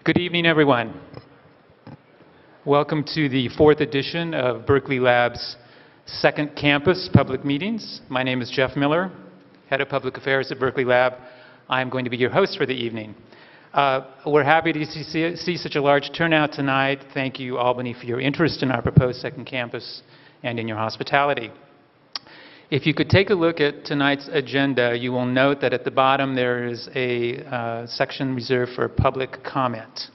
Good evening, everyone. Welcome to the fourth edition of Berkeley Lab's second campus public meetings. My name is Jeff Miller, Head of Public Affairs at Berkeley Lab. I'm going to be your host for the evening. We're happy to see such a large turnout tonight. Thank you, Albany, for your interest in our proposed second campus and in your hospitality. If you could take a look at tonight's agenda, you will note that at the bottom there is a section reserved for public comment.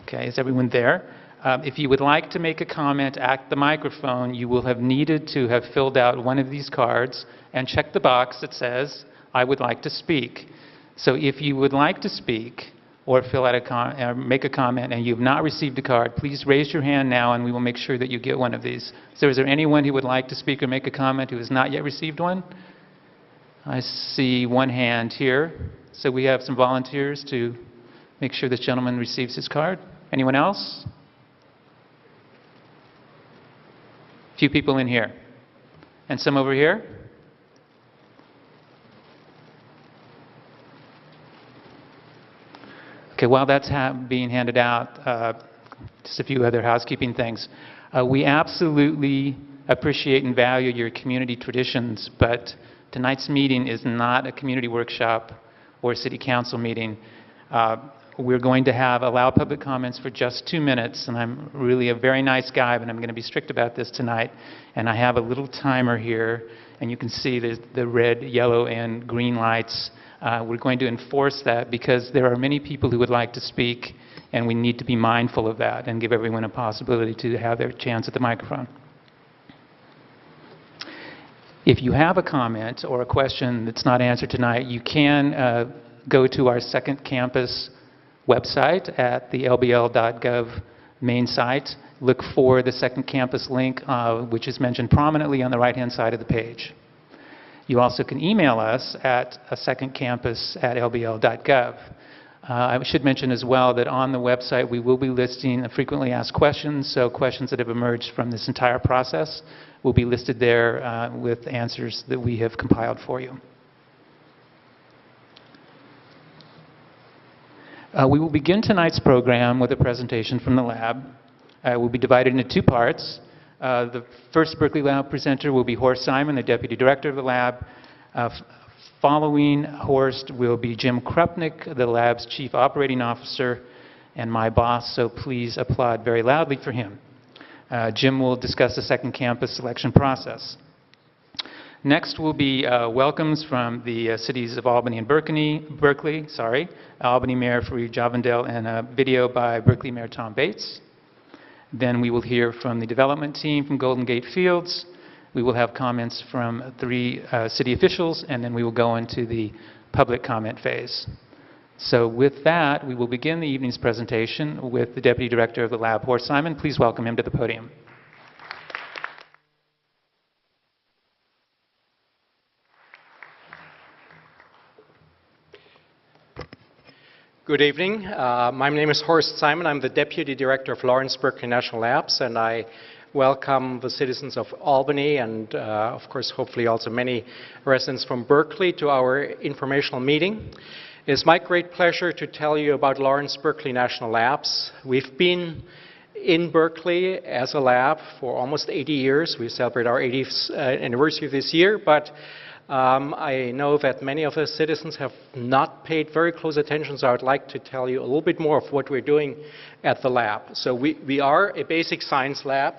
Okay, is everyone there? If you would like to make a comment at the microphone, you will have needed to have filled out one of these cards and checked the box that says, I would like to speak. So if you would like to speak or fill out make a comment and you've not received a card, please raise your hand now and we will make sure that you get one of these. So is there anyone who would like to speak or make a comment who has not yet received one? I see one hand here. So we have some volunteers to make sure this gentleman receives his card. Anyone else? A few people in here. And some over here? Okay, while that's being handed out, just a few other housekeeping things. We absolutely appreciate and value your community traditions, but tonight's meeting is not a community workshop or a city council meeting. We're going to allow public comments for just 2 minutes, and I'm really a very nice guy, but I'm going to be strict about this tonight. And I have a little timer here, and you can see the red, yellow, and green lights. We're going to enforce that because there are many people who would like to speak, and we need to be mindful of that and give everyone a possibility to have their chance at the microphone. If you have a comment or a question that's not answered tonight, you can go to our second campus website at the lbl.gov main site. Look for the second campus link, which is mentioned prominently on the right-hand side of the page. You also can email us at secondcampus@lbl.gov. I should mention as well that on the website we will be listing frequently asked questions, so questions that have emerged from this entire process will be listed there with answers that we have compiled for you. We will begin tonight's program with a presentation from the lab. It will be divided into two parts. The first Berkeley Lab presenter will be Horst Simon, the Deputy Director of the lab. Following Horst will be Jim Krupnick, the lab's Chief Operating Officer, and my boss, so please applaud very loudly for him. Jim will discuss the second campus selection process. Next will be welcomes from the cities of Albany and Berkeley, Albany Mayor Fareed Javandel, and a video by Berkeley Mayor Tom Bates. Then we will hear from the development team from Golden Gate Fields. We will have comments from 3 city officials, and then we will go into the public comment phase. So with that, we will begin the evening's presentation with the Deputy Director of the lab, Horst Simon. Please welcome him to the podium. Good evening. My name is Horst Simon. I'm the Deputy Director of Lawrence Berkeley National Labs, and I welcome the citizens of Albany and, of course, hopefully also many residents from Berkeley to our informational meeting. It is my great pleasure to tell you about Lawrence Berkeley National Labs. We've been in Berkeley as a lab for almost 80 years. We celebrate our 80th anniversary this year, but I know that many of the citizens have not paid very close attention, so I would like to tell you a little bit more of what we're doing at the lab. So we are a basic science lab,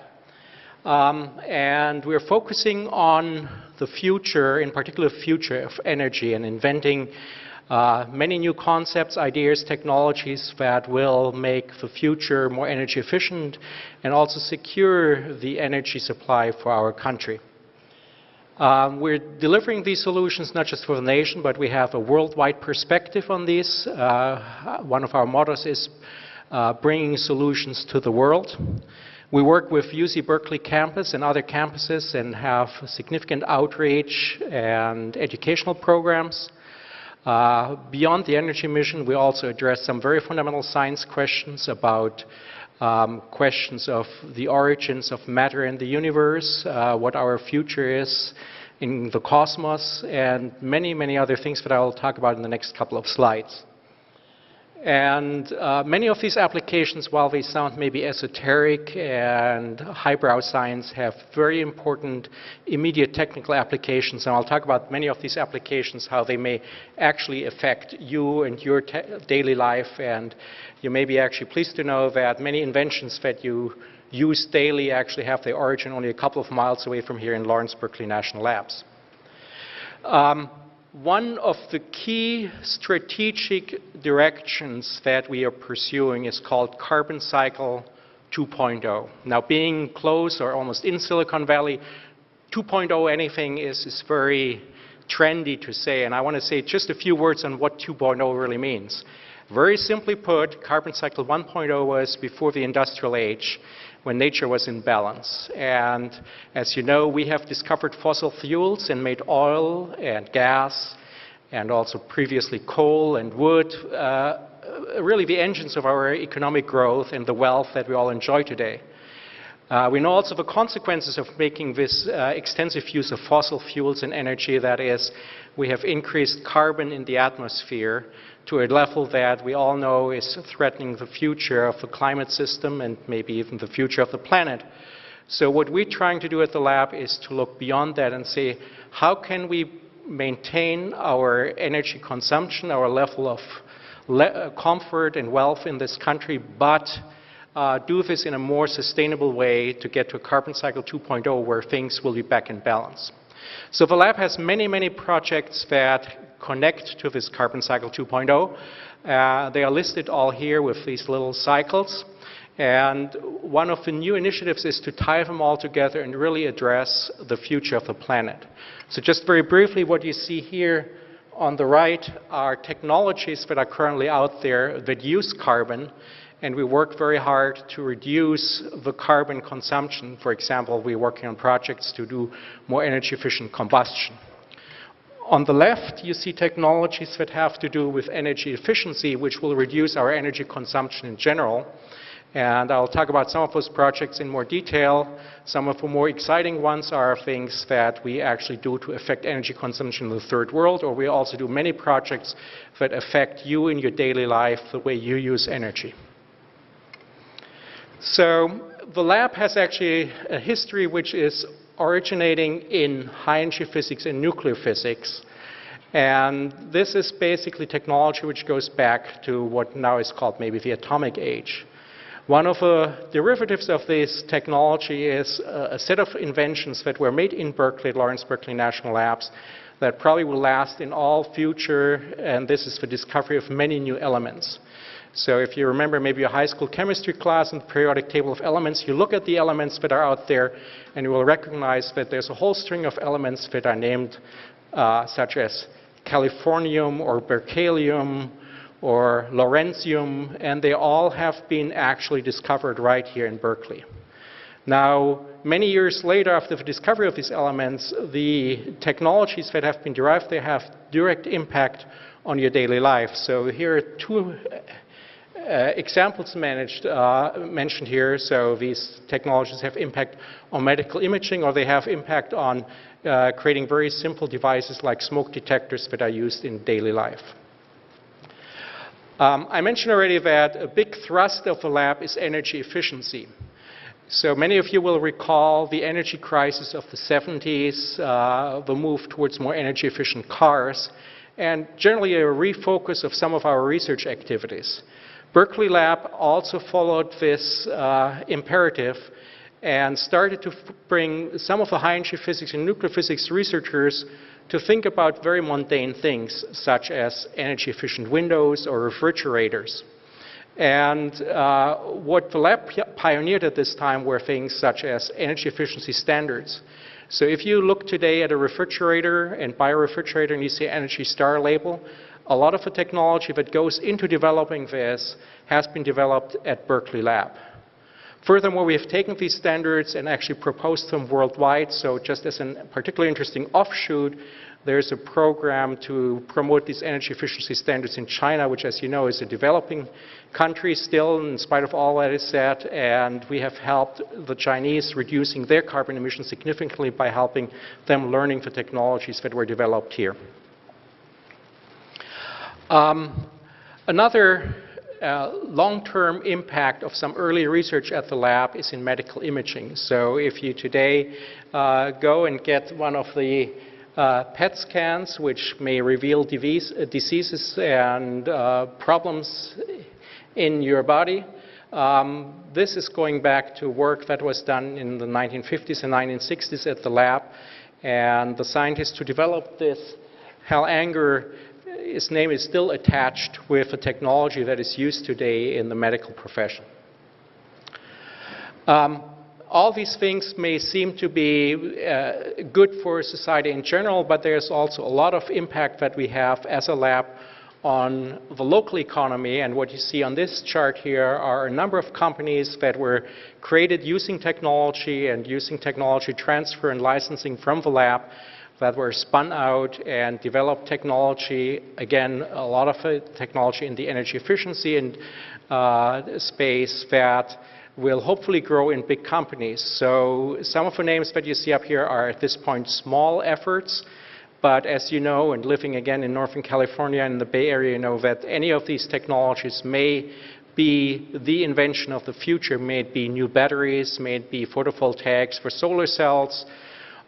and we're focusing on the future, in particular future of energy, and inventing many new concepts, ideas, technologies that will make the future more energy efficient and also secure the energy supply for our country. We're delivering these solutions not just for the nation, but we have a worldwide perspective on these. One of our mottos is bringing solutions to the world. We work with UC Berkeley campus and other campuses and have significant outreach and educational programs. Beyond the energy mission, we also address some very fundamental science questions about questions of the origins of matter in the universe, what our future is in the cosmos, and many, many other things that I will talk about in the next couple of slides. And many of these applications, while they sound maybe esoteric and highbrow science, have very important immediate technical applications. And I'll talk about many of these applications, how they may actually affect you and your daily life. And you may be actually pleased to know that many inventions that you use daily actually have their origin only a couple of miles away from here in Lawrence Berkeley National Labs. One of the key strategic directions that we are pursuing is called Carbon Cycle 2.0. Now, being close or almost in Silicon Valley, 2.0 anything is very trendy to say, and I want to say just a few words on what 2.0 really means. Very simply put, Carbon Cycle 1.0 was before the industrial age, when nature was in balance. And as you know, we have discovered fossil fuels and made oil and gas and also previously coal and wood really the engines of our economic growth and the wealth that we all enjoy today. We know also the consequences of making this extensive use of fossil fuels and energy. That is, we have increased carbon in the atmosphere to a level that we all know is threatening the future of the climate system and maybe even the future of the planet. So what we're trying to do at the lab is to look beyond that and say, how can we maintain our energy consumption, our level of comfort and wealth in this country, but do this in a more sustainable way to get to a Carbon Cycle 2.0 where things will be back in balance. So the lab has many, many projects that connect to this Carbon Cycle 2.0. They are listed all here with these little cycles. And one of the new initiatives is to tie them all together and really address the future of the planet. So just very briefly, what you see here on the right are technologies that are currently out there that use carbon. And we work very hard to reduce the carbon consumption. For example, we're working on projects to do more energy efficient combustion. On the left, you see technologies that have to do with energy efficiency, which will reduce our energy consumption in general. And I'll talk about some of those projects in more detail. Some of the more exciting ones are things that we actually do to affect energy consumption in the third world, or we also do many projects that affect you in your daily life, the way you use energy. So the lab has actually a history which is originating in high-energy physics and nuclear physics. And this is basically technology which goes back to what now is called maybe the atomic age. One of the derivatives of this technology is a set of inventions that were made in Berkeley, at Lawrence Berkeley National Labs, that probably will last in all future, and this is the discovery of many new elements. So if you remember maybe your high school chemistry class and the periodic table of elements, you look at the elements that are out there and you will recognize that there's a whole string of elements that are named such as californium or berkelium or lawrencium, and they all have been actually discovered right here in Berkeley. Now, many years later, after the discovery of these elements, the technologies that have been derived, they have direct impact on your daily life. So here are two examples mentioned here. So these technologies have impact on medical imaging, or they have impact on creating very simple devices like smoke detectors that are used in daily life. I mentioned already that a big thrust of the lab is energy efficiency. So many of you will recall the energy crisis of the 70s, the move towards more energy efficient cars, and generally a refocus of some of our research activities. Berkeley Lab also followed this imperative and started to bring some of the high-energy physics and nuclear physics researchers to think about very mundane things, such as energy-efficient windows or refrigerators. And what the lab pioneered at this time were things such as energy efficiency standards. So if you look today at a refrigerator and buy a refrigerator and you see Energy Star label, a lot of the technology that goes into developing this has been developed at Berkeley Lab. Furthermore, we have taken these standards and actually proposed them worldwide. So just as a particularly interesting offshoot, there's a program to promote these energy efficiency standards in China, which, as you know, is a developing country still, in spite of all that is said. And we have helped the Chinese reducing their carbon emissions significantly by helping them learning the technologies that were developed here. Another long-term impact of some early research at the lab is in medical imaging. So if you today go and get one of the PET scans, which may reveal diseases and problems in your body, this is going back to work that was done in the 1950s and 1960s at the lab. And the scientist who developed this, Hal Anger, his name is still attached with a technology that is used today in the medical profession. All these things may seem to be good for society in general, but there's also a lot of impact that we have as a lab on the local economy. And what you see on this chart here are a number of companies that were created using technology and using technology transfer and licensing from the lab, that were spun out and developed technology, again, a lot of technology in the energy efficiency and space that will hopefully grow in big companies. So some of the names that you see up here are at this point small efforts, but as you know, and living again in Northern California and the Bay Area, you know that any of these technologies may be the invention of the future. May it be new batteries, may it be photovoltaics for solar cells,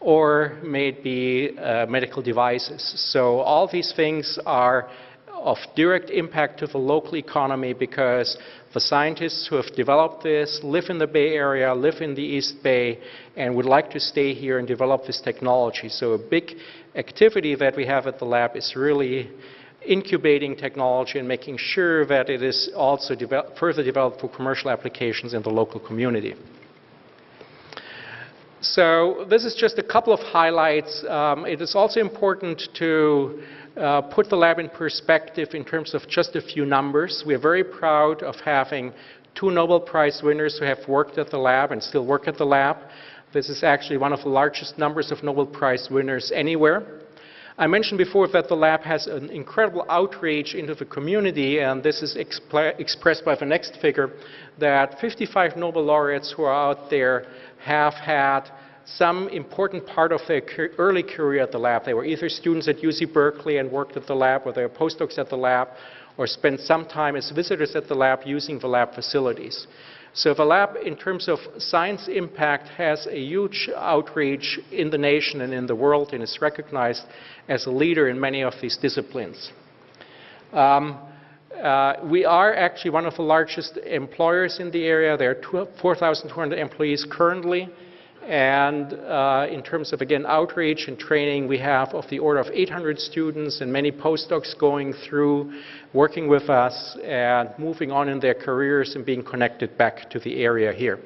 or may it be medical devices. So all these things are of direct impact to the local economy because the scientists who have developed this live in the Bay Area, live in the East Bay, and would like to stay here and develop this technology. So a big activity that we have at the lab is really incubating technology and making sure that it is also further developed for commercial applications in the local community. So this is just a couple of highlights. It is also important to put the lab in perspective in terms of just a few numbers. We are very proud of having 2 Nobel Prize winners who have worked at the lab and still work at the lab. This is actually one of the largest numbers of Nobel Prize winners anywhere. I mentioned before that the lab has an incredible outreach into the community, and this is expressed by the next figure, that 55 Nobel laureates who are out there have had some important part of their early career at the lab. They were either students at UC Berkeley and worked at the lab, or they were postdocs at the lab, or spent some time as visitors at the lab using the lab facilities. So the lab, in terms of science impact, has a huge outreach in the nation and in the world, and is recognized as a leader in many of these disciplines. We are actually one of the largest employers in the area. There are 4,200 employees currently. And in terms of, again, outreach and training, we have of the order of 800 students and many postdocs going through, working with us and moving on in their careers and being connected back to the area here.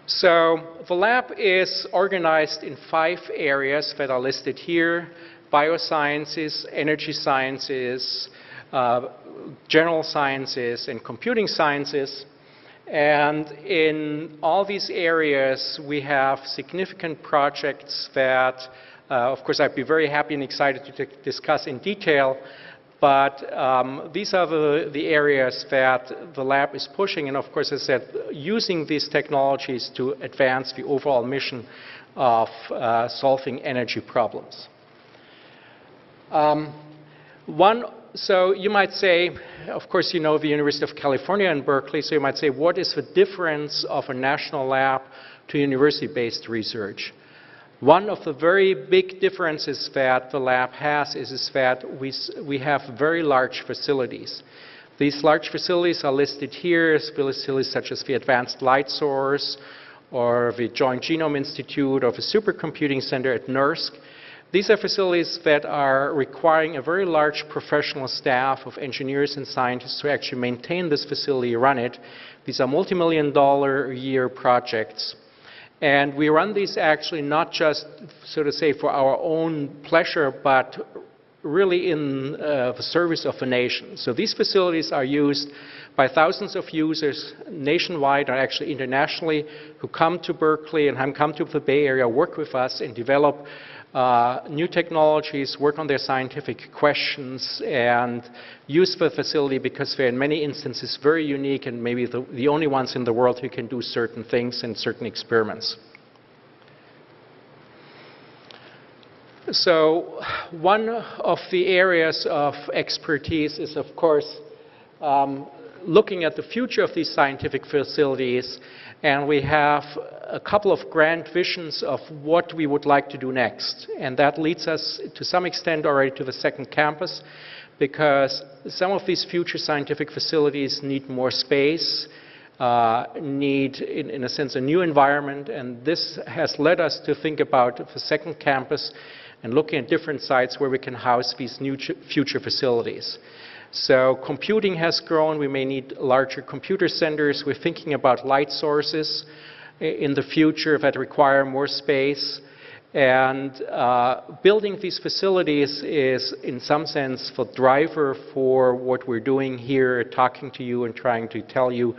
So the lab is organized in 5 areas that are listed here: biosciences, energy sciences, general sciences, and computing sciences. And in all these areas, we have significant projects that, of course, I'd be very happy and excited to discuss in detail. But these are the areas that the lab is pushing. And of course, as I said, using these technologies to advance the overall mission of solving energy problems. So you might say, of course, you know the University of California in Berkeley, so you might say, what is the difference of a national lab to university-based research? One of the very big differences that the lab has is that we have very large facilities. These large facilities are listed here, facilities such as the Advanced Light Source, or the Joint Genome Institute, or the Supercomputing Center at NERSC. These are facilities that are requiring a very large professional staff of engineers and scientists to actually maintain this facility, run it. These are multi-million-dollar a year projects. And we run these actually not just, so to say, for our own pleasure, but really in the service of the nation. So these facilities are used by thousands of users nationwide, or actually internationally, who come to Berkeley and come to the Bay Area, work with us, and develop new technologies, work on their scientific questions, and use the facility because they're in many instances very unique and maybe the only ones in the world who can do certain things and certain experiments. So one of the areas of expertise is, of course, looking at the future of these scientific facilities, and we have a couple of grand visions of what we would like to do next. And that leads us to some extent already to the second campus, because some of these future scientific facilities need more space, need, in a sense, a new environment, and this has led us to think about the second campus and looking at different sites where we can house these new future facilities. So computing has grown. We may need larger computer centers. We're thinking about light sources in the future that require more space. And building these facilities is, in some sense, the driver for what we're doing here, talking to you and trying to tell you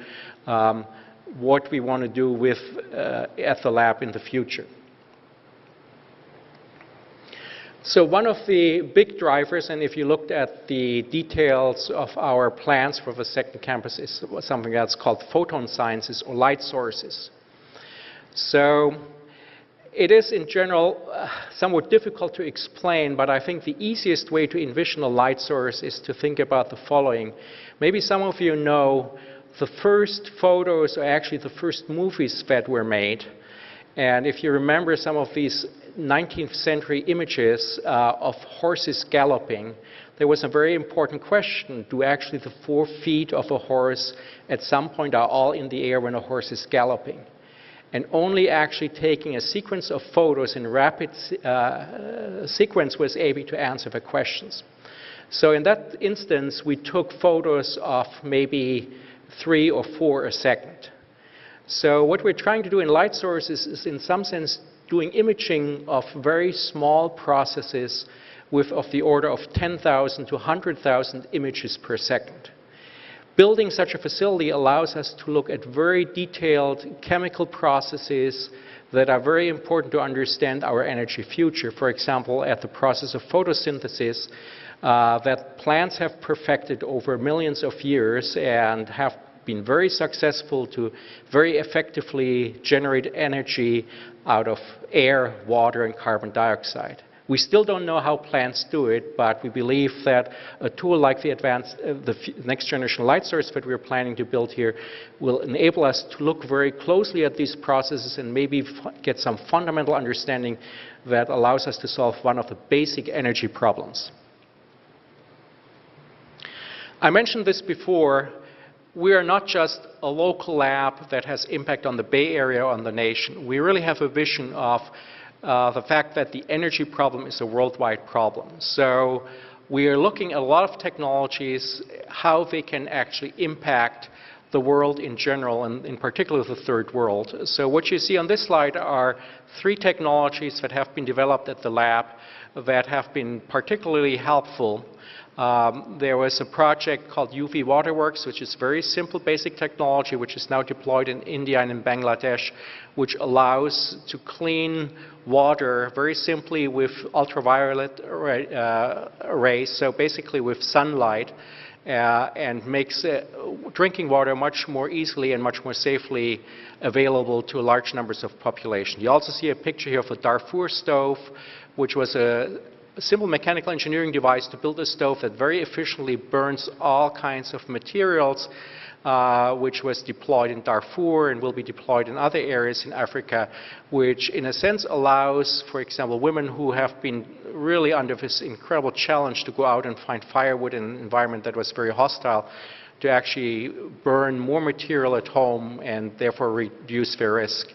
what we want to do with at the lab in the future. So one of the big drivers, and if you looked at the details of our plans for the second campus, is something that's called photon sciences or light sources. So it is in general somewhat difficult to explain, but I think the easiest way to envision a light source is to think about the following. Maybe some of you know the first photos, or actually the first movies that were made. And if you remember some of these 19th century images of horses galloping, there was a very important question. Do actually the 4 feet of a horse at some point are all in the air when a horse is galloping? And only actually taking a sequence of photos in rapid sequence was able to answer the questions. So in that instance, we took photos of maybe 3 or 4 a second. So what we're trying to do in light sources is, in some sense, doing imaging of very small processes with of the order of 10,000 to 100,000 images per second. Building such a facility allows us to look at very detailed chemical processes that are very important to understand our energy future. For example, at the process of photosynthesis that plants have perfected over millions of years and have been very successful to very effectively generate energy out of air, water, and carbon dioxide. We still don't know how plants do it, but we believe that a tool like the next generation light source that we're planning to build here will enable us to look very closely at these processes and maybe get some fundamental understanding that allows us to solve one of the basic energy problems. I mentioned this before. We are not just a local lab that has impact on the Bay Area or on the nation. We really have a vision of the fact that the energy problem is a worldwide problem. So we are looking at a lot of technologies, how they can actually impact the world in general, and in particular the third world. So what you see on this slide are 3 technologies that have been developed at the lab that have been particularly helpful. There was a project called UV Waterworks, which is very simple basic technology, which is now deployed in India and in Bangladesh, which allows to clean water very simply with ultraviolet rays, so basically with sunlight, and makes drinking water much more easily and much more safely available to large numbers of population. You also see a picture here of a Darfur stove, which was a simple mechanical engineering device to build a stove that very efficiently burns all kinds of materials, which was deployed in Darfur and will be deployed in other areas in Africa, which in a sense allows, for example, women who have been really under this incredible challenge to go out and find firewood in an environment that was very hostile, to actually burn more material at home and therefore reduce their risk.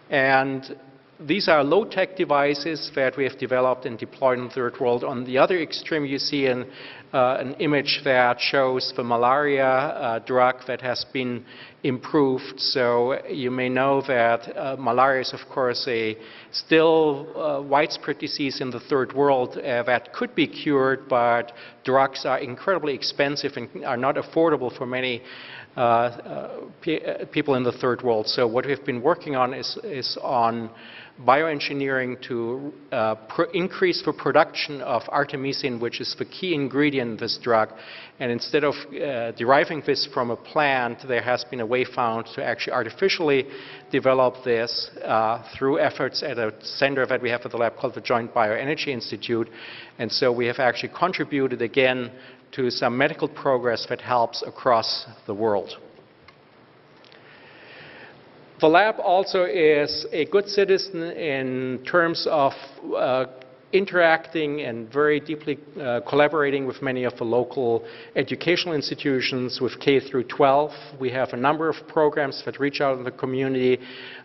And these are low-tech devices that we have developed and deployed in the third world. On the other extreme, you see an image that shows the malaria drug that has been improved. So you may know that malaria is, of course, a still widespread disease in the third world that could be cured, but drugs are incredibly expensive and are not affordable for many people in the third world. So what we've been working on is on bioengineering to increase the production of artemisinin, which is the key ingredient in this drug. And instead of deriving this from a plant, there has been a way found to actually artificially develop this through efforts at a center that we have at the lab called the Joint Bioenergy Institute. And so we have actually contributed again to some medical progress that helps across the world. The lab also is a good citizen in terms of interacting and very deeply collaborating with many of the local educational institutions with K through 12. We have a number of programs that reach out in the community.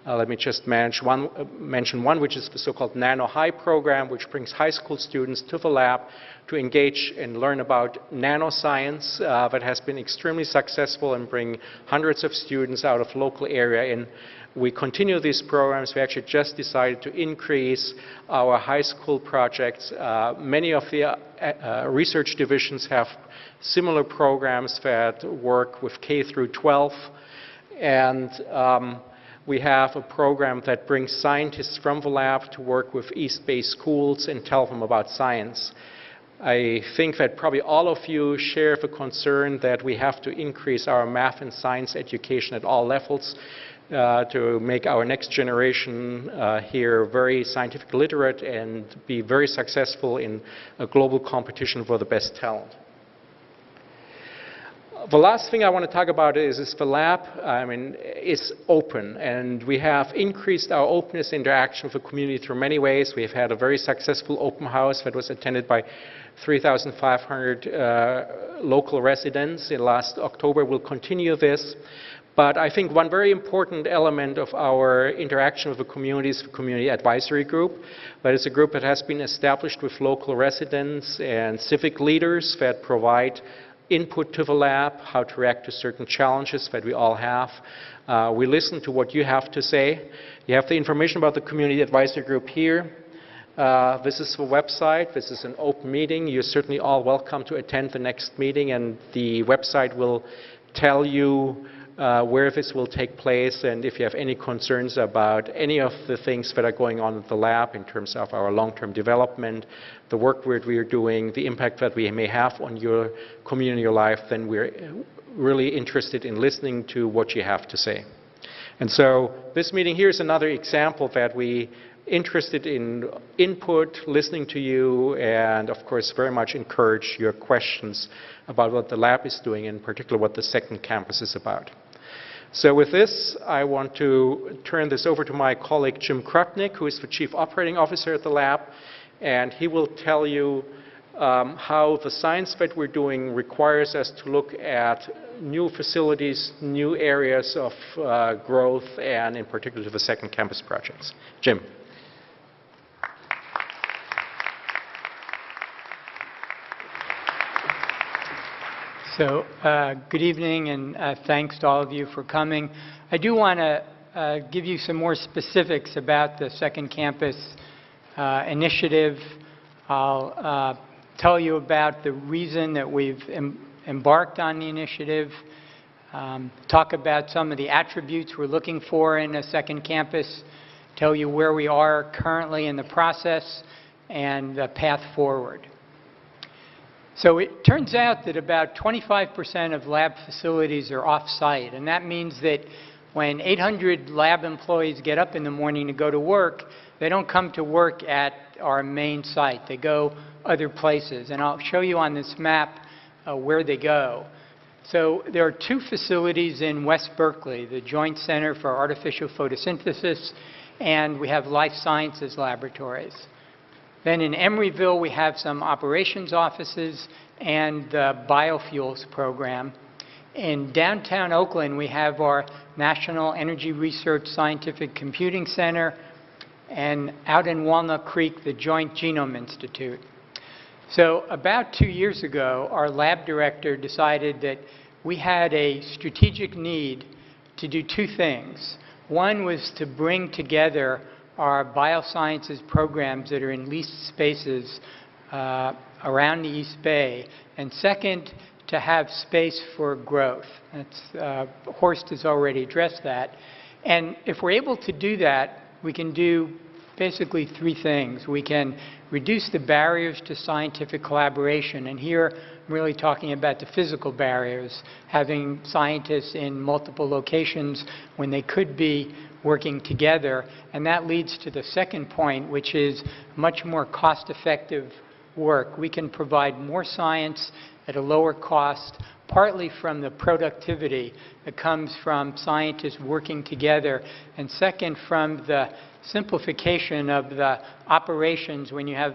Let me just mention one, which is the so-called Nano High program, which brings high school students to the lab to engage and learn about nanoscience. That has been extremely successful and bring hundreds of students out of local area in. We continue these programs. We actually just decided to increase our high school projects. Many of the research divisions have similar programs that work with K through 12. And we have a program that brings scientists from the lab to work with East Bay schools and tell them about science. I think that probably all of you share the concern that we have to increase our math and science education at all levels to make our next generation here very scientific literate and be very successful in a global competition for the best talent. The last thing I want to talk about is the lab. Is open, and we have increased our openness interaction with the community through many ways. We have had a very successful open house that was attended by 3,500 local residents in last October. We'll continue this. But I think one very important element of our interaction with the community is the Community Advisory Group. That is a group that has been established with local residents and civic leaders that provide input to the lab, how to react to certain challenges that we all have. We listen to what you have to say. You have the information about the Community Advisory Group here. This is the website. This is an open meeting. You're certainly all welcome to attend the next meeting, and the website will tell you where this will take place, and if you have any concerns about any of the things that are going on at the lab in terms of our long-term development, the work we are doing, the impact that we may have on your community or life, then we're really interested in listening to what you have to say. And so this meeting here is another example that we interested in input, listening to you, and of course very much encourage your questions about what the lab is doing, in particular what the second campus is about. So with this, I want to turn this over to my colleague Jim Krupnick, who is the Chief Operating Officer at the lab, and he will tell you how the science that we're doing requires us to look at new facilities, new areas of growth, and in particular the second campus projects. Jim. So good evening, and thanks to all of you for coming. I do want to give you some more specifics about the second campus initiative. I'll tell you about the reason that we've embarked on the initiative, talk about some of the attributes we're looking for in a second campus, tell you where we are currently in the process, and the path forward. So it turns out that about 25% of lab facilities are off-site, and that means that when 800 lab employees get up in the morning to go to work, they don't come to work at our main site. They go other places, and I'll show you on this map where they go. So there are two facilities in West Berkeley, the Joint Center for Artificial Photosynthesis, and we have life sciences laboratories. Then in Emeryville, we have some operations offices and the biofuels program. In downtown Oakland, we have our National Energy Research Scientific Computing Center, and out in Walnut Creek, the Joint Genome Institute. So about 2 years ago, our lab director decided that we had a strategic need to do two things. One was to bring together our biosciences programs that are in leased spaces around the East Bay, and second, to have space for growth. Horst has already addressed that. And if we're able to do that, we can do basically three things. We can reduce the barriers to scientific collaboration, and here I'm really talking about the physical barriers, having scientists in multiple locations when they could be working together. And that leads to the second point, which is much more cost-effective work. We can provide more science at a lower cost, partly from the productivity that comes from scientists working together, and second, from the simplification of the operations. When you have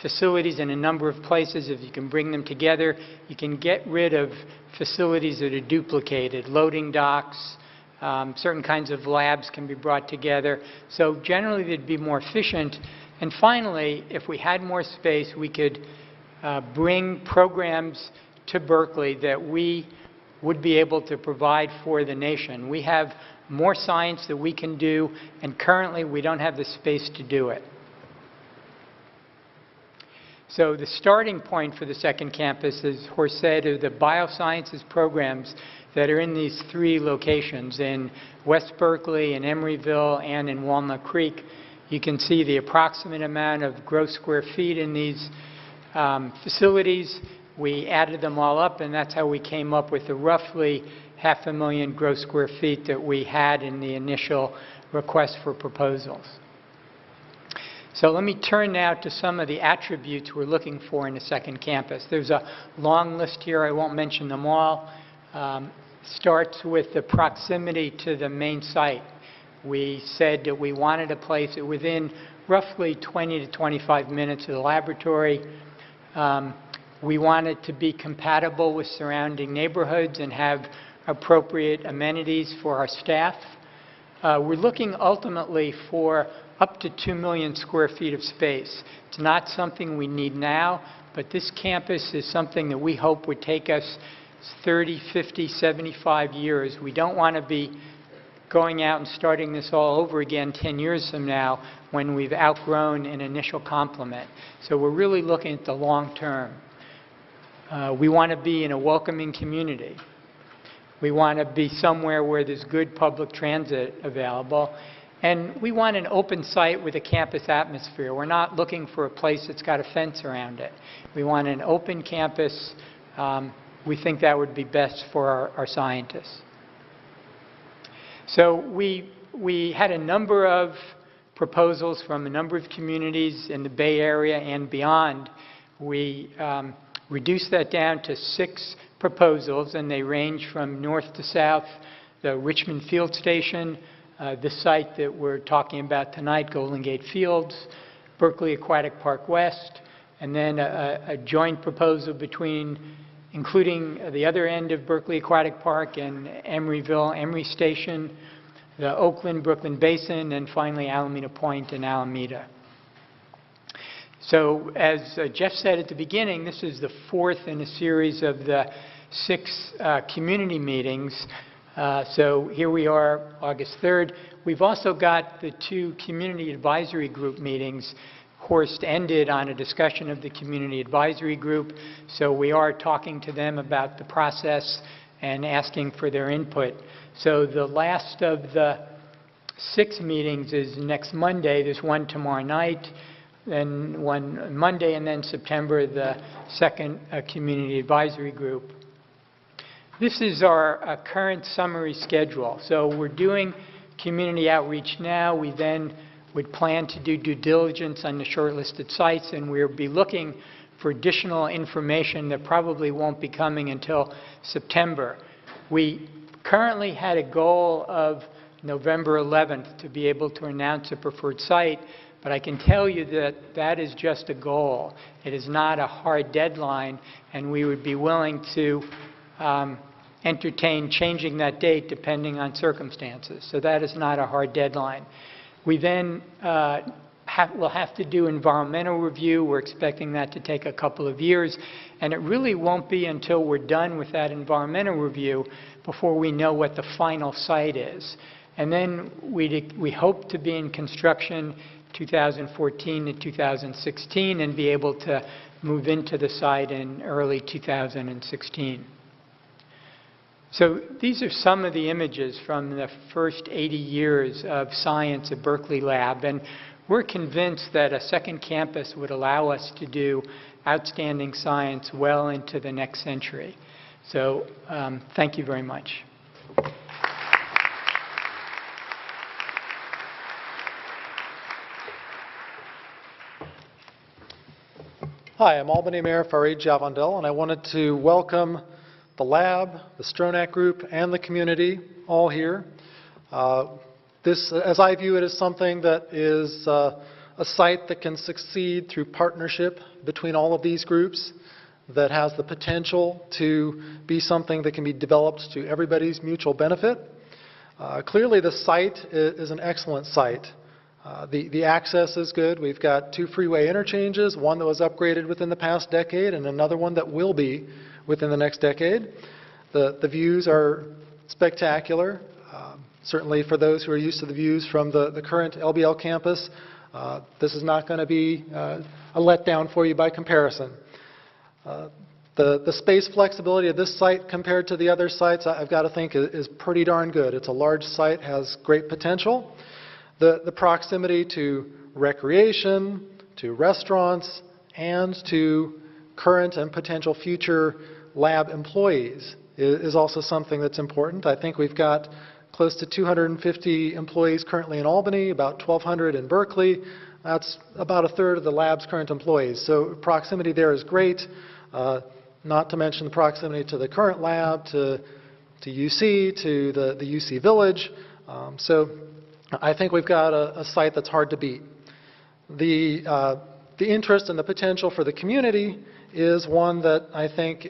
facilities in a number of places, if you can bring them together, you can get rid of facilities that are duplicated, loading docks, certain kinds of labs can be brought together. So generally, they'd be more efficient. And finally, if we had more space, we could bring programs to Berkeley that we would be able to provide for the nation. We have more science that we can do, and currently we don't have the space to do it. So the starting point for the second campus, as Horst said, are the biosciences programs that are in these three locations, in West Berkeley, in Emeryville, and in Walnut Creek. You can see the approximate amount of gross square feet in these facilities. We added them all up, and that's how we came up with the roughly 500,000 gross square feet that we had in the initial request for proposals. So let me turn now to some of the attributes we're looking for in a second campus. There's a long list here. I won't mention them all. Starts with the proximity to the main site. We said that we wanted to place it within roughly 20 to 25 minutes of the laboratory. We want it to be compatible with surrounding neighborhoods and have appropriate amenities for our staff. We're looking ultimately for up to 2 million square feet of space. It's not something we need now, but this campus is something that we hope would take us 30, 50, 75 years. We don't want to be going out and starting this all over again 10 years from now when we've outgrown an initial complement. So we're really looking at the long term. We want to be in a welcoming community. We want to be somewhere where there's good public transit available. And we want an open site with a campus atmosphere. We're not looking for a place that's got a fence around it. We want an open campus. We think that would be best for our scientists. So we had a number of proposals from a number of communities in the Bay Area and beyond. We reduced that down to 6 proposals, and they range from north to south: the Richmond Field Station, the site that we're talking about tonight, Golden Gate Fields, Berkeley Aquatic Park West, and then a joint proposal between, including the other end of Berkeley Aquatic Park and Emeryville, Emery Station, the Oakland-Brooklyn Basin, and finally Alameda Point and Alameda. So as Jeff said at the beginning, this is the 4th in a series of the 6 community meetings. So here we are, August 3rd. We've also got the 2 community advisory group meetings. Horst ended on a discussion of the community advisory group, so we are talking to them about the process and asking for their input. So the last of the 6 meetings is next Monday. There's one tomorrow night, then one Monday, and then September, the 2nd community advisory group. This is our current summary schedule. So we're doing community outreach now. We then would plan to do due diligence on the shortlisted sites, and we'll be looking for additional information that probably won't be coming until September. We currently had a goal of November 11th to be able to announce a preferred site, but I can tell you that that is just a goal. It is not a hard deadline, and we would be willing to entertain changing that date depending on circumstances. So that is not a hard deadline. We then will have to do environmental review. We're expecting that to take a couple of years, and it really won't be until we're done with that environmental review before we know what the final site is. And then we hope to be in construction 2014 to 2016 and be able to move into the site in early 2016. So these are some of the images from the first 80 years of science at Berkeley Lab, and we're convinced that a second campus would allow us to do outstanding science well into the next century. So thank you very much. Hi, I'm Albany Mayor Farid Javandel, and I wanted to welcome the lab, the Stronach Group, and the community all here. This, as I view it, is something that is a site that can succeed through partnership between all of these groups, that has the potential to be something that can be developed to everybody's mutual benefit. Clearly, the site is an excellent site. The access is good. We've got 2 freeway interchanges, one that was upgraded within the past decade and another one that will be within the next decade. The views are spectacular. Certainly for those who are used to the views from the current LBL campus, this is not going to be a letdown for you by comparison. The space flexibility of this site compared to the other sites, I've got to think, is pretty darn good. It's a large site, has great potential. The proximity to recreation, to restaurants, and to current and potential future lab employees is also something that's important. I think we've got close to 250 employees currently in Albany, about 1,200 in Berkeley. That's about a third of the lab's current employees. So proximity there is great, not to mention the proximity to the current lab, to UC, to the UC Village. So I think we've got a site that's hard to beat. The interest and the potential for the community is one that I think,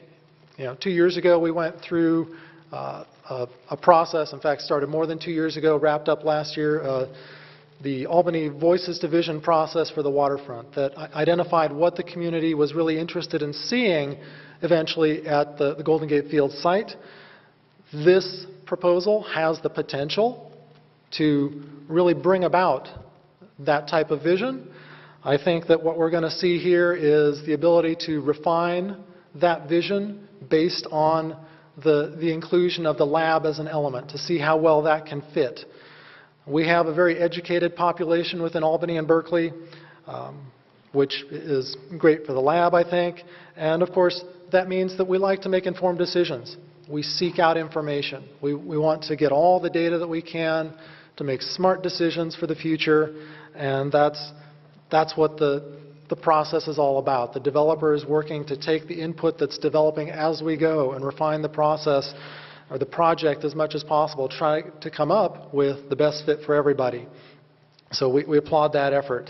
2 years ago we went through a process, in fact started more than 2 years ago, wrapped up last year, the Albany Voices Division process for the waterfront that identified what the community was really interested in seeing eventually at the Golden Gate Field site. This proposal has the potential to really bring about that type of vision. I think that what we're going to see here is the ability to refine that vision based on the inclusion of the lab as an element, to see how well that can fit. We have a very educated population within Albany and Berkeley, which is great for the lab, I think. And of course, that means that we like to make informed decisions. We seek out information. We want to get all the data that we can to make smart decisions for the future, and that's what the process is all about. The developer is working to take the input that's developing as we go and refine the process or the project as much as possible, try to come up with the best fit for everybody. So we applaud that effort.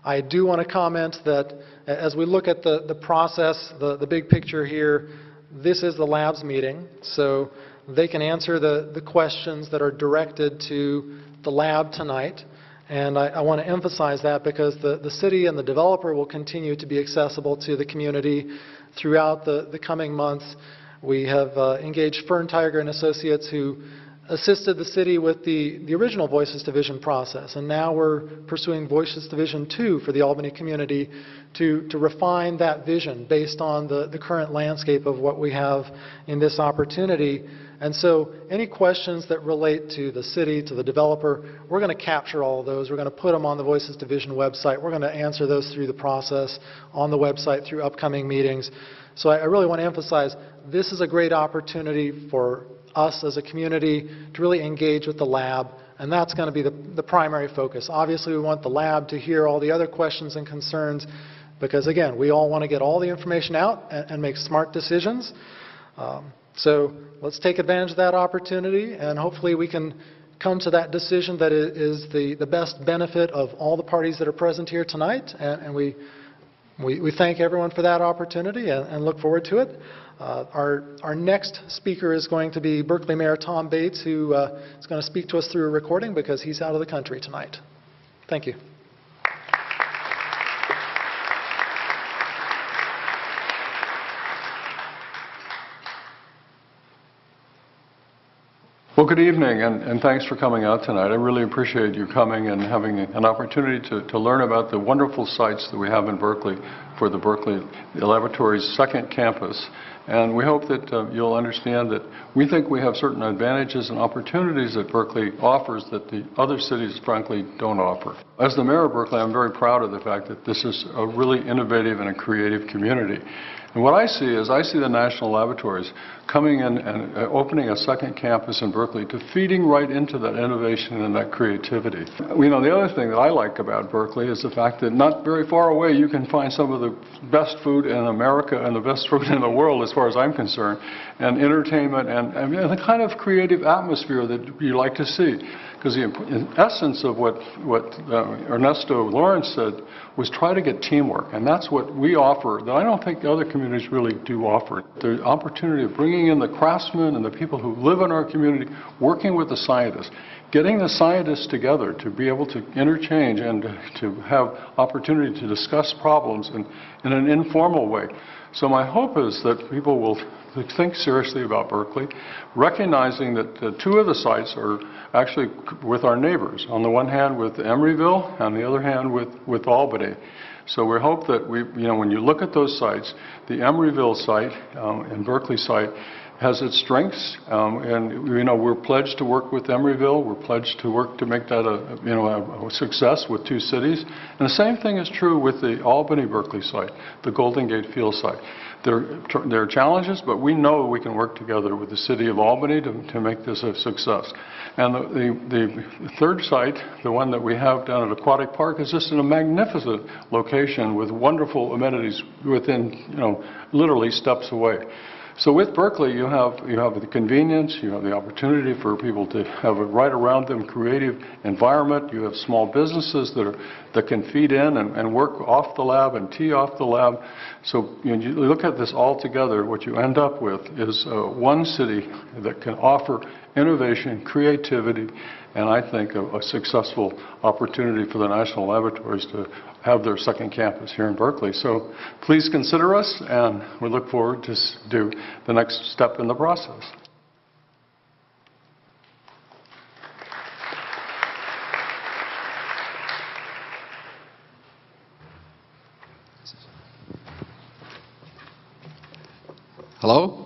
I do want to comment that as we look at the process, the big picture here, this is the lab's meeting, so they can answer the questions that are directed to the lab tonight. And I want to emphasize that because the city and the developer will continue to be accessible to the community throughout the coming months. We have engaged Fern Tiger and Associates, who assisted the city with the original Voices Division process, and now we're pursuing Voices Division 2 for the Albany community to refine that vision based on the current landscape of what we have in this opportunity. And so any questions that relate to the city, to the developer, we're going to capture all of those. We're going to put them on the Voices Division website. We're going to answer those through the process on the website through upcoming meetings. So I really want to emphasize this is a great opportunity for us as a community to really engage with the lab, and that's going to be the primary focus. Obviously, we want the lab to hear all the other questions and concerns because, again, we all want to get all the information out and make smart decisions. So let's take advantage of that opportunity, and hopefully we can come to that decision that is the best benefit of all the parties that are present here tonight, and we thank everyone for that opportunity and look forward to it. Our next speaker is going to be Berkeley Mayor Tom Bates, who is going to speak to us through a recording because he's out of the country tonight. Thank you. Well, good evening, and thanks for coming out tonight. I really appreciate you coming and having an opportunity to learn about the wonderful sites that we have in Berkeley. for the Berkeley Laboratory's second campus. And we hope that you'll understand that we think we have certain advantages and opportunities that Berkeley offers that the other cities, frankly, don't offer. As the mayor of Berkeley, I'm very proud of the fact that this is a really innovative and a creative community. And what I see is I see the national laboratories coming in and opening a second campus in Berkeley to feeding right into that innovation and that creativity. You know, the other thing that I like about Berkeley is the fact that not very far away you can find some of the best food in America and the best food in the world as far as I'm concerned, and entertainment and the kind of creative atmosphere that you like to see. Because the essence of what Ernesto Lawrence said was try to get teamwork, and that's what we offer that I don't think the other communities really do offer. The opportunity of bringing in the craftsmen and the people who live in our community, working with the scientists, getting the scientists together to be able to interchange and to have opportunity to discuss problems in an informal way. So my hope is that people will think seriously about Berkeley, recognizing that two of the sites are actually with our neighbors. On the one hand with Emeryville, on the other hand with Albany. So we hope that when you look at those sites, the Emeryville site and Berkeley site has its strengths, and we're pledged to work with Emeryville. We're pledged to work to make that a success with two cities. And the same thing is true with the Albany-Berkeley site, the Golden Gate Field site. There are challenges, but we know we can work together with the city of Albany to make this a success. And the third site, the one that we have down at Aquatic Park, is just in a magnificent location with wonderful amenities within, literally steps away. So with Berkeley, you have the convenience, you have the opportunity for people to have a right around them creative environment. You have small businesses that can feed in and work off the lab and tee off the lab. So when you look at this all together, what you end up with is one city that can offer innovation, creativity, and I think a successful opportunity for the national laboratories to have their second campus here in Berkeley. So please consider us, and we look forward to do the next step in the process. Hello.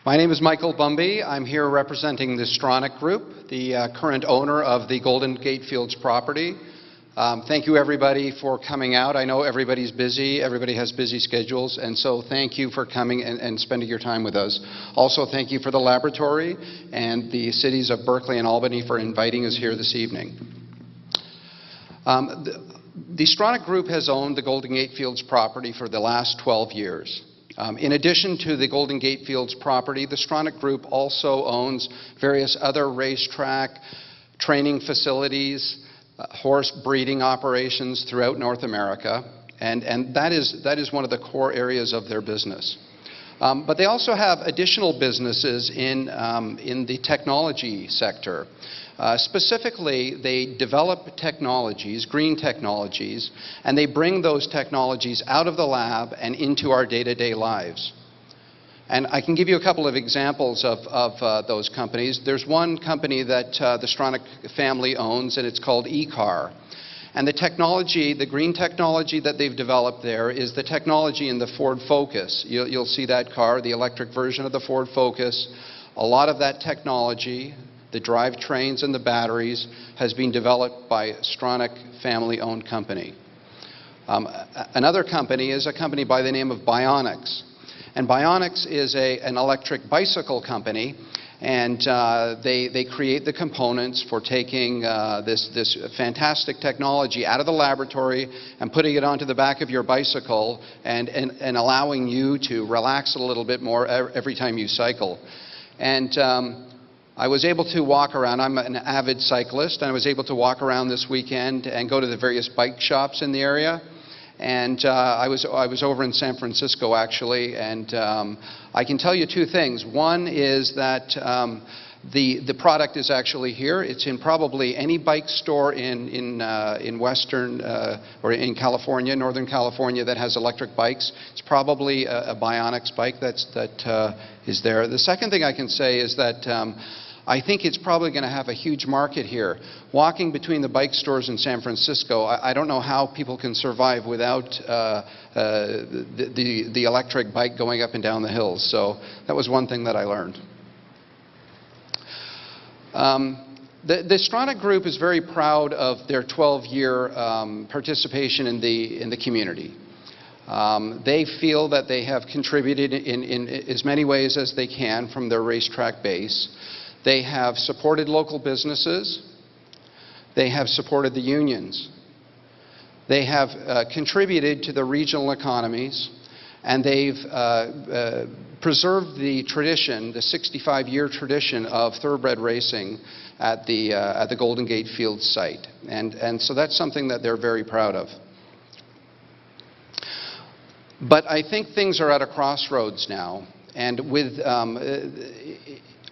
My name is Michael Bumby. I'm here representing the Stronach Group, the current owner of the Golden Gate Fields property. Thank you, everybody, for coming out. I know everybody's busy. Everybody has busy schedules, and so thank you for coming and spending your time with us. Also, thank you for the laboratory and the cities of Berkeley and Albany for inviting us here this evening. The Stronach Group has owned the Golden Gate Fields property for the last 12 years. In addition to the Golden Gate Fields property, the Stronach Group also owns various other racetrack, training facilities, horse breeding operations throughout North America, and that is one of the core areas of their business. But they also have additional businesses in the technology sector. Specifically, they develop technologies, green technologies, and they bring those technologies out of the lab and into our day-to-day lives. And I can give you a couple of examples of those companies. There's one company that the Stronach family owns, and it's called eCar. And the technology, the green technology that they've developed there is the technology in the Ford Focus. You'll see that car, the electric version of the Ford Focus. A lot of that technology, the drivetrains and the batteries, has been developed by Stronach family-owned company. Another company is a company by the name of Bionics. And Bionics is an electric bicycle company, and they create the components for taking this fantastic technology out of the laboratory and putting it onto the back of your bicycle and allowing you to relax a little bit more every time you cycle. And I was able to walk around. I'm an avid cyclist, and I was able to walk around this weekend and go to the various bike shops in the area. And I was over in San Francisco, actually, and I can tell you two things. One is that the product is actually here. It's in probably any bike store in Western or in California, Northern California, that has electric bikes. It's probably a Bionics bike that is there. The second thing I can say is that I think it's probably going to have a huge market here. Walking between the bike stores in San Francisco, I don't know how people can survive without the electric bike going up and down the hills. So that was one thing that I learned. The Stronach Group is very proud of their 12-year participation in the community. They feel that they have contributed in as many ways as they can from their racetrack base. They have supported local businesses. They have supported the unions. They have contributed to the regional economies, and they've preserved the tradition, the 65-year tradition of thoroughbred racing at the Golden Gate Fields site. And so that's something that they're very proud of. But I think things are at a crossroads now. And with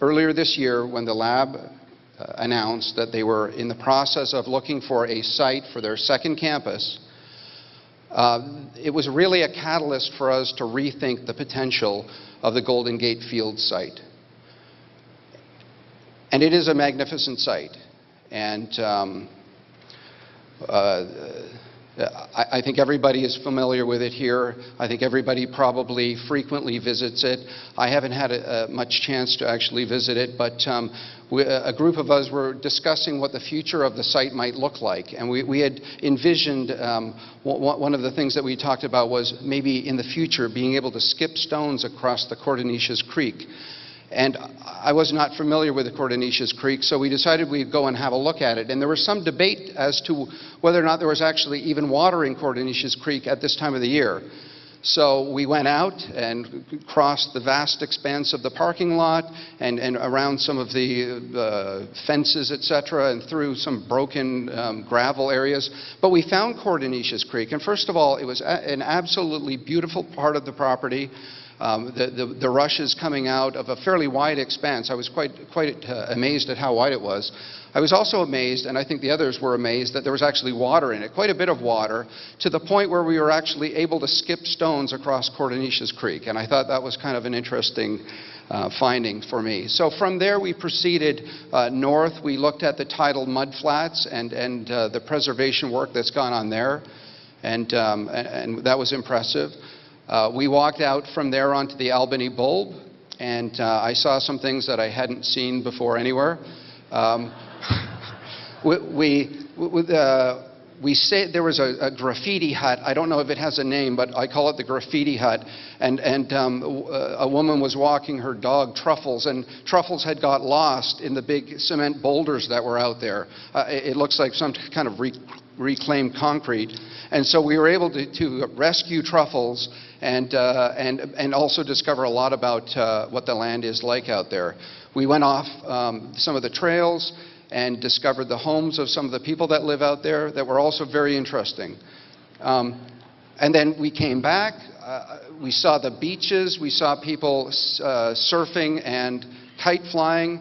earlier this year, when the lab announced that they were in the process of looking for a site for their second campus, it was really a catalyst for us to rethink the potential of the Golden Gate Fields site. And it is a magnificent site. And I think everybody is familiar with it here. I think everybody probably frequently visits it. I haven't had much chance to actually visit it, but a group of us were discussing what the future of the site might look like. And we had envisioned, one of the things that we talked about was maybe in the future being able to skip stones across the Cordonicious Creek. And I was not familiar with the Cordonicious Creek, so we decided we'd go and have a look at it. And there was some debate as to whether or not there was actually even water in Cordonicious Creek at this time of the year. So we went out and crossed the vast expanse of the parking lot and around some of the fences, etc., and through some broken gravel areas. But we found Cordonicious Creek. And first of all, it was an absolutely beautiful part of the property. The rushes coming out of a fairly wide expanse. I was quite amazed at how wide it was. I was also amazed, and I think the others were amazed, that there was actually water in it, quite a bit of water, to the point where we were actually able to skip stones across Cordonicious Creek. And I thought that was kind of an interesting finding for me. So from there we proceeded north. We looked at the tidal mudflats and the preservation work that's gone on there, and that was impressive. We walked out from there onto the Albany bulb, and I saw some things that I hadn't seen before anywhere. We say there was a graffiti hut. I don't know if it has a name, but I call it the graffiti hut. And a woman was walking her dog, Truffles, and Truffles had got lost in the big cement boulders that were out there. It looks like some kind of reclaimed concrete. And so we were able to rescue Truffles and also discover a lot about what the land is like out there. We went off some of the trails and discovered the homes of some of the people that live out there that were also very interesting. And then we came back, we saw the beaches, we saw people surfing and kite flying,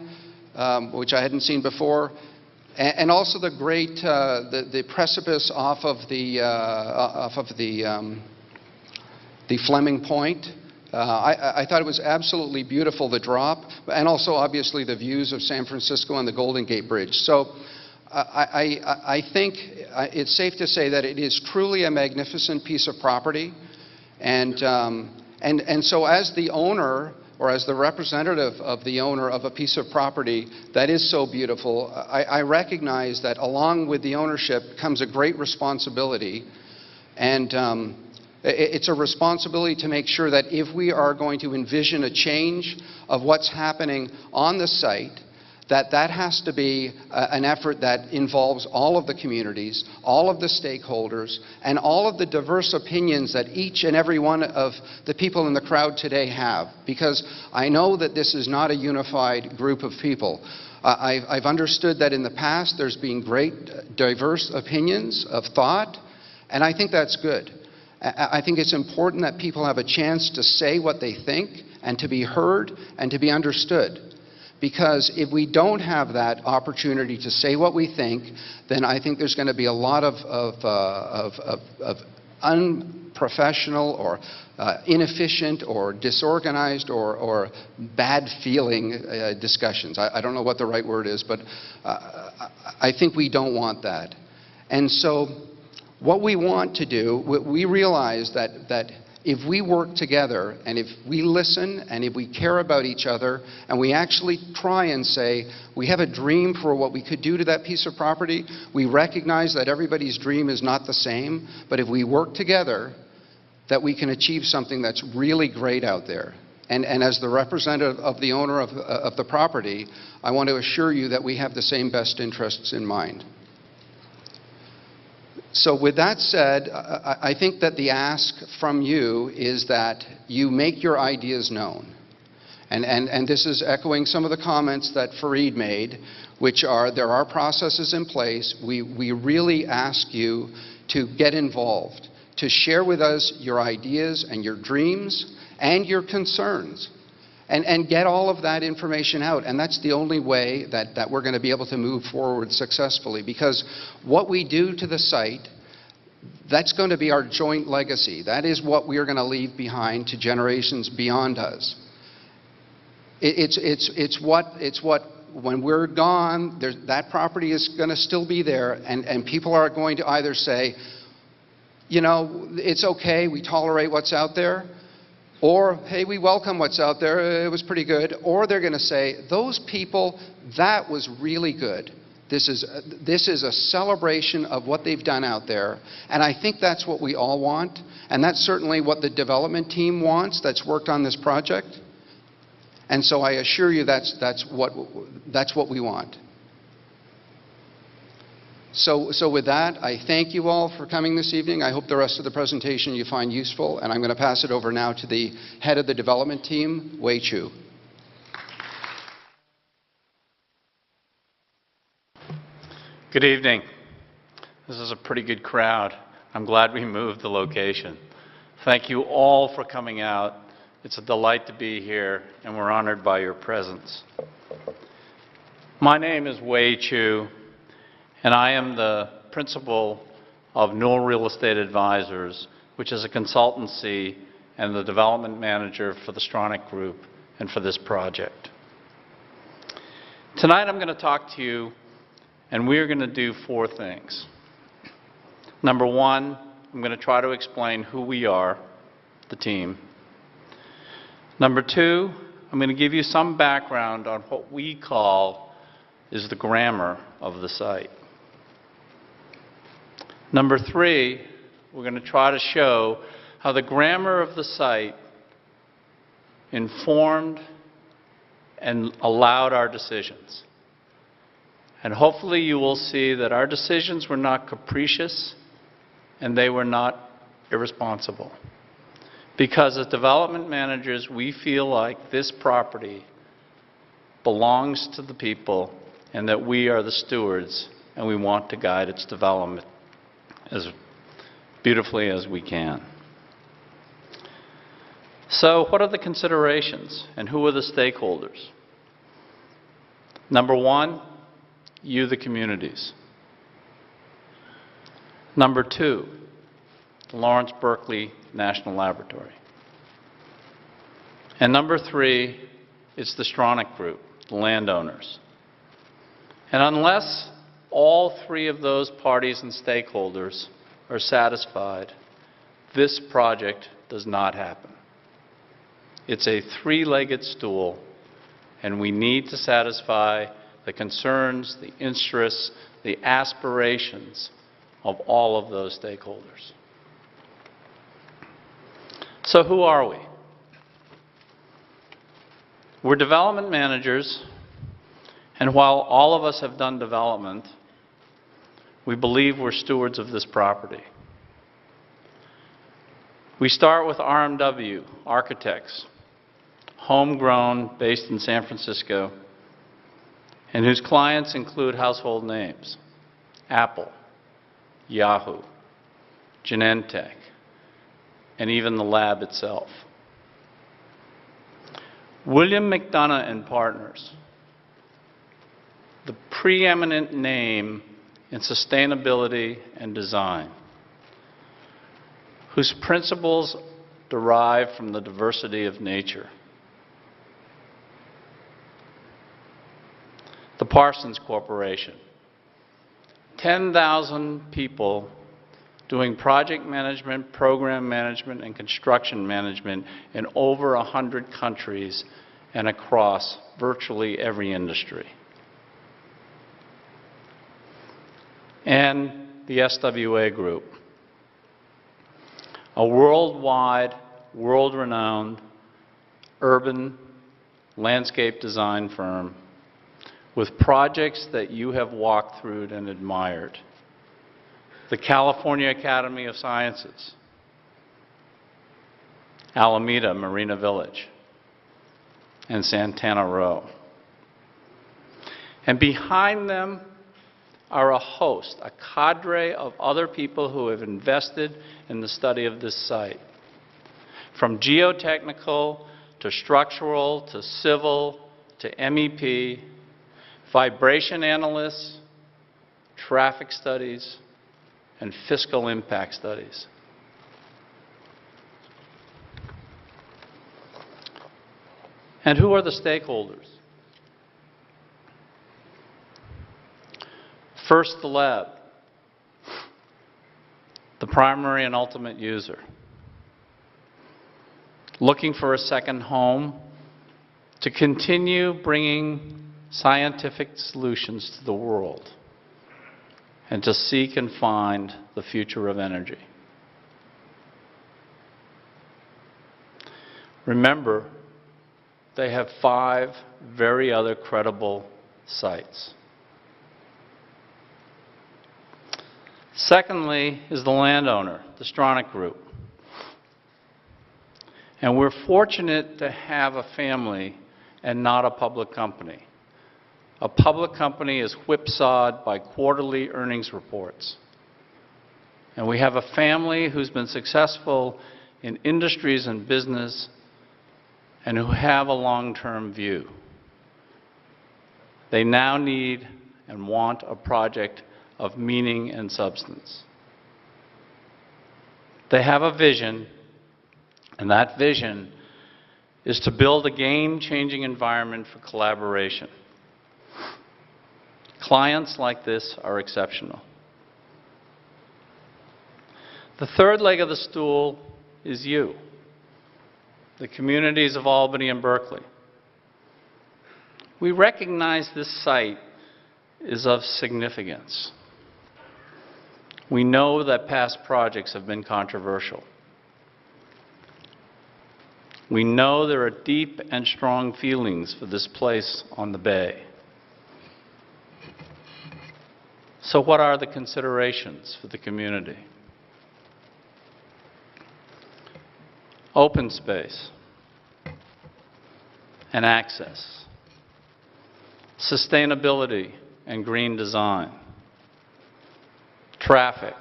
which I hadn't seen before. And also the great, the precipice off of the Fleming Point. I thought it was absolutely beautiful, the drop, and also obviously the views of San Francisco and the Golden Gate Bridge. So I think it's safe to say that it is truly a magnificent piece of property. And so as the owner, or as the representative of the owner of a piece of property that is so beautiful, I recognize that along with the ownership comes a great responsibility. And it's a responsibility to make sure that if we are going to envision a change of what's happening on the site, that has to be an effort that involves all of the communities, all of the stakeholders, and all of the diverse opinions that each and every one of the people in the crowd today have. Because I know that this is not a unified group of people. I've understood that in the past there's been great diverse opinions of thought, and I think that's good. I think it's important that people have a chance to say what they think and to be heard and to be understood. Because if we don't have that opportunity to say what we think, then I think there's going to be a lot of unprofessional or inefficient or disorganized or bad feeling discussions. I don't know what the right word is, but I think we don't want that. And so what we want to do, we realize that if we work together and if we listen and if we care about each other and we actually try and say, we have a dream for what we could do to that piece of property, we recognize that everybody's dream is not the same, but if we work together, that we can achieve something that's really great out there. And as the representative of the owner of the property, I want to assure you that we have the same best interests in mind. So with that said, I think that the ask from you is that you make your ideas known. And this is echoing some of the comments that Fareed made, which are there are processes in place. We really ask you to get involved, to share with us your ideas and your dreams and your concerns. And get all of that information out. And that's the only way that we're going to be able to move forward successfully. Because what we do to the site, that's going to be our joint legacy. That is what we are going to leave behind to generations beyond us. It's what when we're gone, that property is going to still be there. And people are going to either say, you know, it's okay, we tolerate what's out there. Or, hey, we welcome what's out there, it was pretty good. Or they're going to say, those people, that was really good. This is a celebration of what they've done out there. And I think that's what we all want. And that's certainly what the development team wants that's worked on this project. And so I assure you that's what we want. So with that, I thank you all for coming this evening. I hope the rest of the presentation you find useful, and I'm going to pass it over now to the head of the development team, Wei Chu. Good evening. This is a pretty good crowd. I'm glad we moved the location. Thank you all for coming out. It's a delight to be here, and we're honored by your presence. My name is Wei Chu, and I am the principal of Newell Real Estate Advisors, which is a consultancy and the development manager for the Stronach Group and for this project. Tonight I'm going to talk to you, and we're going to do 4 things. Number 1, I'm going to try to explain who we are, the team. Number 2, I'm going to give you some background on what we call is the grammar of the site. Number 3, we're going to try to show how the grammar of the site informed and allowed our decisions. And hopefully you will see that our decisions were not capricious and they were not irresponsible. Because as development managers, we feel like this property belongs to the people and that we are the stewards and we want to guide its development as beautifully as we can. So what are the considerations and who are the stakeholders? Number 1, you, the communities. Number 2, the Lawrence Berkeley National Laboratory. And number 3, it's the Stronach Group, the landowners. And unless all 3 of those parties and stakeholders are satisfied, this project does not happen. It's a 3-legged stool, and we need to satisfy the concerns, the interests, the aspirations of all of those stakeholders. So who are we? We're development managers, and while all of us have done development, we believe we're stewards of this property. We start with RMW, architects, homegrown, based in San Francisco, and whose clients include household names: Apple, Yahoo, Genentech, and even the lab itself. William McDonough and Partners, the preeminent name in sustainability and design. whose principles derive from the diversity of nature. The Parsons Corporation, 10,000 people doing project management, program management, and construction management in over 100 countries and across virtually every industry. And the SWA Group, a worldwide, world-renowned urban landscape design firm with projects that you have walked through and admired. The California Academy of Sciences, Alameda Marina Village, and Santana Row. And behind them are a host, a cadre of other people who have invested in the study of this site. From geotechnical to structural to civil to MEP, vibration analysts, traffic studies, and fiscal impact studies. And who are the stakeholders? First, the lab, the primary and ultimate user, looking for a second home to continue bringing scientific solutions to the world and to seek and find the future of energy. Remember, they have 5 very other credible sites. Secondly is the landowner, the Stronach Group. And we're fortunate to have a family and not a public company. A public company is whipsawed by quarterly earnings reports. And we have a family who's been successful in industries and business and who have a long-term view. They now need and want a project of meaning and substance. They have a vision, and that vision is to build a game-changing environment for collaboration. Clients like this are exceptional. The third leg of the stool is you, the communities of Albany and Berkeley. We recognize this site is of significance. We know that past projects have been controversial. We know there are deep and strong feelings for this place on the bay. So what are the considerations for the community? Open space and access, sustainability and green design, traffic,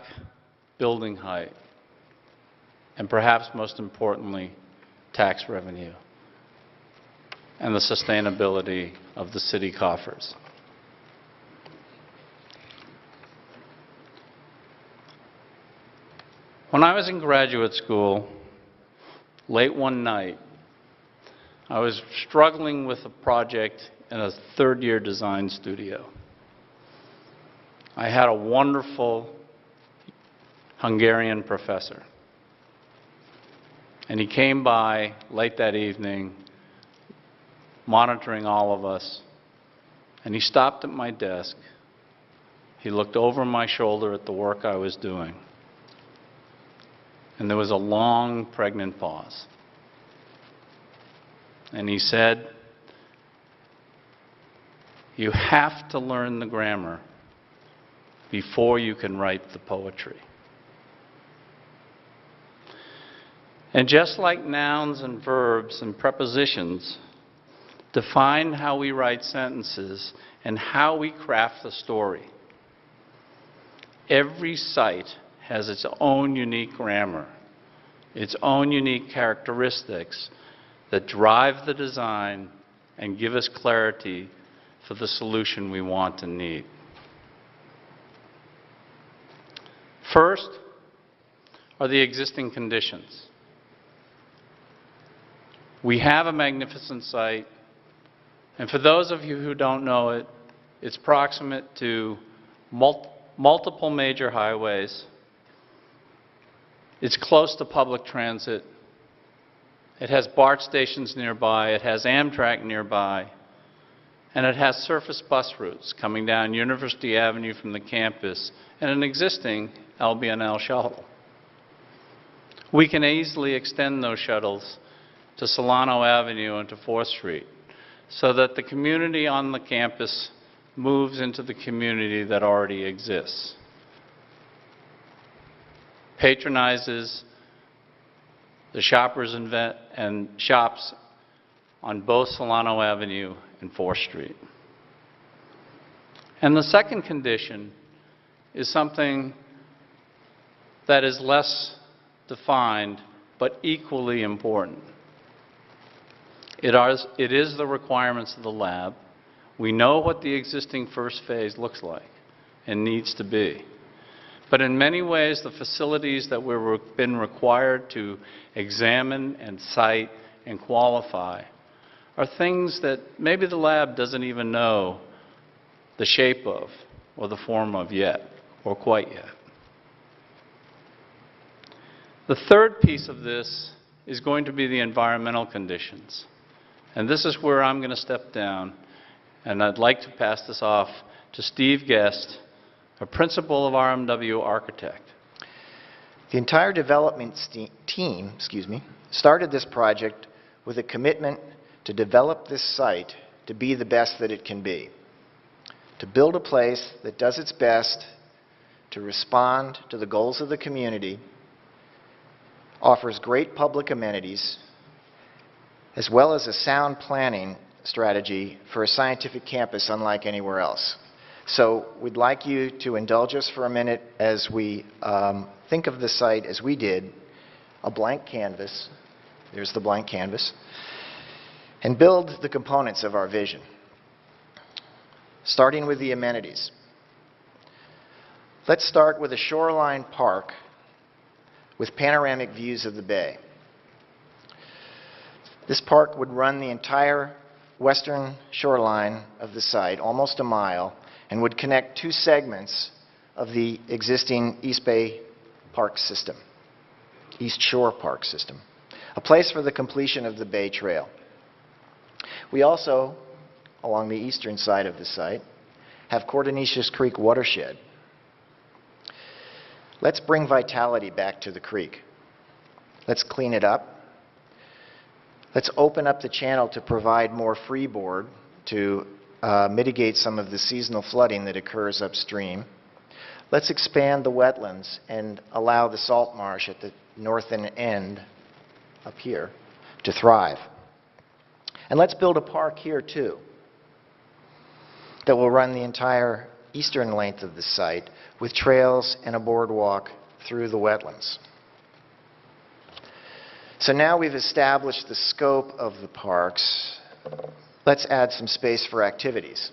building height, and perhaps most importantly, tax revenue and the sustainability of the city coffers. When I was in graduate school, late one night, I was struggling with a project in a third-year design studio. I had a wonderful Hungarian professor, and he came by late that evening, monitoring all of us, and he stopped at my desk. He looked over my shoulder at the work I was doing. And there was a long, pregnant pause. And he said, "You have to learn the grammar before you can write the poetry." And just like nouns and verbs and prepositions define how we write sentences and how we craft the story, every site has its own unique grammar, its own unique characteristics that drive the design and give us clarity for the solution we want and need. First, are the existing conditions. We have a magnificent site, and for those of you who don't know it, it's proximate to multiple major highways. It's close to public transit. It has BART stations nearby. It has Amtrak nearby. And it has surface bus routes coming down University Avenue from the campus and an existing LBNL shuttle. We can easily extend those shuttles to Solano Avenue and to 4th Street so that the community on the campus moves into the community that already exists, patronizes the shoppers and shops on both Solano Avenue and 4th Street. And the second condition is something that is less defined but equally important. It is the requirements of the lab. We know what the existing first phase looks like and needs to be. But in many ways, the facilities that we've been required to examine and cite and qualify are things that maybe the lab doesn't even know the shape of or the form of yet, or quite yet. The third piece of this is going to be the environmental conditions. And this is where I'm going to step down, and I'd like to pass this off to Steve Guest, a principal of RMW Architect. The entire development team, started this project with a commitment to develop this site to be the best that it can be, to build a place that does its best to respond to the goals of the community, offers great public amenities, as well as a sound planning strategy for a scientific campus unlike anywhere else. So we'd like you to indulge us for a minute as we think of the site as we did, a blank canvas, there's the blank canvas, and build the components of our vision, starting with the amenities. Let's start with a shoreline park with panoramic views of the bay. This park would run the entire western shoreline of the site, almost a mile, and would connect two segments of the existing East Bay Park system, East Shore Park system, a place for the completion of the Bay Trail. We also, along the eastern side of the site, have Cordonicious Creek watershed. Let's bring vitality back to the creek. Let's clean it up. Let's open up the channel to provide more freeboard to mitigate some of the seasonal flooding that occurs upstream. Let's expand the wetlands and allow the salt marsh at the northern end up here to thrive. And let's build a park here too that will run the entire eastern length of the site with trails and a boardwalk through the wetlands. So now we've established the scope of the parks. Let's add some space for activities.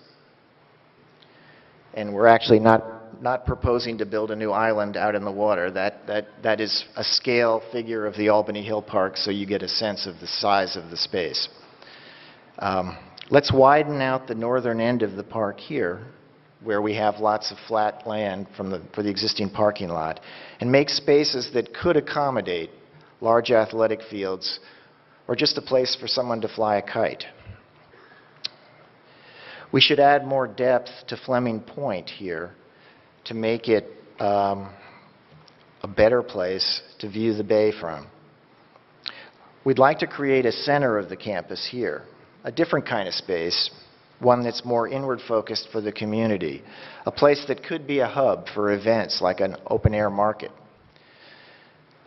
And we're actually not proposing to build a new island out in the water. That is a scale figure of the Albany Hill Park, so you get a sense of the size of the space. Let's widen out the northern end of the park here, where we have lots of flat land for the existing parking lot, and make spaces that could accommodate large athletic fields or just a place for someone to fly a kite. We should add more depth to Fleming Point here to make it a better place to view the bay from. We'd like to create a center of the campus here, a different kind of space, one that's more inward focused for the community, a place that could be a hub for events like an open air market.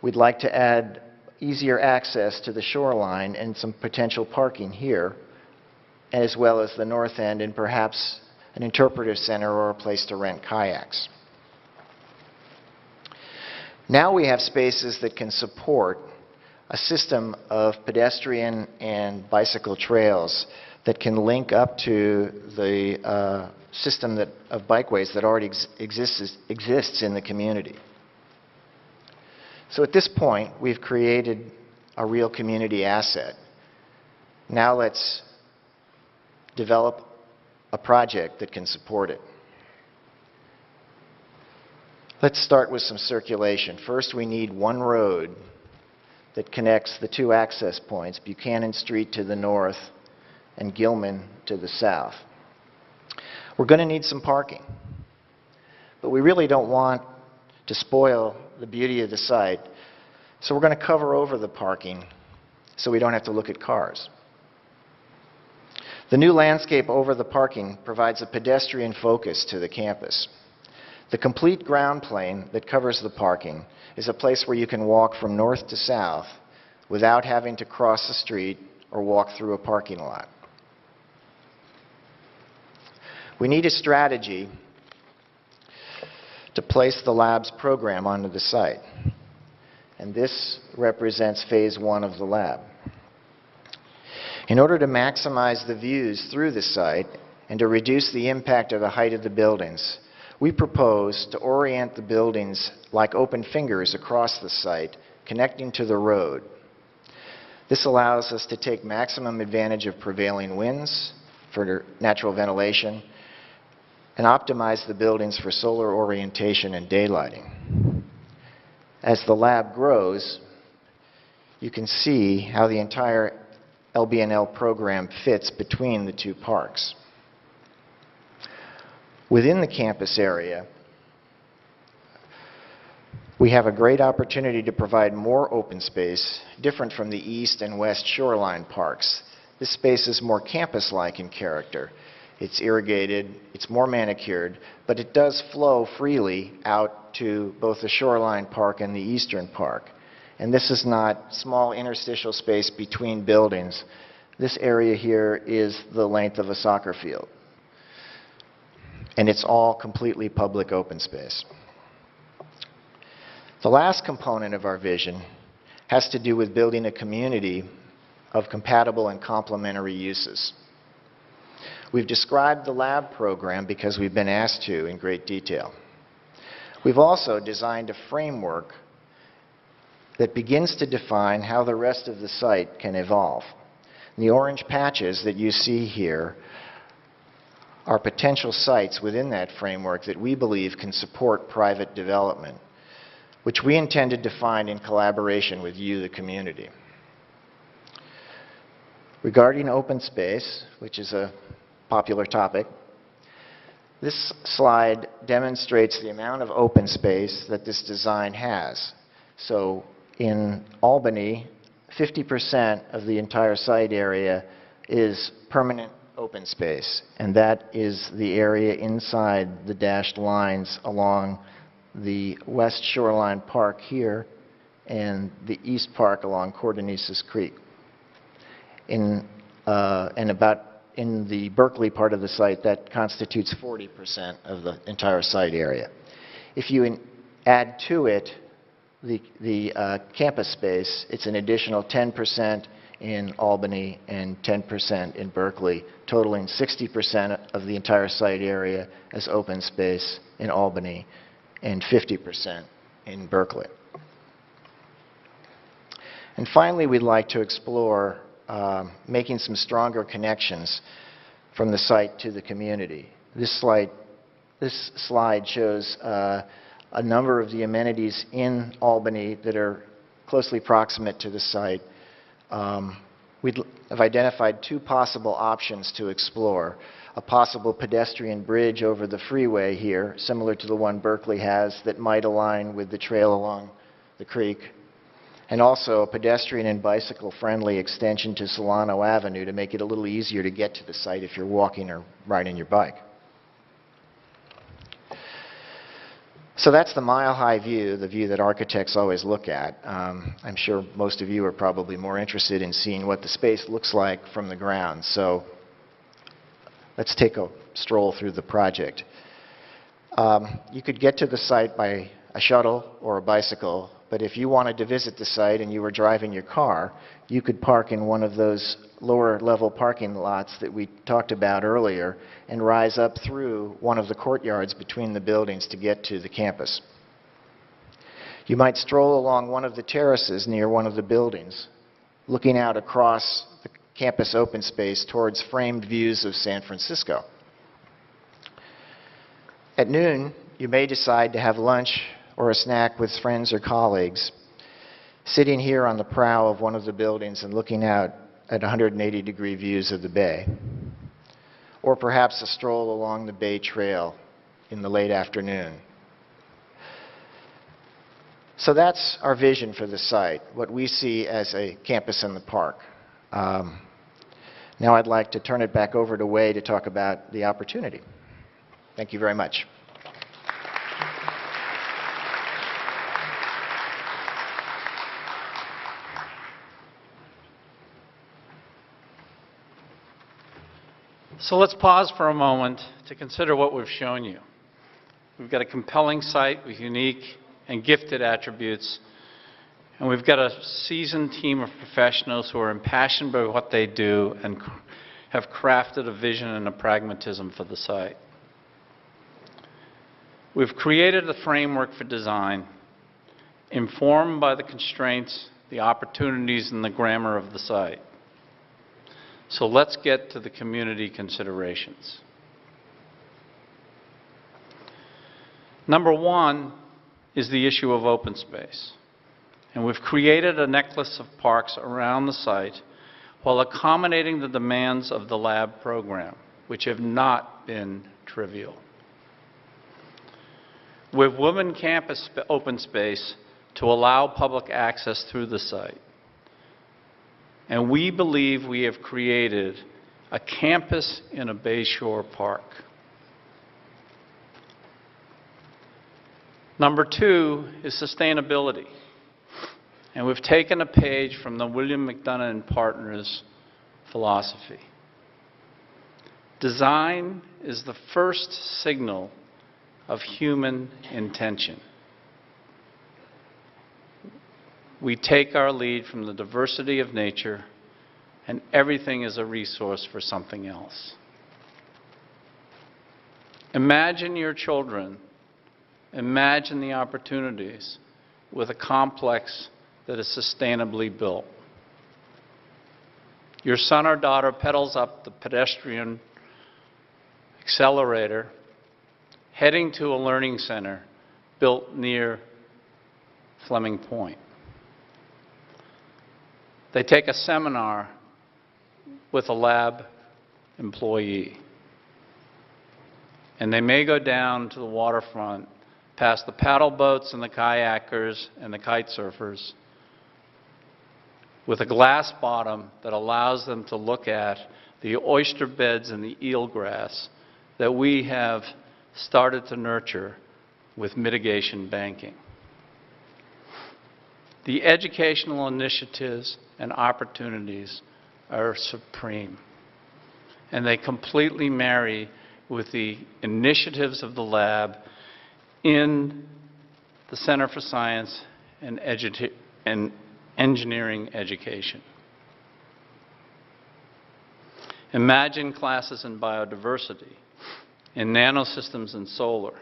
We'd like to add easier access to the shoreline and some potential parking here, as well as the north end and perhaps an interpretive center or a place to rent kayaks. Now we have spaces that can support a system of pedestrian and bicycle trails that can link up to the system of bikeways that already exists in the community. So at this point, we've created a real community asset. Now let's develop a project that can support it. Let's start with some circulation. First, we need one road that connects the two access points, Buchanan Street to the north and Gilman to the south. We're going to need some parking, but we really don't want to spoil the beauty of the site, so we're going to cover over the parking so we don't have to look at cars. The new landscape over the parking provides a pedestrian focus to the campus. The complete ground plane that covers the parking is a place where you can walk from north to south without having to cross the street or walk through a parking lot. We need a strategy to place the lab's program onto the site, and this represents phase one of the lab. In order to maximize the views through the site and to reduce the impact of the height of the buildings, we propose to orient the buildings like open fingers across the site, connecting to the road. This allows us to take maximum advantage of prevailing winds for natural ventilation and optimize the buildings for solar orientation and daylighting. As the lab grows, you can see how the entire LBNL program fits between the two parks. Within the campus area, we have a great opportunity to provide more open space, different from the east and west shoreline parks. This space is more campus-like in character. It's irrigated, it's more manicured, but it does flow freely out to both the shoreline park and the eastern park. And this is not small interstitial space between buildings. This area here is the length of a soccer field. And it's all completely public open space. The last component of our vision has to do with building a community of compatible and complementary uses. We've described the lab program because we've been asked to in great detail. We've also designed a framework that begins to define how the rest of the site can evolve. The orange patches that you see here are potential sites within that framework that we believe can support private development, which we intend to define in collaboration with you, the community. Regarding open space, which is a popular topic, this slide demonstrates the amount of open space that this design has. So in Albany, 50% of the entire site area is permanent open space, and that is the area inside the dashed lines along the west shoreline park here and the east park along Cordonesis Creek. In the Berkeley part of the site, that constitutes 40% of the entire site area. If you add to it the campus space, it's an additional 10% in Albany and 10% in Berkeley, totaling 60% of the entire site area as open space in Albany and 50% in Berkeley. And finally, we'd like to explore making some stronger connections from the site to the community. This slide shows a number of the amenities in Albany that are closely proximate to the site. We have identified two possible options to explore. A possible pedestrian bridge over the freeway here, similar to the one Berkeley has, that might align with the trail along the creek. And also a pedestrian and bicycle-friendly extension to Solano Avenue to make it a little easier to get to the site if you're walking or riding your bike. So that's the mile-high view, the view that architects always look at. I'm sure most of you are probably more interested in seeing what the space looks like from the ground. So let's take a stroll through the project. You could get to the site by a shuttle or a bicycle, but if you wanted to visit the site and you were driving your car, you could park in one of those lower level parking lots that we talked about earlier and rise up through one of the courtyards between the buildings to get to the campus. You might stroll along one of the terraces near one of the buildings, looking out across the campus open space towards framed views of San Francisco. At noon, you may decide to have lunch or a snack with friends or colleagues, sitting here on the prow of one of the buildings and looking out at 180-degree views of the bay. Or perhaps a stroll along the Bay Trail in the late afternoon. So that's our vision for the site, what we see as a campus in the park. Now I'd like to turn it back over to Wei to talk about the opportunity. Thank you very much. So let's pause for a moment to consider what we've shown you. We've got a compelling site with unique and gifted attributes, and we've got a seasoned team of professionals who are impassioned by what they do and have crafted a vision and a pragmatism for the site. We've created a framework for design informed by the constraints, the opportunities, and the grammar of the site. So let's get to the community considerations. Number one is the issue of open space. And we've created a necklace of parks around the site while accommodating the demands of the lab program, which have not been trivial. We've woven campus open space to allow public access through the site. And we believe we have created a campus in a Bayshore park. Number two is sustainability. And we've taken a page from the William McDonough and Partners philosophy. Design is the first signal of human intention. We take our lead from the diversity of nature, and everything is a resource for something else. Imagine your children, imagine the opportunities with a complex that is sustainably built. Your son or daughter pedals up the pedestrian accelerator, heading to a learning center built near Fleming Point. They take a seminar with a lab employee. And they may go down to the waterfront, past the paddle boats and the kayakers and the kite surfers, with a glass bottom that allows them to look at the oyster beds and the eelgrass that we have started to nurture with mitigation banking. The educational initiatives and opportunities are supreme, and they completely marry with the initiatives of the lab in the Center for Science and Engineering Education. Imagine classes in biodiversity, in nanosystems and solar,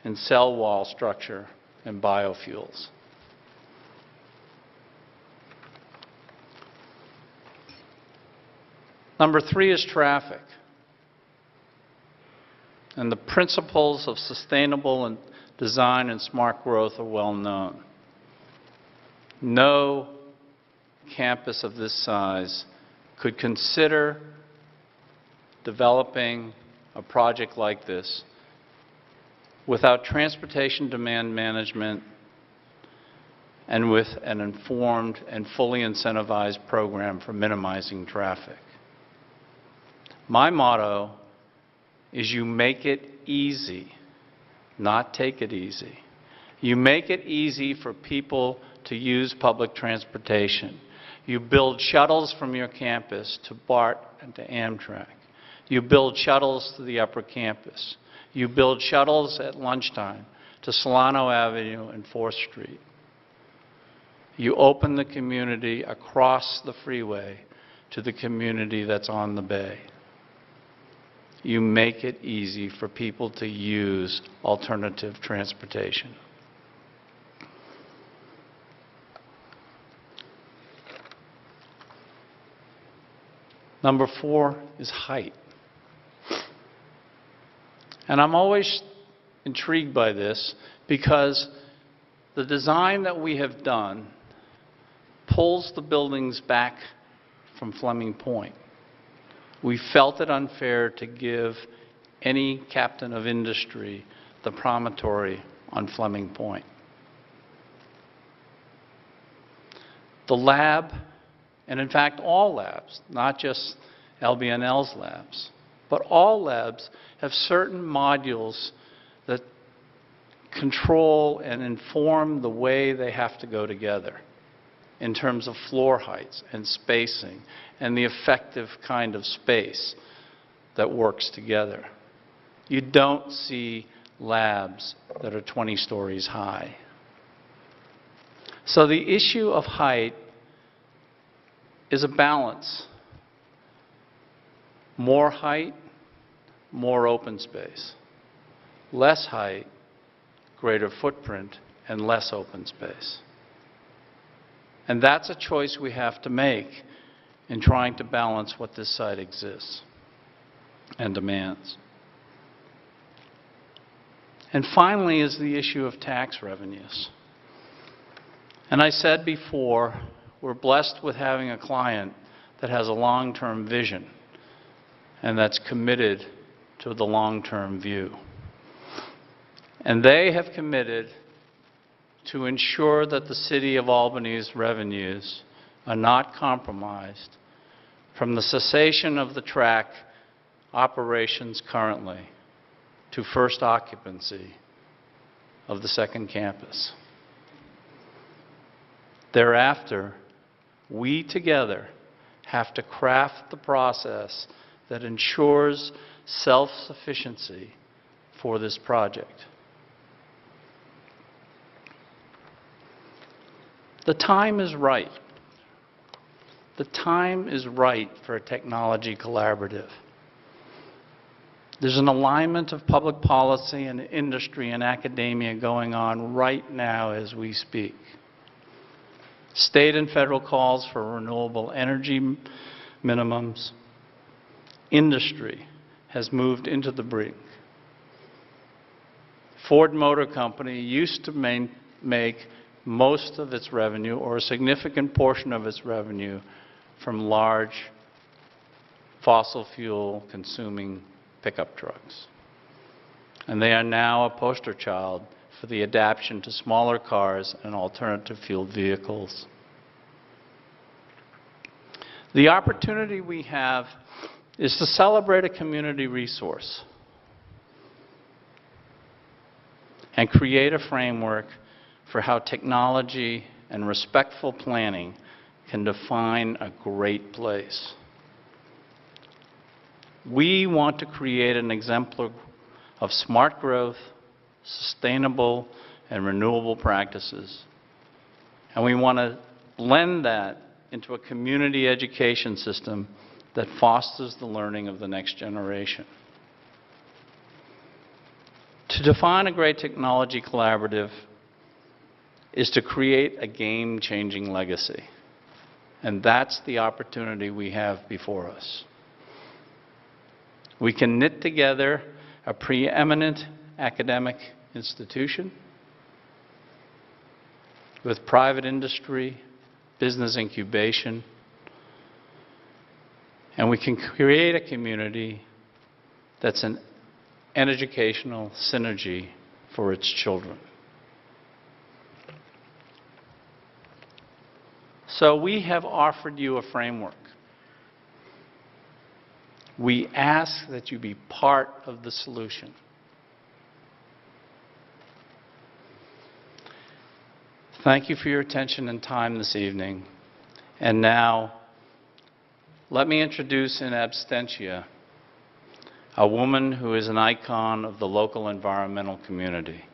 in cell wall structure and biofuels. Number three is traffic. And the principles of sustainable design and smart growth are well known. No campus of this size could consider developing a project like this without transportation demand management and with an informed and fully incentivized program for minimizing traffic. My motto is you make it easy, not take it easy. You make it easy for people to use public transportation. You build shuttles from your campus to BART and to Amtrak. You build shuttles to the upper campus. You build shuttles at lunchtime to Solano Avenue and 4th Street. You open the community across the freeway to the community that's on the bay. You make it easy for people to use alternative transportation. Number 4 is height. And I'm always intrigued by this because the design that we have done pulls the buildings back from Fleming Point. We felt it unfair to give any captain of industry the promontory on Fleming Point. The lab, and in fact all labs, not just LBNL's labs, but all labs have certain modules that control and inform the way they have to go together in terms of floor heights and spacing and the effective kind of space that works together. You don't see labs that are 20 stories high. So the issue of height is a balance. More height, more open space. Less height, greater footprint, and less open space. And that's a choice we have to make in trying to balance what this site exists and demands. And finally is the issue of tax revenues. And I said before, we're blessed with having a client that has a long-term vision and that's committed to the long-term view. And they have committed to ensure that the City of Albany's revenues are not compromised from the cessation of the track operations currently to first occupancy of the second campus. Thereafter, we together have to craft the process that ensures self-sufficiency for this project. The time is right. The time is right for a technology collaborative. There's an alignment of public policy and industry and academia going on right now as we speak. State and federal calls for renewable energy minimums. Industry has moved into the brink. Ford Motor Company used to make most of its revenue, or a significant portion of its revenue, from large fossil fuel consuming pickup trucks. And they are now a poster child for the adaptation to smaller cars and alternative fueled vehicles. The opportunity we have is to celebrate a community resource and create a framework for how technology and respectful planning can define a great place. We want to create an exemplar of smart growth, sustainable and renewable practices. And we want to blend that into a community education system that fosters the learning of the next generation. To define a great technology collaborative is to create a game-changing legacy. And that's the opportunity we have before us. We can knit together a preeminent academic institution with private industry, business incubation, and we can create a community that's an educational synergy for its children. So we have offered you a framework. We ask that you be part of the solution. Thank you for your attention and time this evening. And now, let me introduce in absentia a woman who is an icon of the local environmental community.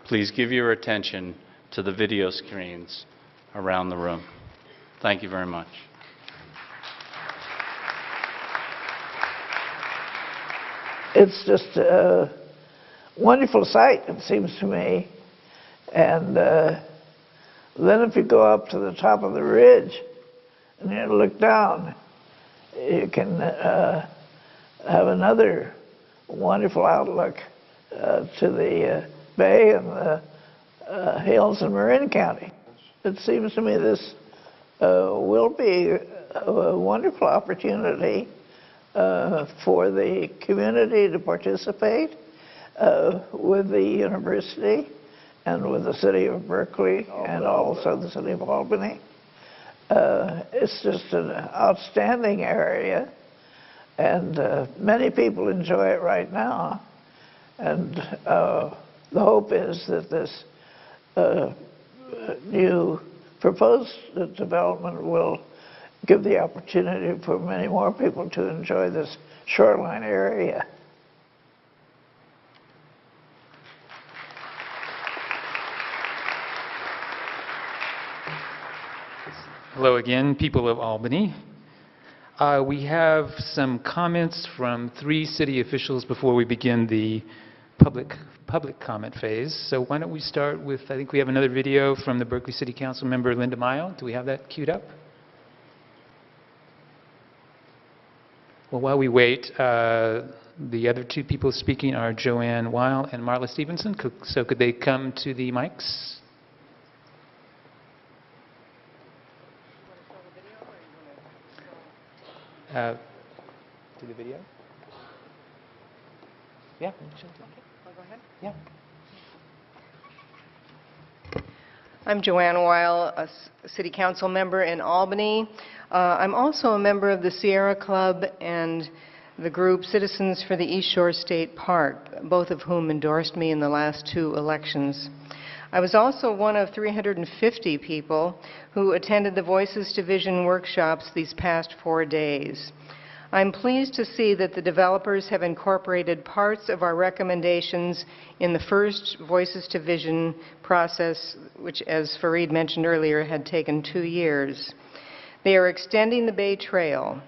Please give your attention to the video screens around the room. Thank you very much. It's just a wonderful sight, it seems to me. And then if you go up to the top of the ridge and you look down, you can have another wonderful outlook to the bay and the hills in Marin County. It seems to me this will be a wonderful opportunity for the community to participate with the university and with the city of Berkeley and also the city of Albany. It's just an outstanding area, and many people enjoy it right now. And the hope is that this new proposed development will give the opportunity for many more people to enjoy this shoreline area. Hello again, people of Albany. We have some comments from 3 city officials before we begin the public comment phase. So why don't we start with, I think we have another video from the Berkeley City Council member Linda Mile. Do we have that queued up? Well, while we wait, the other 2 people speaking are Joanne Weil and Marla Stevenson. So could they come to the mics? Do the video? Yeah. Okay, I'll go ahead. Yeah. I'm Joanne Weil, a City Council member in Albany. I'm also a member of the Sierra Club and the group Citizens for the East Shore State Park, both of whom endorsed me in the last 2 elections. I was also one of 350 people who attended the Voices to Vision workshops these past 4 days. I'm pleased to see that the developers have incorporated parts of our recommendations in the first Voices to Vision process, which, as Fareed mentioned earlier, had taken 2 years. They are extending the Bay Trail.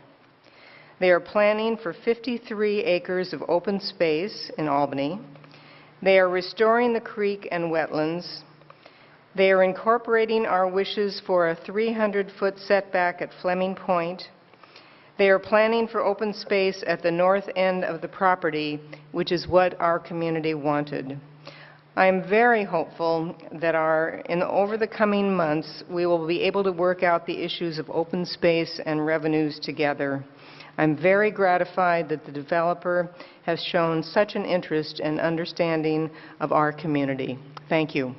They are planning for 53 acres of open space in Albany. They are restoring the creek and wetlands. They are incorporating our wishes for a 300-foot setback at Fleming Point. They are planning for open space at the north end of the property, which is what our community wanted. I am very hopeful that over the coming months, we will be able to work out the issues of open space and revenues together. I'm very gratified that the developer has shown such an interest and understanding of our community. Thank you.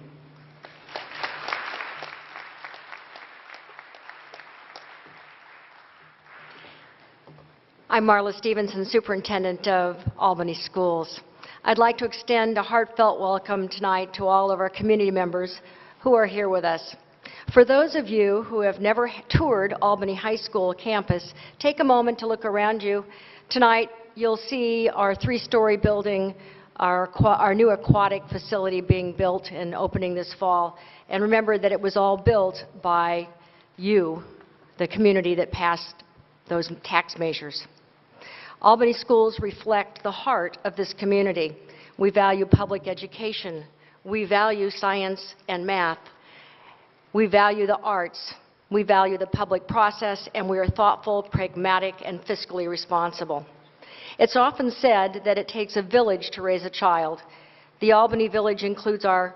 I'm Marla Stevenson, Superintendent of Albany Schools. I'd like to extend a heartfelt welcome tonight to all of our community members who are here with us. For those of you who have never toured Albany High School campus, take a moment to look around you. Tonight, you'll see our 3-story building, our new aquatic facility being built and opening this fall. And remember that it was all built by you, the community that passed those tax measures. Albany schools reflect the heart of this community. We value public education. We value science and math. We value the arts. We value the public process, and we are thoughtful, pragmatic, and fiscally responsible. It's often said that it takes a village to raise a child. The Albany Village includes our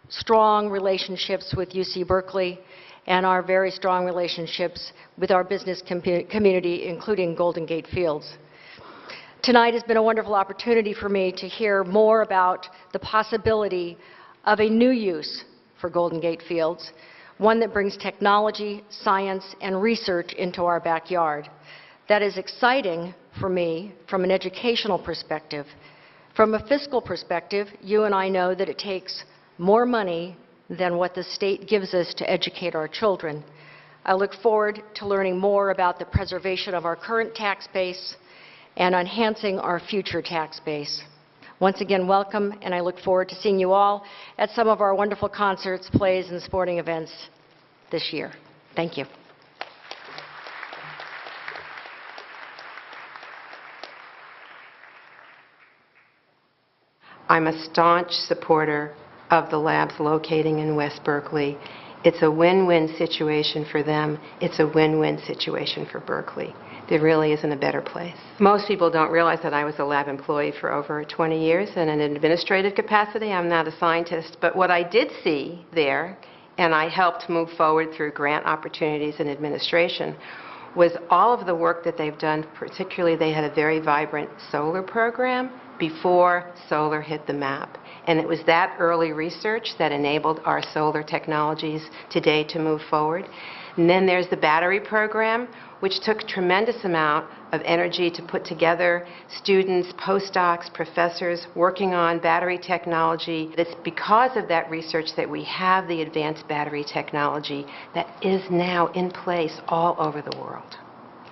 strong relationships with UC Berkeley and our very strong relationships with our business community, including Golden Gate Fields. Tonight has been a wonderful opportunity for me to hear more about the possibility of a new use for Golden Gate Fields, one that brings technology, science, and research into our backyard. That is exciting for me from an educational perspective. From a fiscal perspective, you and I know that it takes more money than what the state gives us to educate our children. I look forward to learning more about the preservation of our current tax base and enhancing our future tax base. Once again, welcome, and I look forward to seeing you all at some of our wonderful concerts, plays, and sporting events this year. Thank you. I'm a staunch supporter of the labs locating in West Berkeley. It's a win-win situation for them. It's a win-win situation for Berkeley. There really isn't a better place. Most people don't realize that I was a lab employee for over 20 years in an administrative capacity. I'm not a scientist, but what I did see there, and I helped move forward through grant opportunities in administration, was all of the work that they've done. Particularly, they had a very vibrant solar program before solar hit the map. And it was that early research that enabled our solar technologies today to move forward. And then there's the battery program, which took a tremendous amount of energy to put together students, postdocs, professors working on battery technology. It's because of that research that we have the advanced battery technology that is now in place all over the world.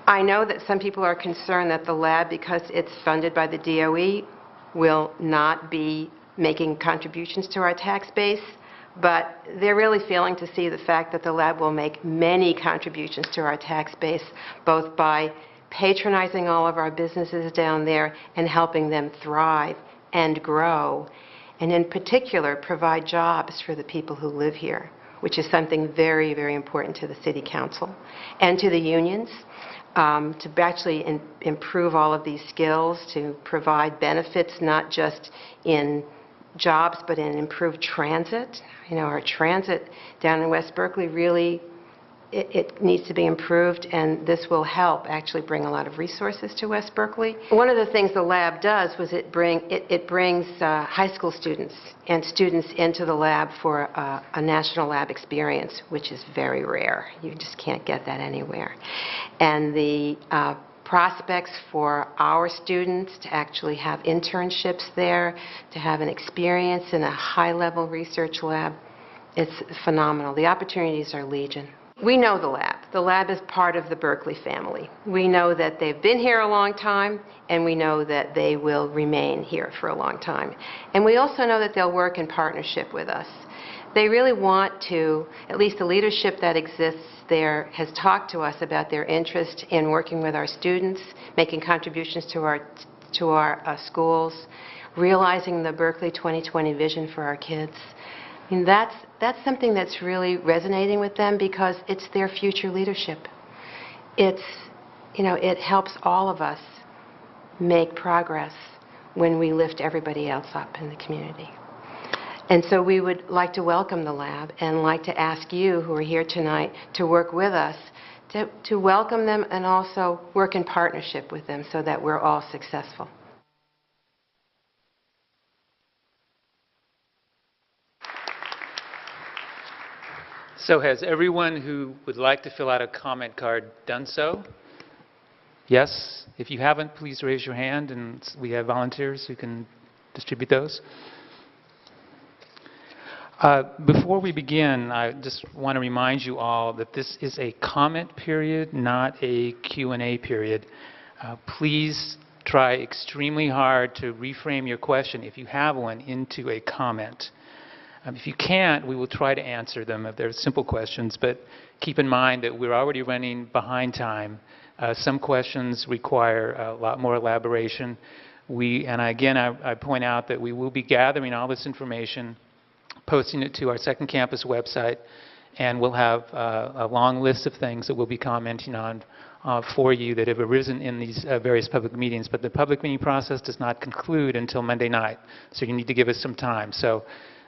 I know that some people are concerned that the lab, because it's funded by the DOE, will not be making contributions to our tax base, but they're really failing to see the fact that the lab will make many contributions to our tax base, both by patronizing all of our businesses down there and helping them thrive and grow, and in particular provide jobs for the people who live here, which is something very, very important to the City Council and to the unions. To actually improve all of these skills, to provide benefits not just in jobs but in improved transit. You know, our transit down in West Berkeley really, it needs to be improved, and this will help actually bring a lot of resources to West Berkeley. One of the things the lab does was it brings high school students and students into the lab for a national lab experience, which is very rare. You just can't get that anywhere. And the prospects for our students to actually have internships there, to have an experience in a high-level research lab, it's phenomenal. The opportunities are legion. We know the lab. The lab is part of the Berkeley family. We know that they've been here a long time, and we know that they will remain here for a long time. And we also know that they'll work in partnership with us. They really want to, at least the leadership that exists there has talked to us about their interest in working with our students, making contributions to our schools, realizing the Berkeley 2020 vision for our kids. I mean, that's something that's really resonating with them because it's their future leadership. It's, you know, it helps all of us make progress when we lift everybody else up in the community. And so we would like to welcome the lab and like to ask you who are here tonight to work with us to welcome them and also work in partnership with them so that we're all successful. So has everyone who would like to fill out a comment card done so? Yes? If you haven't, please raise your hand, and we have volunteers who can distribute those. Before we begin, I just want to remind you all that this is a comment period, not a Q&A period. Please try extremely hard to reframe your question, if you have one, into a comment. If you can't, we will try to answer them if they're simple questions, but keep in mind that we're already running behind time. Some questions require a lot more elaboration. I point out that we will be gathering all this information, posting it to our second campus website, and we'll have a long list of things that we'll be commenting on for you that have arisen in these various public meetings. But the public meeting process does not conclude until Monday night, so you need to give us some time. So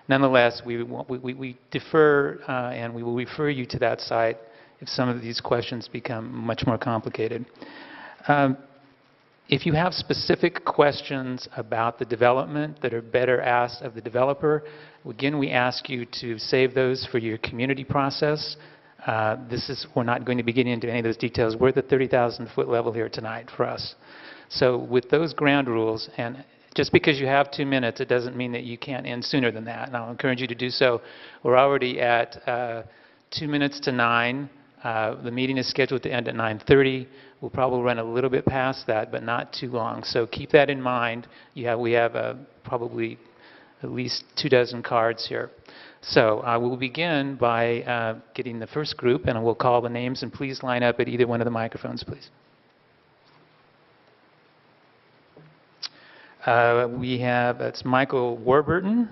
nonetheless, we defer and we will refer you to that site if some of these questions become much more complicated. If you have specific questions about the development that are better asked of the developer, again, we ask you to save those for your community process. We're not going to be getting into any of those details. We're at the 30,000-foot level here tonight for us. So with those ground rules, and just because you have 2 minutes, it doesn't mean that you can't end sooner than that, and I'll encourage you to do so. We're already at 2 minutes to 9. The meeting is scheduled to end at 9:30. We'll probably run a little bit past that, but not too long. So keep that in mind. We have probably at least 24 cards here. So I will begin by getting the first group, and we'll call the names, and please line up at either one of the microphones, please. It's Michael Warburton.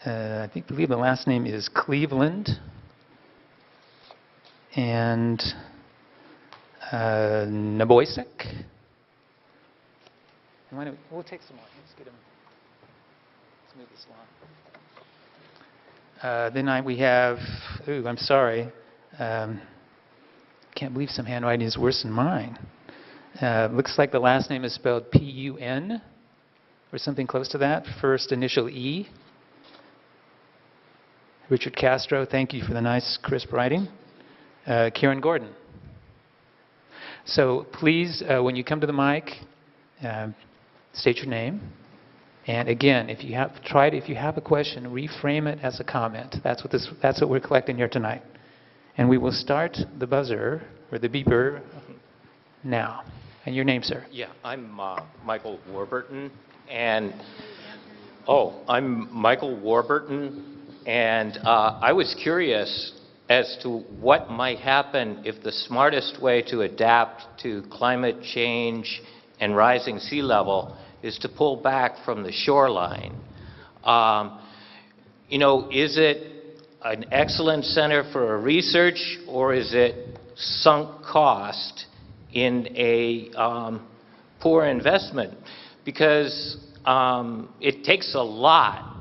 I believe the last name is Cleveland. And Naboisek. We'll take some more. Let's get him. Let's move this along. Then we have, I'm sorry. Can't believe some handwriting is worse than mine. Looks like the last name is spelled P-U-N or something close to that. First initial E. Richard Castro, thank you for the nice, crisp writing. Karen Gordon. So please, when you come to the mic, state your name. And again, if you have a question, reframe it as a comment. That's what we're collecting here tonight. And we will start the buzzer or the beeper now. And your name, sir? Yeah, I'm Michael Warburton, and I was curious as to what might happen if the smartest way to adapt to climate change and rising sea level is to pull back from the shoreline. Is it an excellent center for research, or is it sunk cost in a poor investment? Because it takes a lot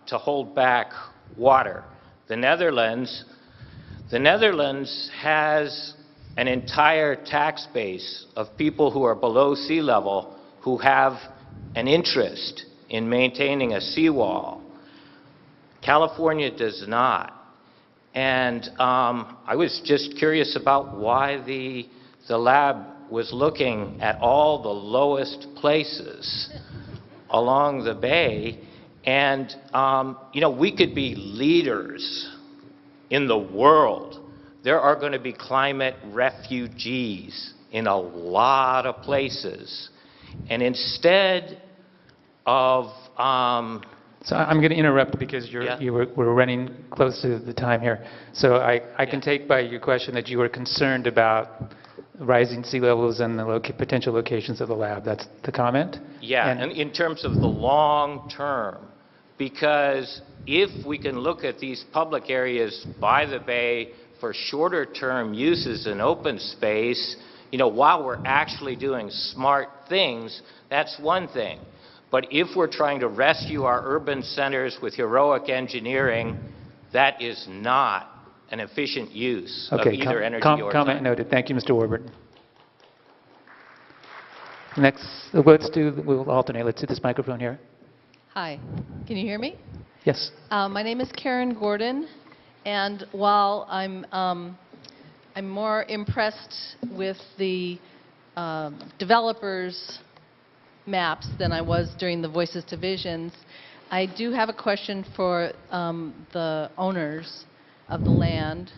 to hold back water. The Netherlands has an entire tax base of people who are below sea level who have an interest in maintaining a seawall. California does not. And I was just curious about why the lab was looking at all the lowest places along the bay. And, we could be leaders in the world. There are going to be climate refugees in a lot of places. And instead of... So I'm going to interrupt because we're running close to the time here. So I can take by your question that you were concerned about rising sea levels and the potential locations of the lab. That's the comment? Yeah, and in terms of the long term, because if we can look at these public areas by the bay for shorter term uses in open space, while we're actually doing smart things, that's one thing. But if we're trying to rescue our urban centers with heroic engineering, that is not an efficient use of either energy or comment time. noted. Thank you, Mr. Warburton. Next, we'll alternate. Let's do this microphone here. Hi, can you hear me? Yes. My name is Karen Gordon, and while I'm more impressed with the developers' maps than I was during the Voices to Visions, I do have a question for the owners of the land,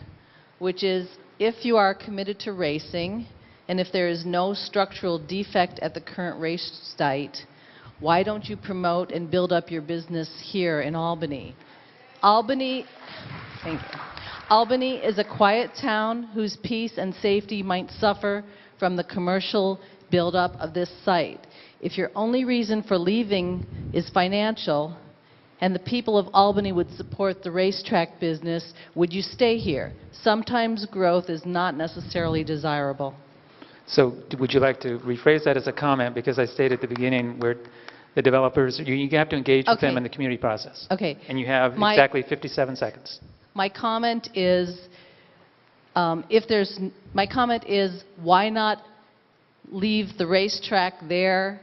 which is, if you are committed to racing, and if there is no structural defect at the current race site, why don't you promote and build up your business here in Albany? Albany is a quiet town whose peace and safety might suffer from the commercial buildup of this site. If your only reason for leaving is financial, and the people of Albany would support the racetrack business, would you stay here? Sometimes growth is not necessarily desirable. So would you like to rephrase that as a comment? Because I stated at the beginning where the developers, you have to engage with them in the community process. Okay. And you have exactly 57 seconds. My comment is, why not leave the racetrack there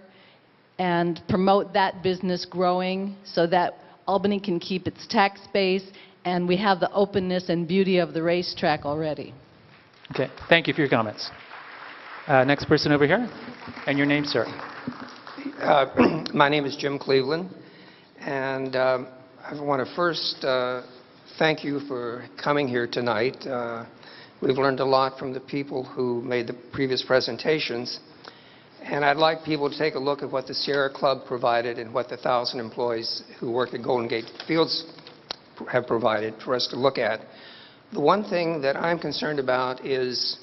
and promote that business growing so that Albany can keep its tax base and we have the openness and beauty of the racetrack already. Okay, thank you for your comments. Next person over here. And your name, sir? My name is Jim Cleveland, and I want to first thank you for coming here tonight. We've learned a lot from the people who made the previous presentations, and I'd like people to take a look at what the Sierra Club provided and what the 1,000 employees who work at Golden Gate Fields have provided for us to look at. The one thing that I'm concerned about is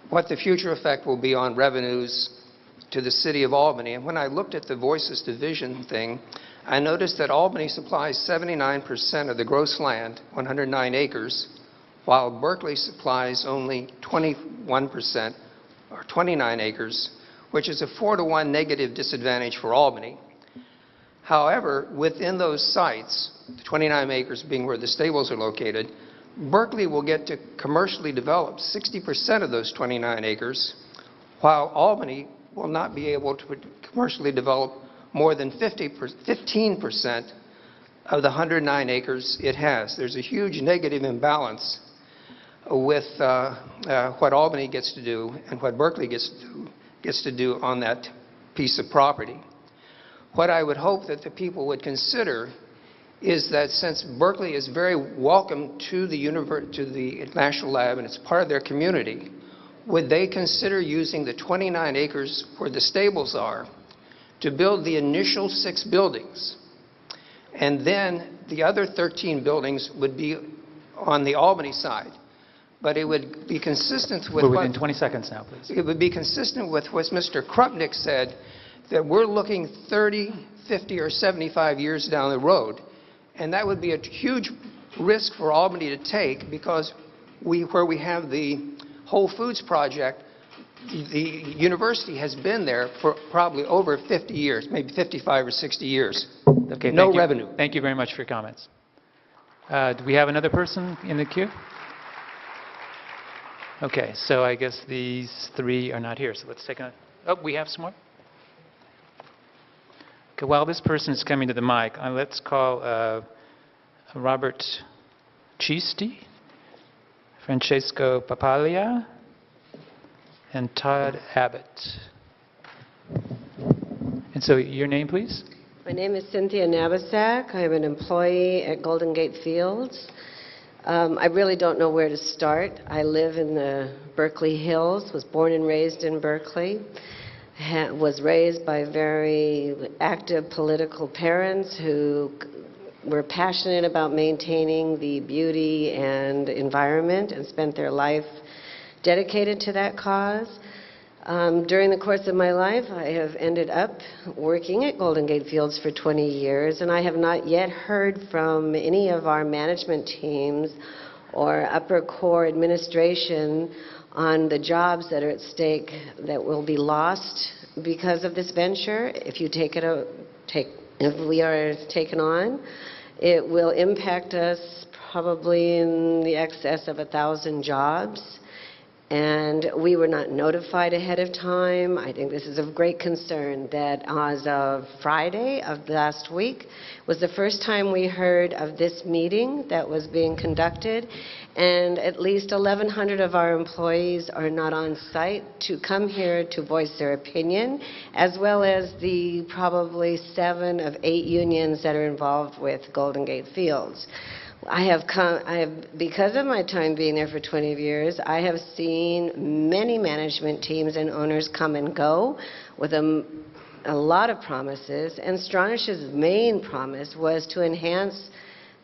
what the future effect will be on revenues to the city of Albany. And when I looked at the Voices to Vision thing, I noticed that Albany supplies 79% of the gross land, 109 acres, while Berkeley supplies only 21% or 29 acres, which is a 4-to-1 negative disadvantage for Albany. However, within those sites, the 29 acres being where the stables are located, Berkeley will get to commercially develop 60% of those 29 acres, while Albany will not be able to commercially develop more than 15% of the 109 acres it has. There's a huge negative imbalance with what Albany gets to do and what Berkeley gets to do on that piece of property. What I would hope that the people would consider is that since Berkeley is very welcome to the National Lab and it's part of their community, would they consider using the 29 acres where the stables are to build the initial 6 buildings? And then the other 13 buildings would be on the Albany side. But it would be consistent with We're within 20 seconds now, please. It would be consistent with what Mr. Krupnick said, that we're looking 30, 50, or 75 years down the road. And that would be a huge risk for Albany to take, because where we have the Whole Foods project, the university has been there for probably over 50 years, maybe 55 or 60 years. Okay, no revenue. Thank you very much for your comments. Do we have another person in the queue? Okay, so I guess these 3 are not here, so let's take a... Oh, we have some more? Okay, while this person is coming to the mic, let's call Robert Chisti, Francesco Papalia, and Todd Abbott. And so your name, please? My name is Cynthia Nabasak. I'm an employee at Golden Gate Fields. I really don't know where to start. I live in the Berkeley Hills, was born and raised in Berkeley, was raised by very active political parents who were passionate about maintaining the beauty and environment and spent their life dedicated to that cause. During the course of my life, I have ended up working at Golden Gate Fields for 20 years, and I have not yet heard from any of our management teams or upper core administration on the jobs that are at stake that will be lost because of this venture. If we are taken on, it will impact us probably in the excess of 1,000 jobs. And we were not notified ahead of time. I think this is of great concern that as of Friday of last week was the first time we heard of this meeting that was being conducted, and at least 1,100 of our employees are not on site to come here to voice their opinion, as well as the probably 7 of 8 unions that are involved with Golden Gate Fields. Because of my time being there for 20 years, I have seen many management teams and owners come and go with a lot of promises, and Stronish's main promise was to enhance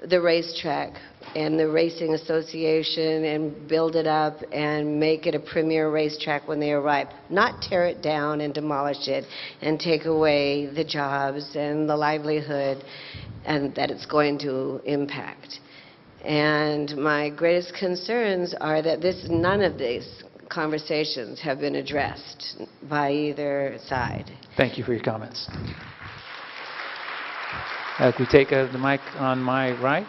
the racetrack and the racing association and build it up and make it a premier racetrack when they arrive, not tear it down and demolish it and take away the jobs and the livelihood and that it's going to impact. And my greatest concerns are that none of these conversations have been addressed by either side. Thank you for your comments. Could we take the mic on my right?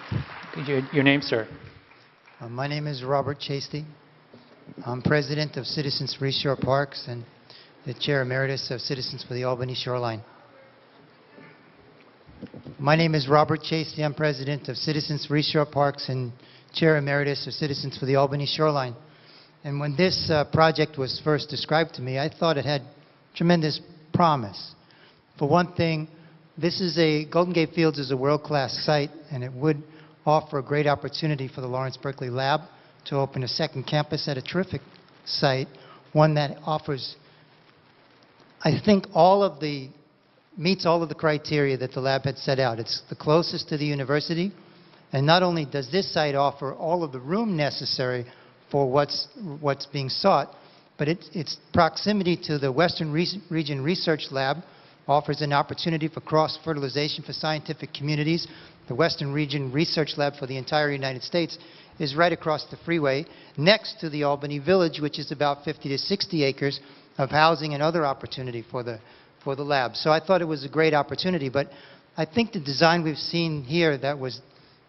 Your name, sir? My name is Robert Chasty. I'm president of Citizens for East Shore Parks and the chair emeritus of Citizens for the Albany Shoreline. My name is Robert Chasty. I'm president of Citizens for East Shore Parks and chair emeritus of Citizens for the Albany Shoreline. And when this project was first described to me, I thought it had tremendous promise. For one thing, Golden Gate Fields is a world-class site, and it would offer a great opportunity for the Lawrence Berkeley Lab to open a second campus at a terrific site, one that offers, I think, meets all of the criteria that the lab had set out. It's the closest to the university, and not only does this site offer all of the room necessary for what's being sought, but its proximity to the Western Region Research Lab offers an opportunity for cross-fertilization for scientific communities. The Western Region Research Lab for the entire United States is right across the freeway next to the Albany Village, which is about 50 to 60 acres of housing and other opportunity for the lab. So I thought it was a great opportunity, but I think the design we've seen here that was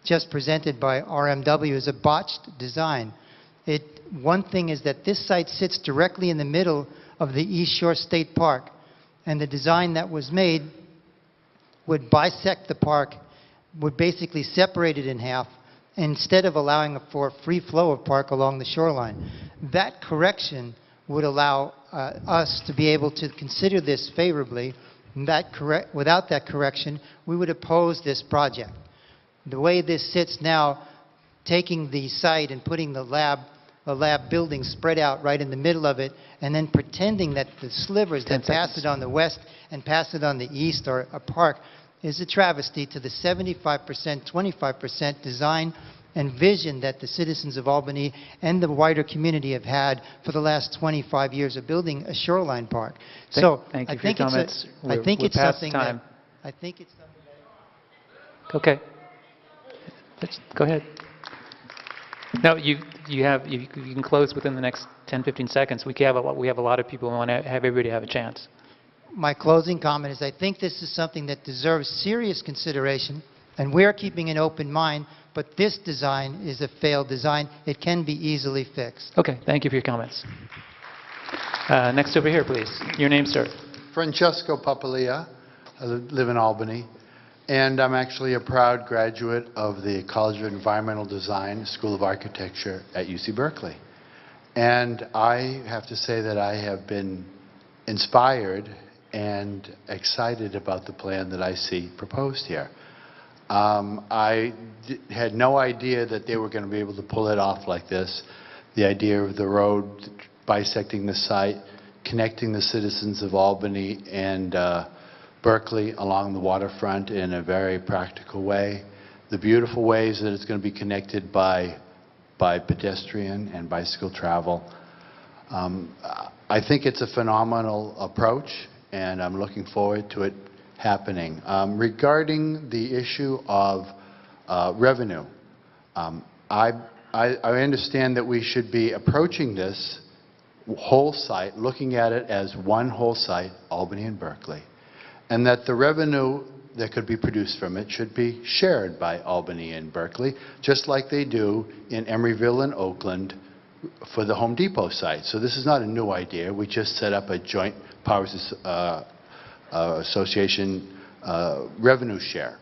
just presented by RMW is a botched design. One thing is that this site sits directly in the middle of the East Shore State Park, and the design that was made would bisect the park, would basically separate it in half, instead of allowing for a free flow of park along the shoreline. That correction would allow us to be able to consider this favorably. Without that correction, we would oppose this project. The way this sits now, taking the site and putting the lab building spread out right in the middle of it, and then pretending that the slivers that pass it on the west and pass it on the east are a park, is a travesty to the 75%, 25% design and vision that the citizens of Albany and the wider community have had for the last 25 years of building a shoreline park. Thank you for your comments. I think it's something that... Okay. Go ahead. No, you can close within the next 10, 15 seconds. We have a lot of people who want to have everybody have a chance. My closing comment is I think this is something that deserves serious consideration, and we're keeping an open mind, but this design is a failed design. It can be easily fixed. Okay, thank you for your comments. Next over here, please. Your name, sir. Francesco Papalia. I live in Albany, and I'm actually a proud graduate of the College of Environmental Design, School of Architecture at UC Berkeley. And I have to say that I have been inspired and excited about the plan that I see proposed here. I had no idea that they were going to be able to pull it off like this. The idea of the road bisecting the site, connecting the citizens of Albany and Berkeley along the waterfront in a very practical way. The beautiful ways that it's going to be connected by pedestrian and bicycle travel. I think it's a phenomenal approach, and I'm looking forward to it happening. Regarding the issue of revenue, I understand that we should be approaching this whole site, looking at it as one whole site, Albany and Berkeley, and that the revenue that could be produced from it should be shared by Albany and Berkeley, just like they do in Emeryville and Oakland for the Home Depot site. So this is not a new idea. We just set up a joint powers association revenue share.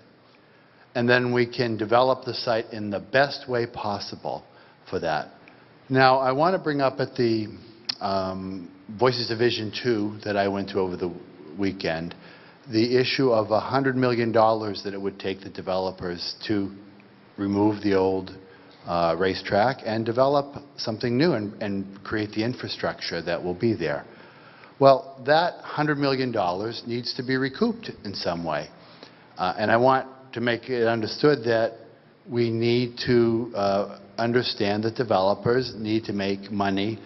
And then we can develop the site in the best way possible for that. Now, I want to bring up at the Voices Division 2 that I went to over the weekend, the issue of $100 million that it would take the developers to remove the old racetrack and develop something new and create the infrastructure that will be there. Well, that $100 million needs to be recouped in some way. And I want to make it understood that we need to understand that developers need to make money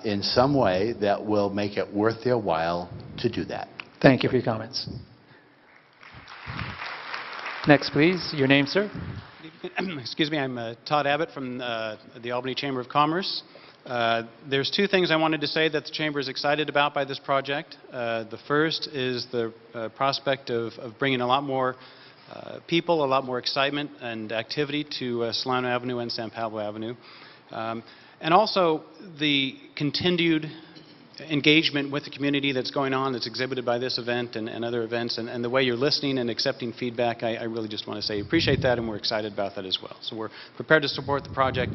in some way that will make it worth their while to do that. Thank you for your comments. Next, please. Your name, sir? Excuse me, I'm Todd Abbott from the Albany Chamber of Commerce. There's two things I wanted to say that the Chamber is excited about by this project. The first is the prospect of bringing a lot more people, a lot more excitement and activity to Solano Avenue and San Pablo Avenue. And also the continued engagement with the community that's going on, that's exhibited by this event and other events, and the way you're listening and accepting feedback. I really just want to say appreciate that, and we're excited about that as well. So we're prepared to support the project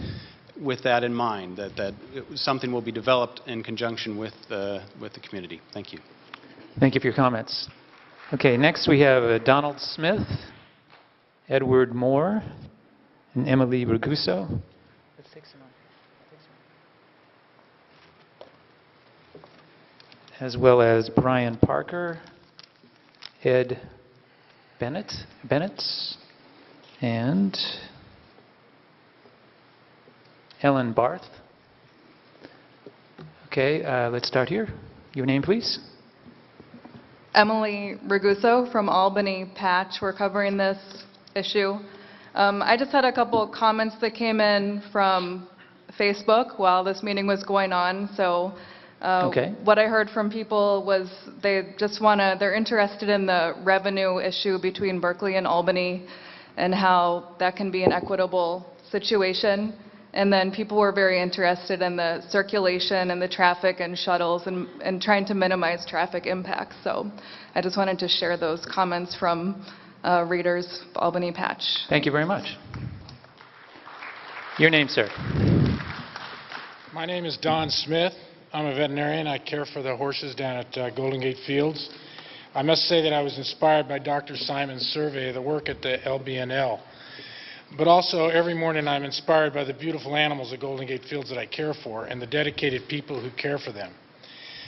with that in mind, that something will be developed in conjunction with the community. Thank you. Thank you for your comments. Okay, next we have Donald Smith, Edward Moore, and Emily Raguso. Let's take some on. As well as Brian Parker, Ed Bennett, and Ellen Barth. Okay, let's start here. Your name, please. Emily Raguso from Albany Patch. We're covering this issue. I just had a couple of comments that came in from Facebook while this meeting was going on. So what I heard from people was they're interested in the revenue issue between Berkeley and Albany and how that can be an equitable situation. And then people were very interested in the circulation and the traffic and shuttles and trying to minimize traffic impacts. So I just wanted to share those comments from readers of Albany Patch. Thank you very much. Your name, sir? My name is Don Smith. I'm a veterinarian. I care for the horses down at Golden Gate Fields. I must say that I was inspired by Dr. Simon's survey of the work at the LBNL. But also, every morning I'm inspired by the beautiful animals at Golden Gate Fields that I care for and the dedicated people who care for them.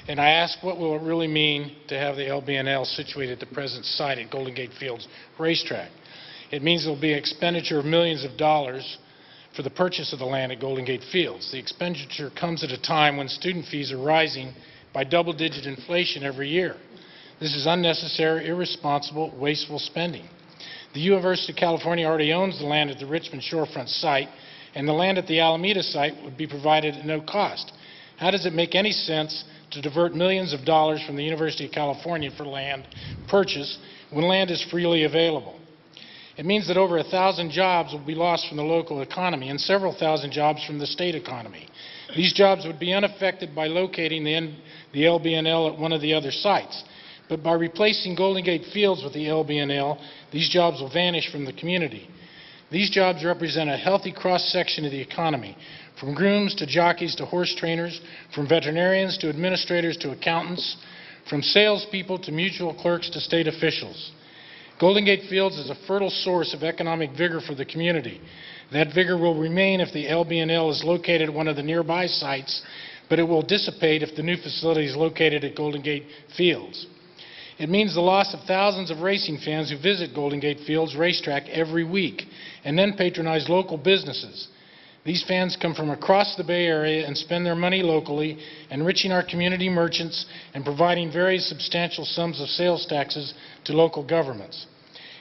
And I ask, what will it really mean to have the LBNL situated at the present site at Golden Gate Fields racetrack? It means there will be an expenditure of millions of dollars for the purchase of the land at Golden Gate Fields. The expenditure comes at a time when student fees are rising by double-digit inflation every year. This is unnecessary, irresponsible, wasteful spending. The University of California already owns the land at the Richmond Shorefront site, and the land at the Alameda site would be provided at no cost. How does it make any sense to divert millions of dollars from the University of California for land purchase when land is freely available? It means that over 1,000 jobs will be lost from the local economy and several thousand jobs from the state economy. These jobs would be unaffected by locating the LBNL at one of the other sites. But by replacing Golden Gate Fields with the LBNL, these jobs will vanish from the community. These jobs represent a healthy cross-section of the economy, from grooms to jockeys to horse trainers, from veterinarians to administrators to accountants, from salespeople to mutual clerks to state officials. Golden Gate Fields is a fertile source of economic vigor for the community. That vigor will remain if the LBNL is located at one of the nearby sites, but it will dissipate if the new facility is located at Golden Gate Fields. It means the loss of thousands of racing fans who visit Golden Gate Fields racetrack every week and then patronize local businesses. These fans come from across the Bay Area and spend their money locally, enriching our community merchants and providing very substantial sums of sales taxes to local governments.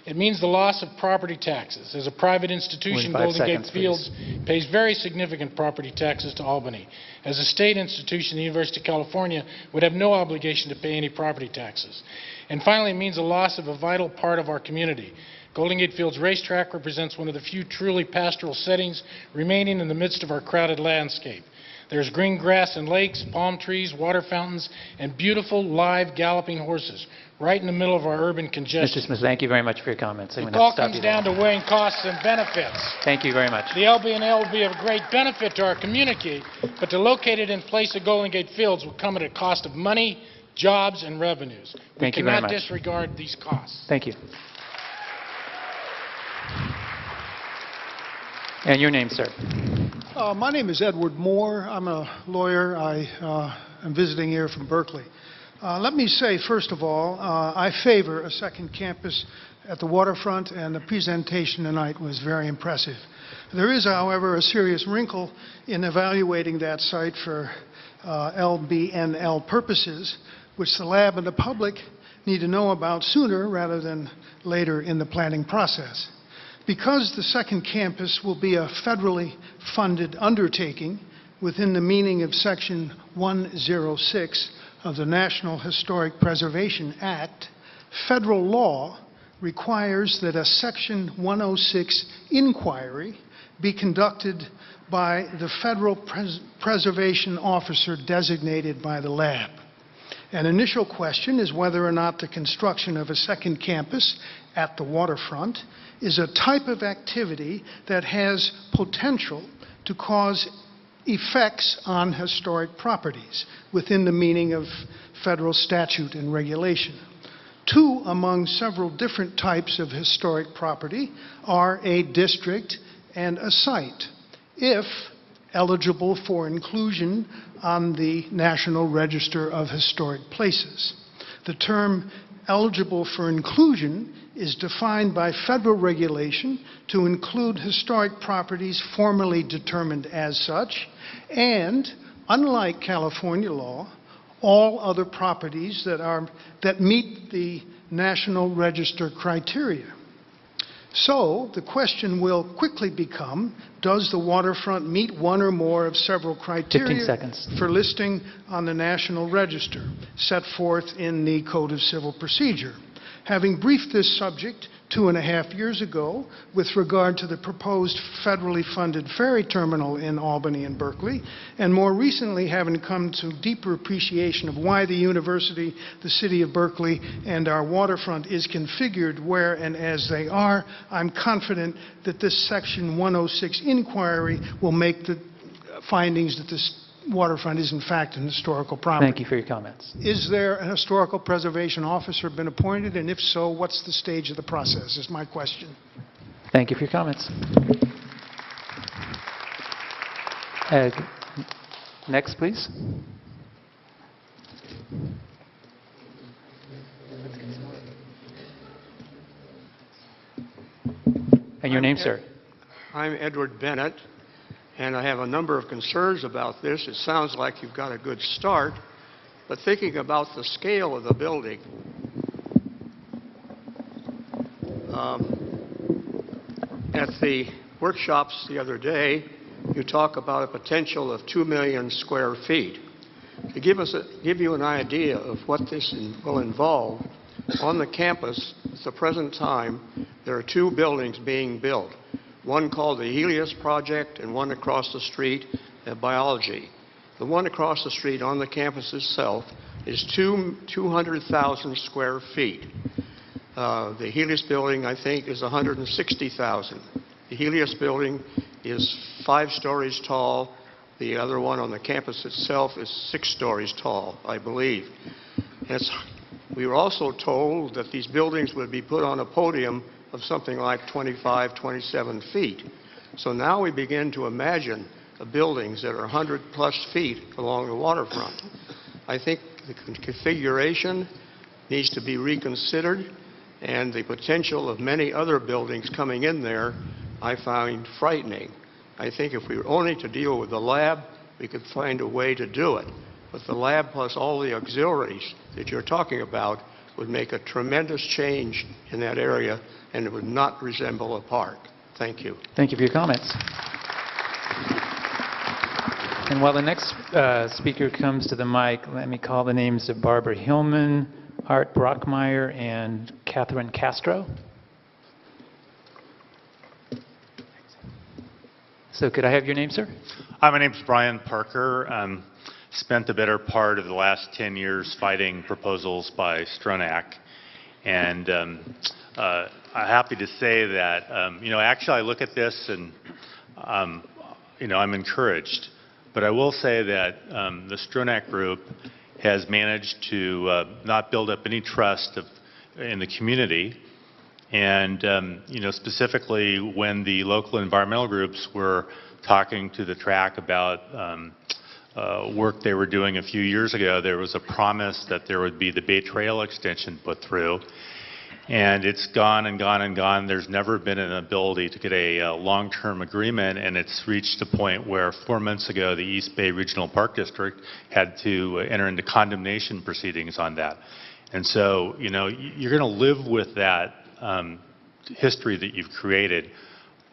It means the loss of property taxes. As a private institution, Golden Gate Fields pays very significant property taxes to Albany. As a state institution, the University of California would have no obligation to pay any property taxes. And finally, it means the loss of a vital part of our community. Golden Gate Fields Racetrack represents one of the few truly pastoral settings remaining in the midst of our crowded landscape. There's green grass and lakes, palm trees, water fountains, and beautiful live galloping horses right in the middle of our urban congestion. Mr. Smith, thank you very much for your comments. It all comes down to weighing costs and benefits. Thank you very much. The LBNL will be of great benefit to our community, but to locate it in place of Golden Gate Fields will come at a cost of money, jobs, and revenues. Thank you very much. We cannot disregard these costs. Thank you. And your name, sir? My name is Edward Moore. I'm a lawyer. I am visiting here from Berkeley. Let me say, first of all, I favor a second campus at the waterfront, and the presentation tonight was very impressive. There is, however, a serious wrinkle in evaluating that site for LBNL purposes, which the lab and the public need to know about sooner rather than later in the planning process. Because the second campus will be a federally funded undertaking within the meaning of Section 106 of the National Historic Preservation Act, federal law requires that a Section 106 inquiry be conducted by the federal preservation officer designated by the lab. An initial question is whether or not the construction of a second campus at the waterfront is a type of activity that has potential to cause effects on historic properties within the meaning of federal statute and regulation. Two among several different types of historic property are a district and a site, if eligible for inclusion on the National Register of Historic Places. The term eligible for inclusion is defined by federal regulation to include historic properties formally determined as such, and, unlike California law, all other properties that meet the National Register criteria. So the question will quickly become, does the waterfront meet one or more of several 15 criteria seconds. for listing on the National Register set forth in the Code of Civil Procedure? Having briefed this subject 2.5 years ago with regard to the proposed federally funded ferry terminal in Albany and Berkeley, and more recently having come to deeper appreciation of why the university, the city of Berkeley, and our waterfront is configured where and as they are, I'm confident that this Section 106 inquiry will make the findings that this waterfront is in fact an historical property. Thank you for your comments. Is there a historical preservation officer been appointed, and if so, what's the stage of the process, is my question. Thank you for your comments. Next, please. And your name, sir? I'm Edward Bennett, and I have a number of concerns about this. It sounds like you've got a good start, but thinking about the scale of the building, at the workshops the other day, you talk about a potential of 2 million square feet. To give you an idea of what this will involve, on the campus at the present time, there are 2 buildings being built. One called the Helios Project and one across the street at Biology. The one across the street on the campus itself is 200,000 square feet. The Helios building, I think, is 160,000. The Helios building is 5 stories tall. The other one on the campus itself is 6 stories tall, I believe. We were also told that these buildings would be put on a podium of something like 25, 27 feet. So now we begin to imagine buildings that are 100-plus feet along the waterfront. I think the configuration needs to be reconsidered, and the potential of many other buildings coming in there I find frightening. I think if we were only to deal with the lab, we could find a way to do it. But the lab plus all the auxiliaries that you're talking about would make a tremendous change in that area, and it would not resemble a park. Thank you. Thank you for your comments. And while the next speaker comes to the mic, let me call the names of Barbara Hillman, Art Brockmeyer, and Catherine Castro. So could I have your name, sir? Hi, my name is Brian Parker. Spent the better part of the last 10 years fighting proposals by Stronach. And I'm happy to say that, actually I look at this and, I'm encouraged. But I will say that the Stronach Group has managed to not build up any trust in the community. And, specifically when the local environmental groups were talking to the track about work they were doing a few years ago, there was a promise that there would be the Bay Trail extension put through. And it's gone and gone and gone. There's never been an ability to get a long-term agreement, and it's reached a point where 4 months ago the East Bay Regional Park District had to enter into condemnation proceedings on that. And so, you're going to live with that history that you've created.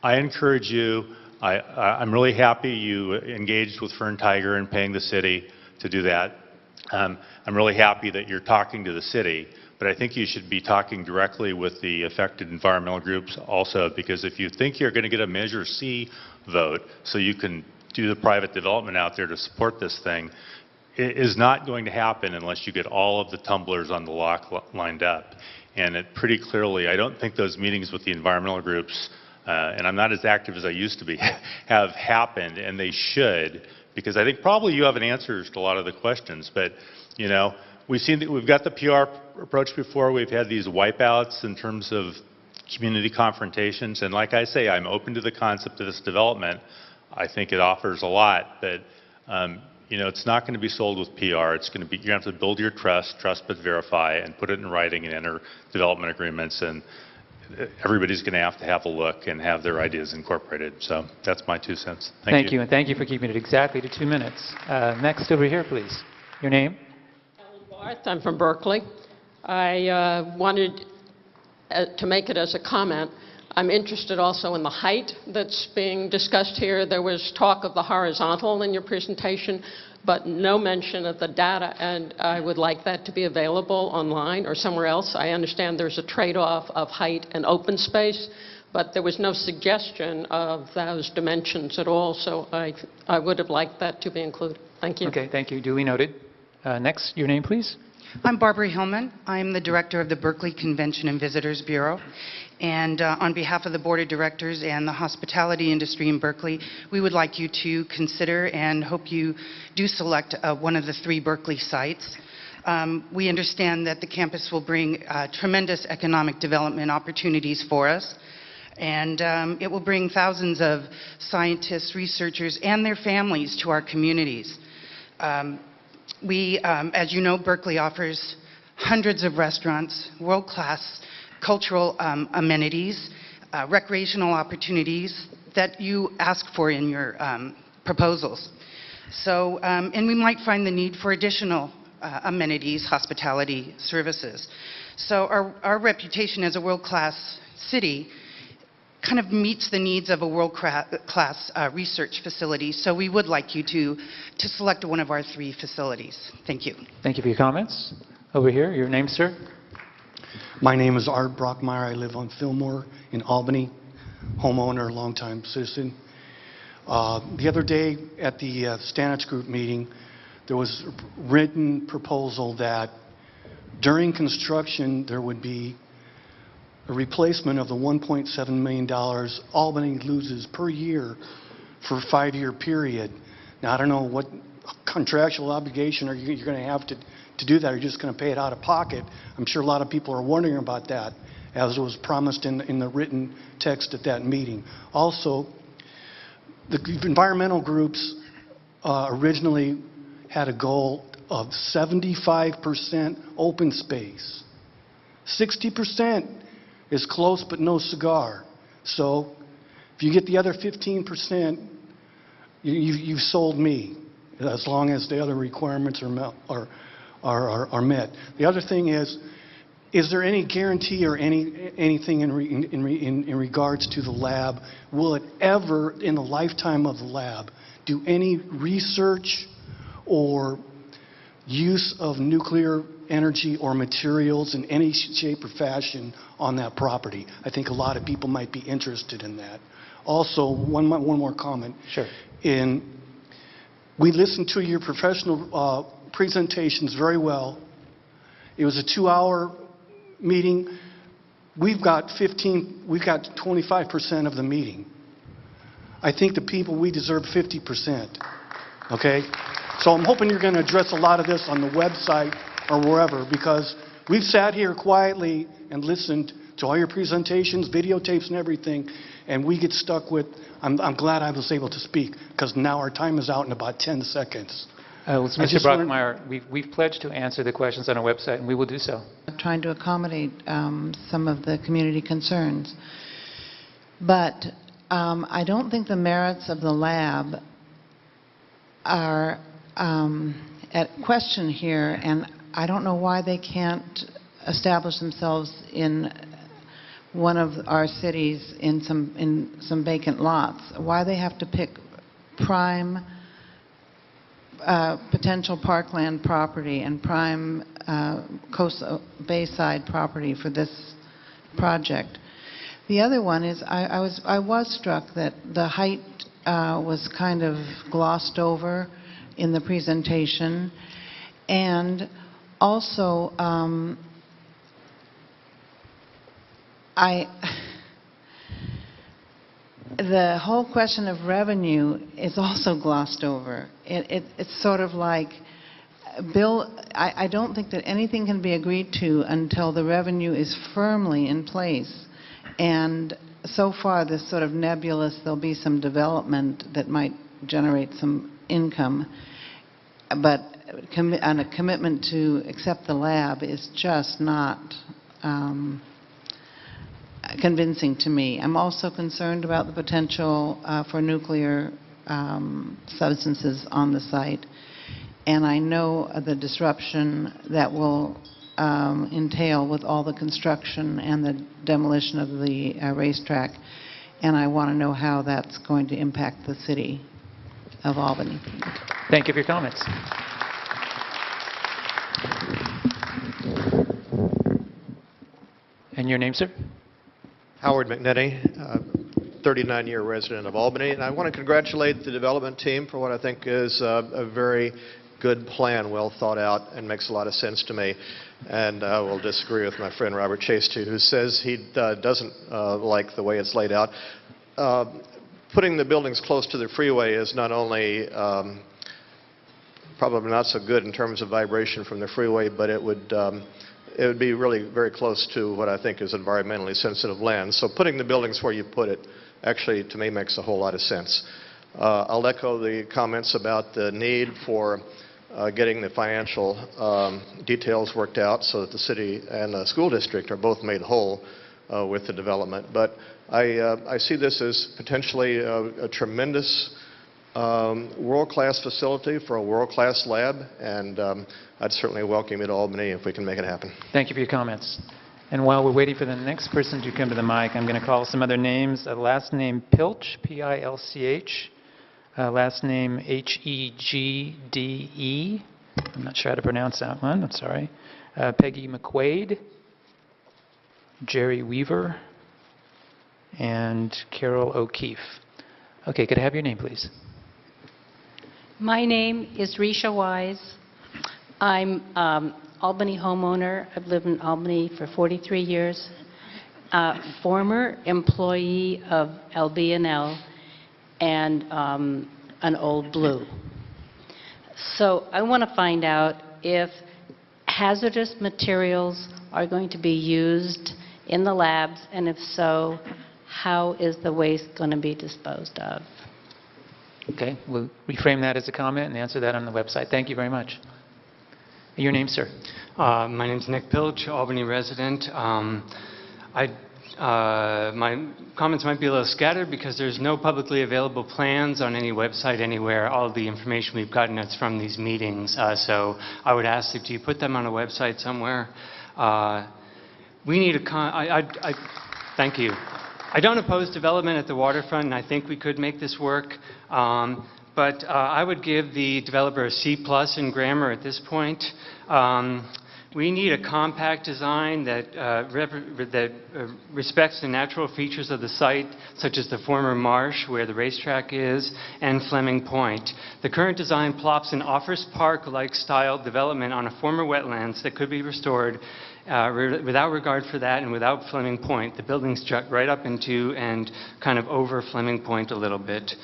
I encourage you, I'm really happy you engaged with Fern Tiger and paying the city to do that. I'm really happy that you're talking to the city, but I think you should be talking directly with the affected environmental groups also, because if you think you're going to get a Measure C vote so you can do the private development out there to support this thing, it is not going to happen unless you get all of the tumblers on the lock lined up. And it pretty clearly, I don't think those meetings with the environmental groups, and I'm not as active as I used to be, have happened, and they should, because I think probably you have an answers to a lot of the questions. But, we've seen that we've got the PR approach before. We've had these wipeouts in terms of community confrontations. And like I say, I'm open to the concept of this development. I think it offers a lot, but it's not going to be sold with PR. It's going to be, you have to build your trust but verify, and put it in writing and enter development agreements. And everybody's going to have a look and have their ideas incorporated. So that's my 2 cents. Thank you. And thank you for keeping it exactly to 2 minutes. Next over here, please. Your name? I'm from Berkeley. I wanted to make it as a comment. I'm interested also in the height that's being discussed here. There was talk of the horizontal in your presentation, but no mention of the data, and I would like that to be available online or somewhere else. I understand there's a trade-off of height and open space, but there was no suggestion of those dimensions at all, so I would have liked that to be included. Thank you. Okay, thank you. Duly noted. Next, your name, please. I'm Barbara Hillman. I'm the director of the Berkeley Convention and Visitors Bureau. And on behalf of the Board of Directors and the hospitality industry in Berkeley, we would like you to consider and hope you do select one of the 3 Berkeley sites. We understand that the campus will bring tremendous economic development opportunities for us. And it will bring thousands of scientists, researchers, and their families to our communities. As you know, Berkeley offers hundreds of restaurants, world-class cultural amenities, recreational opportunities that you ask for in your proposals. So, and we might find the need for additional amenities, hospitality services. So our reputation as a world-class city kind of meets the needs of a world-class research facility. So we would like you to select one of our 3 facilities. Thank you. Thank you for your comments. Over here, your name, sir? My name is Art Brockmeyer. I live on Fillmore in Albany, homeowner, longtime citizen. The other day at the Stanich Group meeting, there was a written proposal that during construction there would be a replacement of the $1.7 million Albany loses per year for a 5-year period. Now, I don't know what contractual obligation you're going to have to do that. You're just going to pay it out of pocket. I'm sure a lot of people are wondering about that, as was promised in the written text at that meeting. Also, the environmental groups originally had a goal of 75% open space. 60% is close but no cigar. So if you get the other 15%, you've sold me, as long as the other requirements are met. The other thing is there any guarantee or anything in regards to the lab? Will it ever, in the lifetime of the lab, do any research or use of nuclear energy or materials in any shape or fashion on that property? I think a lot of people might be interested in that. Also, one more comment. Sure. We listened to your professional presentations very well. It was a 2-hour meeting. We've got 25% of the meeting. I think the people, we deserve 50%. Okay? So I'm hoping you're going to address a lot of this on the website or wherever, because we've sat here quietly and listened to all your presentations, videotapes and everything, and we get stuck with, I'm glad I was able to speak, because now our time is out in about 10 seconds. Mr. Brockmeyer, we've pledged to answer the questions on our website, and we will do so. Trying to accommodate some of the community concerns. But I don't think the merits of the lab are at question here, and I don't know why they can't establish themselves in one of our cities in some vacant lots. Why they have to pick prime potential parkland property and prime coastal bayside property for this project. The other one is I was struck that the height was kind of glossed over in the presentation, and also the whole question of revenue is also glossed over. It's sort of like, Bill, I don't think that anything can be agreed to until the revenue is firmly in place. And so far, this sort of nebulous, there'll be some development that might generate some income, but on a commitment to accept the lab is just not convincing to me. I'm also concerned about the potential for nuclear substances on the site, and I know the disruption that will entail with all the construction and the demolition of the racetrack, and I want to know how that's going to impact the city of Albany. Thank you for your comments. And your name, sir? Howard McNetty, 39-year resident of Albany, and I want to congratulate the development team for what I think is a very good plan, well thought out, and makes a lot of sense to me. And I will disagree with my friend Robert Chase, too, who says he doesn't like the way it's laid out. Putting the buildings close to the freeway is not only probably not so good in terms of vibration from the freeway, but it would be really very close to what I think is environmentally sensitive land. So putting the buildings where you put it actually, to me, makes a whole lot of sense. I'll echo the comments about the need for getting the financial details worked out so that the city and the school district are both made whole with the development. But I see this as potentially a tremendous world-class facility for a world-class lab, and I'd certainly welcome it to Albany if we can make it happen. Thank you for your comments. And while we're waiting for the next person to come to the mic, I'm going to call some other names. Last name Pilch, P-I-L-C-H. Last name H-E-G-D-E. I'm not sure how to pronounce that one. I'm sorry. Peggy McQuaid, Jerry Weaver, and Carol O'Keefe. Okay, could I have your name, please? My name is Risha Wise. I'm Albany homeowner. I've lived in Albany for 43 years. Former employee of LB&L and an Old Blue. So I want to find out if hazardous materials are going to be used in the labs, and if so, how is the waste going to be disposed of? Okay, we'll reframe that as a comment and answer that on the website. Thank you very much. Your name, sir? My name's Nick Pilch, Albany resident. My comments might be a little scattered because there's no publicly available plans on any website anywhere. All of the information we've gotten is from these meetings. So I would ask that you put them on a website somewhere. We need a thank you. I don't oppose development at the waterfront, and I think we could make this work. But I would give the developer a C+ in grammar at this point. We need a compact design that respects the natural features of the site, such as the former marsh where the racetrack is, and Fleming Point. The current design plops an Offers Park-like style development on a former wetlands that could be restored without regard for that and without Fleming Point. The buildings jut right up into and kind of over Fleming Point a little bit.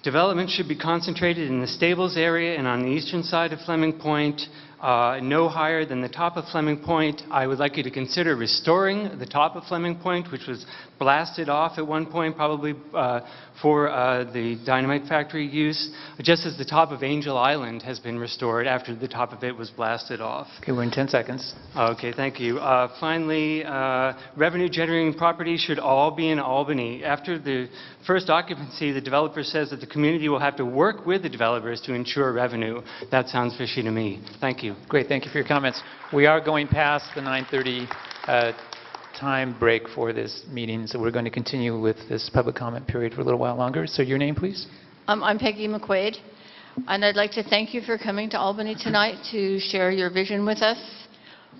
Development should be concentrated in the stables area and on the eastern side of Fleming Point, no higher than the top of Fleming Point. I would like you to consider restoring the top of Fleming Point, which was blasted off at one point, probably for the dynamite factory use, just as the top of Angel Island has been restored after the top of it was blasted off. Okay, we're in 10 seconds. Okay, thank you. Finally, revenue-generating properties should all be in Albany. After the first occupancy, the developer says that the community will have to work with the developers to ensure revenue. That sounds fishy to me. Thank you. Great, thank you for your comments. We are going past the 9:30 time break for this meeting, so we're going to continue with this public comment period for a little while longer. So your name, please? I'm Peggy McQuaid, and I'd like to thank you for coming to Albany tonight to share your vision with us.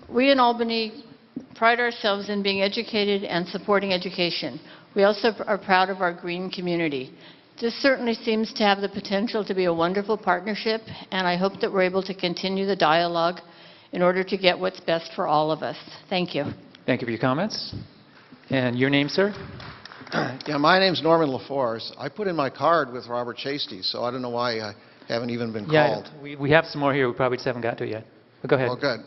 We in Albany pride ourselves in being educated and supporting education. We also are proud of our green community. This certainly seems to have the potential to be a wonderful partnership, and I hope that we're able to continue the dialogue in order to get what's best for all of us. Thank you. Thank you for your comments. And your name, sir? Yeah, my name's Norman LaForce. I put in my card with Robert Chasty, so I don't know why I haven't even been called. We have some more here. We probably just haven't got to it yet. But go ahead. Well, good.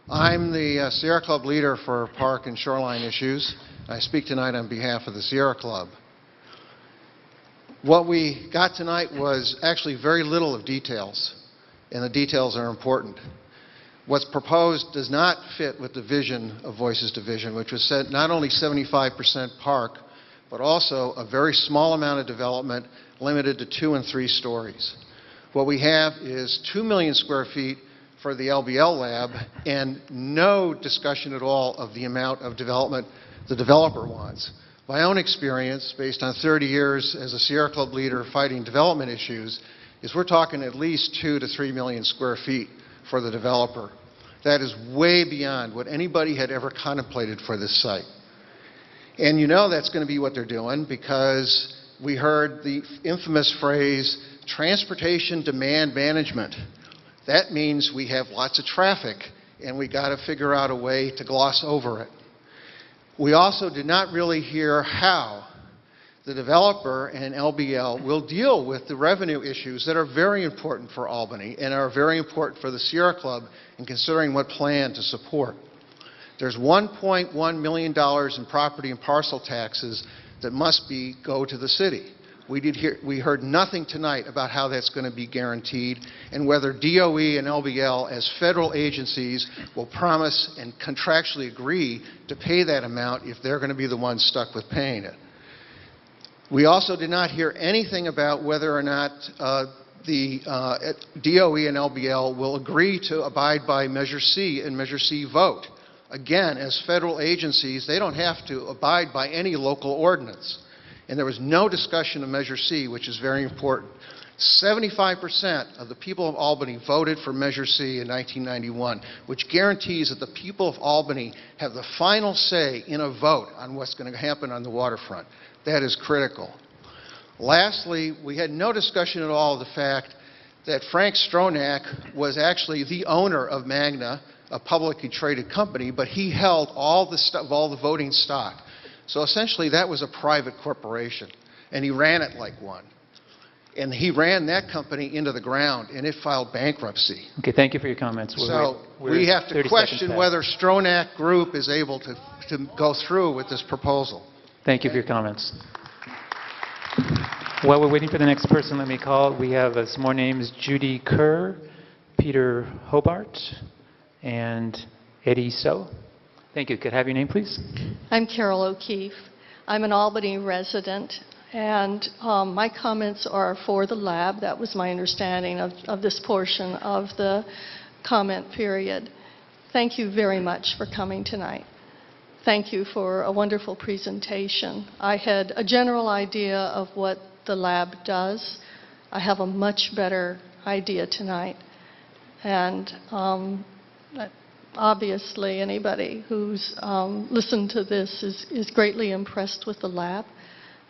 I'm the Sierra Club leader for park and shoreline issues. I speak tonight on behalf of the Sierra Club. What we got tonight was actually very little of details, and the details are important. What's proposed does not fit with the vision of Voices to Vision, which was set not only 75% park, but also a very small amount of development limited to 2 and 3 stories. What we have is 2 million square feet for the LBL lab and no discussion at all of the amount of development the developer wants. My own experience, based on 30 years as a Sierra Club leader fighting development issues, is we're talking at least 2 to 3 million square feet for the developer. That is way beyond what anybody had ever contemplated for this site. And you know that's going to be what they're doing because we heard the infamous phrase, transportation demand management. That means we have lots of traffic and we got to figure out a way to gloss over it. We also did not really hear how the developer and LBL will deal with the revenue issues that are very important for Albany and are very important for the Sierra Club in considering what plan to support. There's $1.1 million in property and parcel taxes that must go to the city. We heard nothing tonight about how that's going to be guaranteed and whether DOE and LBL as federal agencies will promise and contractually agree to pay that amount if they're going to be the ones stuck with paying it. We also did not hear anything about whether or not the DOE and LBL will agree to abide by Measure C and Measure C vote. Again, as federal agencies, they don't have to abide by any local ordinance. And there was no discussion of Measure C, which is very important. 75% of the people of Albany voted for Measure C in 1991, which guarantees that the people of Albany have the final say in a vote on what's going to happen on the waterfront. That is critical. Lastly, we had no discussion at all of the fact that Frank Stronach was actually the owner of Magna, a publicly traded company, but he held all the voting stock. So essentially that was a private corporation, and he ran it like one. And he ran that company into the ground, and it filed bankruptcy. Okay, thank you for your comments. We have to question whether Stronach Group is able to go through with this proposal. Thank you for your comments. While we're waiting for the next person, let me call. We have some more names: Judy Kerr, Peter Hobart, and Eddie So. Thank you. Could I have your name, please? I'm Carol O'Keefe. I'm an Albany resident, and my comments are for the lab. That was my understanding of this portion of the comment period. Thank you very much for coming tonight. Thank you for a wonderful presentation. I had a general idea of what the lab does. I have a much better idea tonight. And obviously, anybody who's listened to this is greatly impressed with the lab.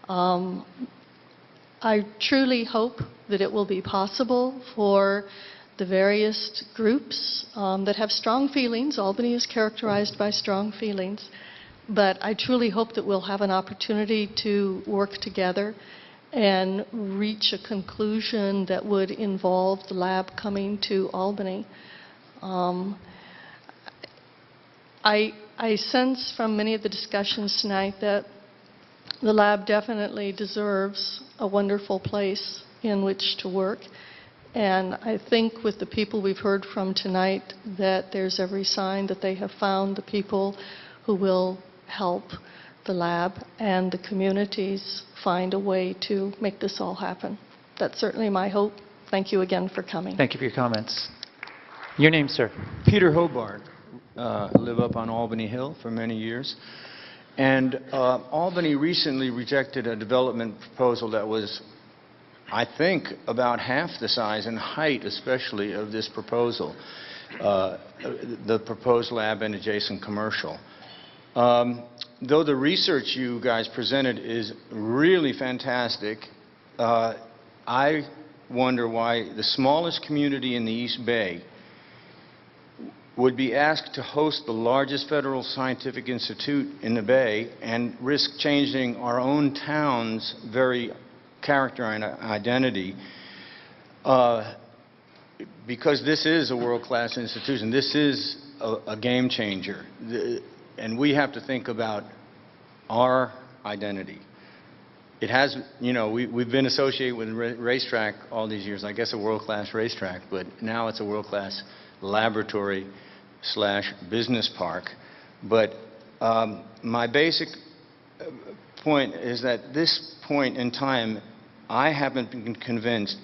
I truly hope that it will be possible for the various groups that have strong feelings. Albany is characterized by strong feelings. But I truly hope that we'll have an opportunity to work together and reach a conclusion that would involve the lab coming to Albany. I sense from many of the discussions tonight that the lab definitely deserves a wonderful place in which to work. And I think with the people we've heard from tonight that there's every sign that they have found the people who will help the lab and the communities find a way to make this all happen. That's certainly my hope. Thank you again for coming. Thank you for your comments. Your name, sir? Peter Hobart. Live up on Albany Hill for many years. And Albany recently rejected a development proposal that was, I think, about half the size and height especially of this proposal, the proposed lab and adjacent commercial. Though the research you guys presented is really fantastic, I wonder why the smallest community in the East Bay would be asked to host the largest federal scientific institute in the Bay and risk changing our own town's very character and identity, because this is a world-class institution. This is a game changer. And we have to think about our identity. It has, you know, we've been associated with racetrack all these years. I guess a world-class racetrack, but now it's a world-class laboratory / business park. But my basic point is that this point in time, I haven't been convinced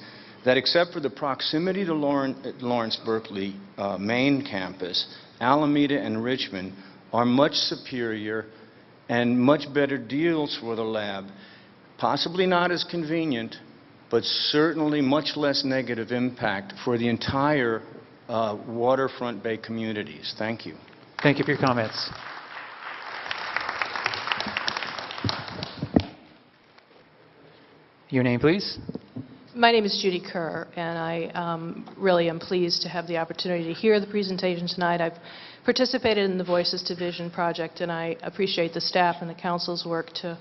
that except for the proximity to Lawrence Berkeley main campus, Alameda and Richmond are much superior and much better deals for the lab. Possibly not as convenient, but certainly much less negative impact for the entire waterfront bay communities. Thank you. Thank you for your comments. Your name, please. My name is Judy Kerr, and I really am pleased to have the opportunity to hear the presentation tonight. I've participated in the Voices to Vision project, and I appreciate the staff and the council's work to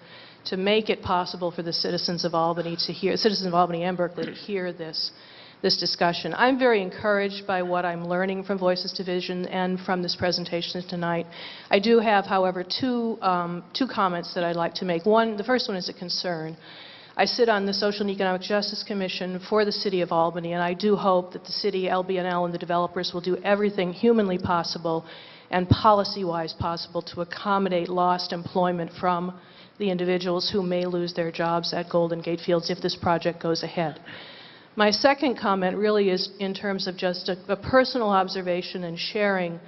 make it possible for the citizens of Albany and Berkeley to hear this discussion. I'm very encouraged by what I'm learning from Voices to Vision and from this presentation tonight. I do have, however, two comments that I'd like to make. The first one is a concern. I sit on the Social and Economic Justice Commission for the City of Albany, and I do hope that the city, LBNL, and the developers will do everything humanly possible and policy-wise possible to accommodate lost employment from the individuals who may lose their jobs at Golden Gate Fields if this project goes ahead. My second comment really is in terms of just a personal observation and sharing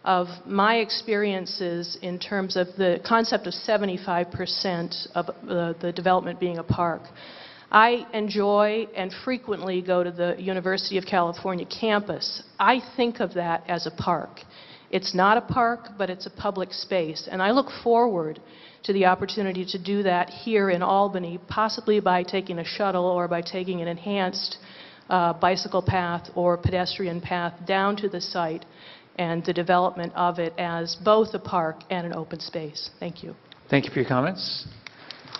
of my experiences in terms of the concept of 75% of the development being a park. I enjoy and frequently go to the University of California campus. I think of that as a park. It's not a park, but it's a public space. And I look forward to the opportunity to do that here in Albany, possibly by taking a shuttle or by taking an enhanced bicycle path or pedestrian path down to the site and the development of it as both a park and an open space. Thank you. Thank you for your comments.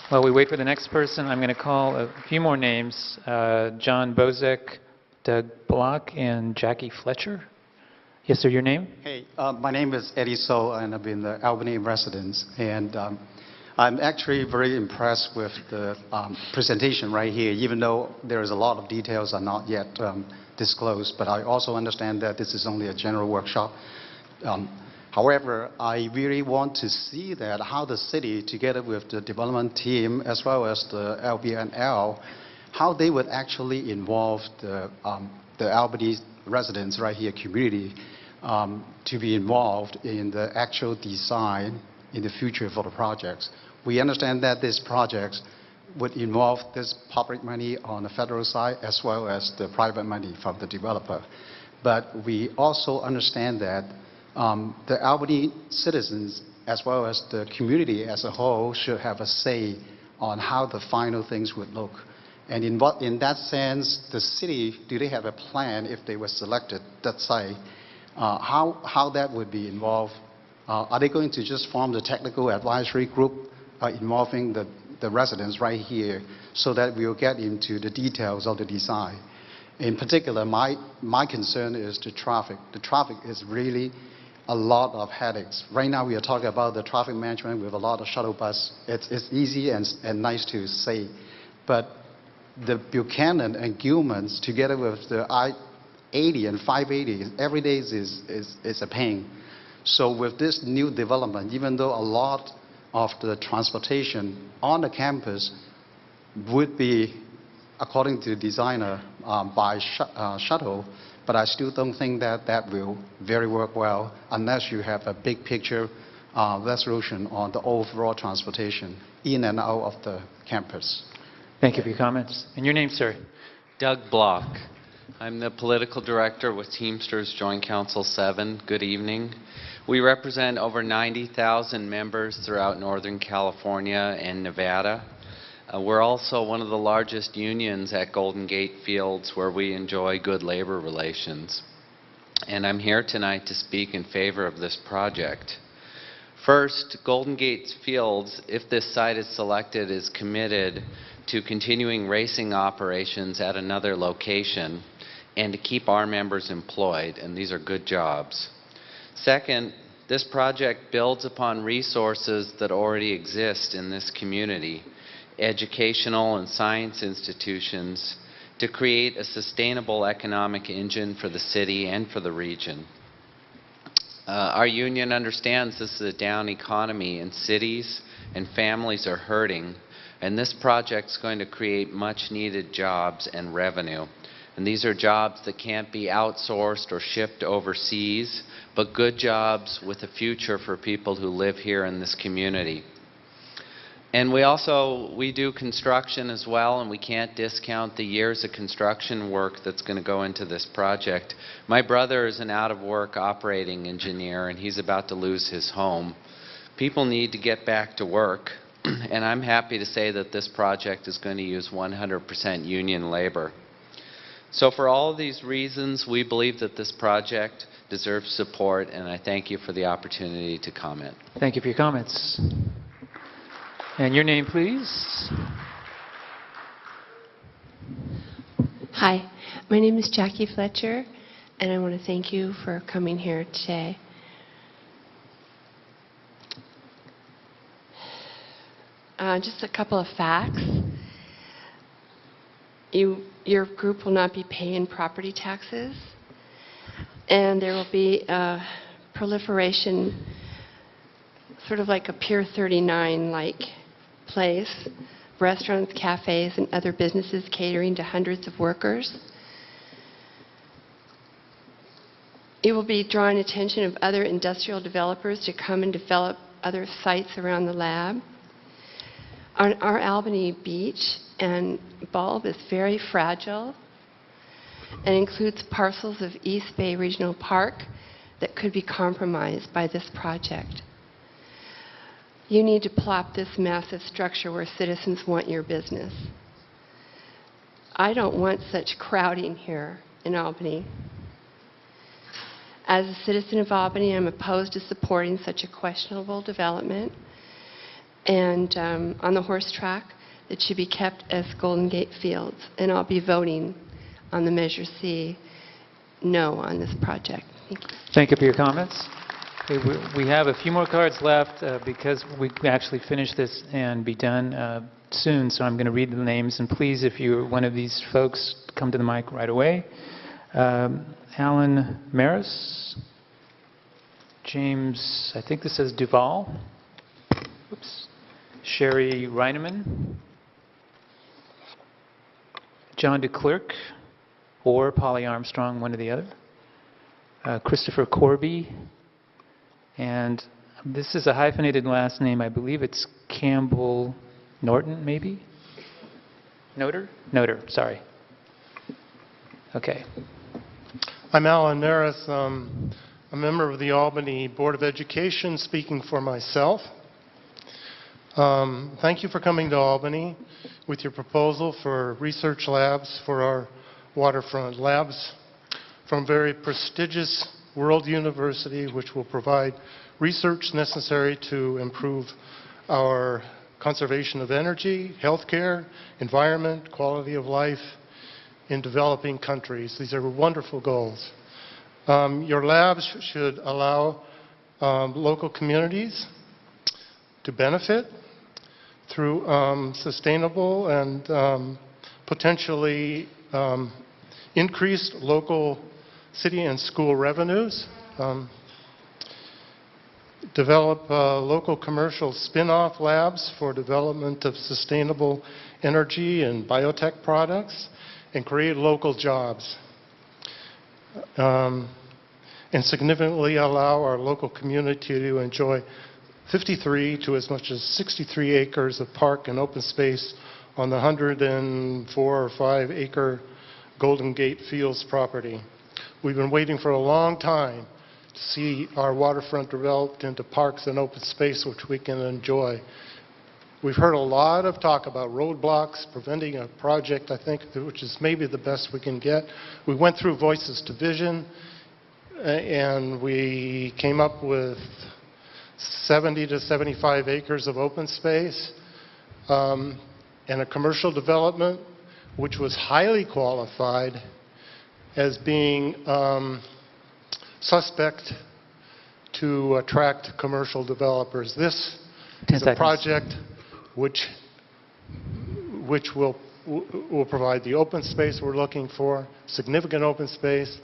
While we wait for the next person, I'm going to call a few more names. John Bozek, Doug Block, and Jackie Fletcher. Yes, sir, your name? Hey, my name is Eddie So, and I've been the Albany resident. And I'm actually very impressed with the presentation right here, even though there's a lot of details are not yet disclosed. But I also understand that this is only a general workshop. However, I really want to see that how the city, together with the development team as well as the LBNL, how they would actually involve the Albany residents right here, community, to be involved in the actual design in the future for the projects. We understand that this project would involve this public money on the federal side as well as the private money from the developer. But we also understand that the Albany citizens as well as the community as a whole should have a say on how the final things would look. And in that sense, the city, do they have a plan if they were selected, let's say, how that would be involved? Are they going to just form the technical advisory group involving the residents right here so that we'll get into the details of the design? In particular, my concern is the traffic. The traffic is really a lot of headaches. Right now we are talking about the traffic management with a lot of shuttle bus. It's easy and nice to say, but the Buchanan and Gilman's together with the I-80 and 580, every day is a pain. So with this new development, even though a lot of the transportation on the campus would be, according to the designer, by shuttle, but I still don't think that that will very work well unless you have a big picture resolution on the overall transportation in and out of the campus. Thank you for your comments. And your name, sir? Doug Block. I'm the political director with Teamsters Joint Council 7. Good evening. We represent over 90,000 members throughout Northern California and Nevada. We're also one of the largest unions at Golden Gate Fields where we enjoy good labor relations. And I'm here tonight to speak in favor of this project. First, Golden Gate Fields, if this site is selected, is committed to continuing racing operations at another location and to keep our members employed, and these are good jobs. Second, this project builds upon resources that already exist in this community, educational and science institutions, to create a sustainable economic engine for the city and for the region. Our union understands this is a down economy and cities and families are hurting, and this project's going to create much needed jobs and revenue. And these are jobs that can't be outsourced or shipped overseas, but good jobs with a future for people who live here in this community. And we do construction as well, and we can't discount the years of construction work that's going to go into this project. My brother is an out-of-work operating engineer, and he's about to lose his home. People need to get back to work, and I'm happy to say that this project is going to use 100% union labor. So for all of these reasons, we believe that this project deserves support, and I thank you for the opportunity to comment. Thank you for your comments. And your name, please. Hi, my name is Jackie Fletcher, and I want to thank you for coming here today. Just a couple of facts. Your group will not be paying property taxes, and there will be a proliferation, sort of like a Pier 39-like place, restaurants, cafes, and other businesses catering to hundreds of workers. It will be drawing attention of other industrial developers to come and develop other sites around the lab. Our Albany beach and bulb is very fragile and includes parcels of East Bay Regional Park that could be compromised by this project. You need to plop this massive structure where citizens want your business. I don't want such crowding here in Albany. As a citizen of Albany, I'm opposed to supporting such a questionable development. And on the horse track, that should be kept as Golden Gate Fields. And I'll be voting on the Measure C no on this project. Thank you. Thank you for your comments. Okay, we have a few more cards left because we actually finish this and be done soon, so I'm going to read the names. And please, if you're one of these folks, come to the mic right away. Alan Maris, James, I think this says Duval. Oops. Sherry Reineman, John DeClerc, or Polly Armstrong, one or the other. Christopher Corby, and this is a hyphenated last name. I believe it's Campbell Norton, maybe? Noter? Noter, sorry. Okay. I'm Alan Maris, a member of the Albany Board of Education, speaking for myself. Thank you for coming to Albany with your proposal for research labs for our waterfront labs from very prestigious world university, which will provide research necessary to improve our conservation of energy, healthcare, environment, quality of life in developing countries. These are wonderful goals. Your labs should allow local communities to benefit through sustainable and potentially increased local city and school revenues, develop local commercial spin-off labs for development of sustainable energy and biotech products, and create local jobs, and significantly allow our local community to enjoy 53 to as much as 63 acres of park and open space on the 104 or 5 acre Golden Gate Fields property. We've been waiting for a long time to see our waterfront developed into parks and open space which we can enjoy. We've heard a lot of talk about roadblocks preventing a project, I think, which is maybe the best we can get. We went through Voices to Vision, and we came up with 70 to 75 acres of open space and a commercial development which was highly qualified as being suspect to attract commercial developers. This is a project which will provide the open space we're looking for, significant open space,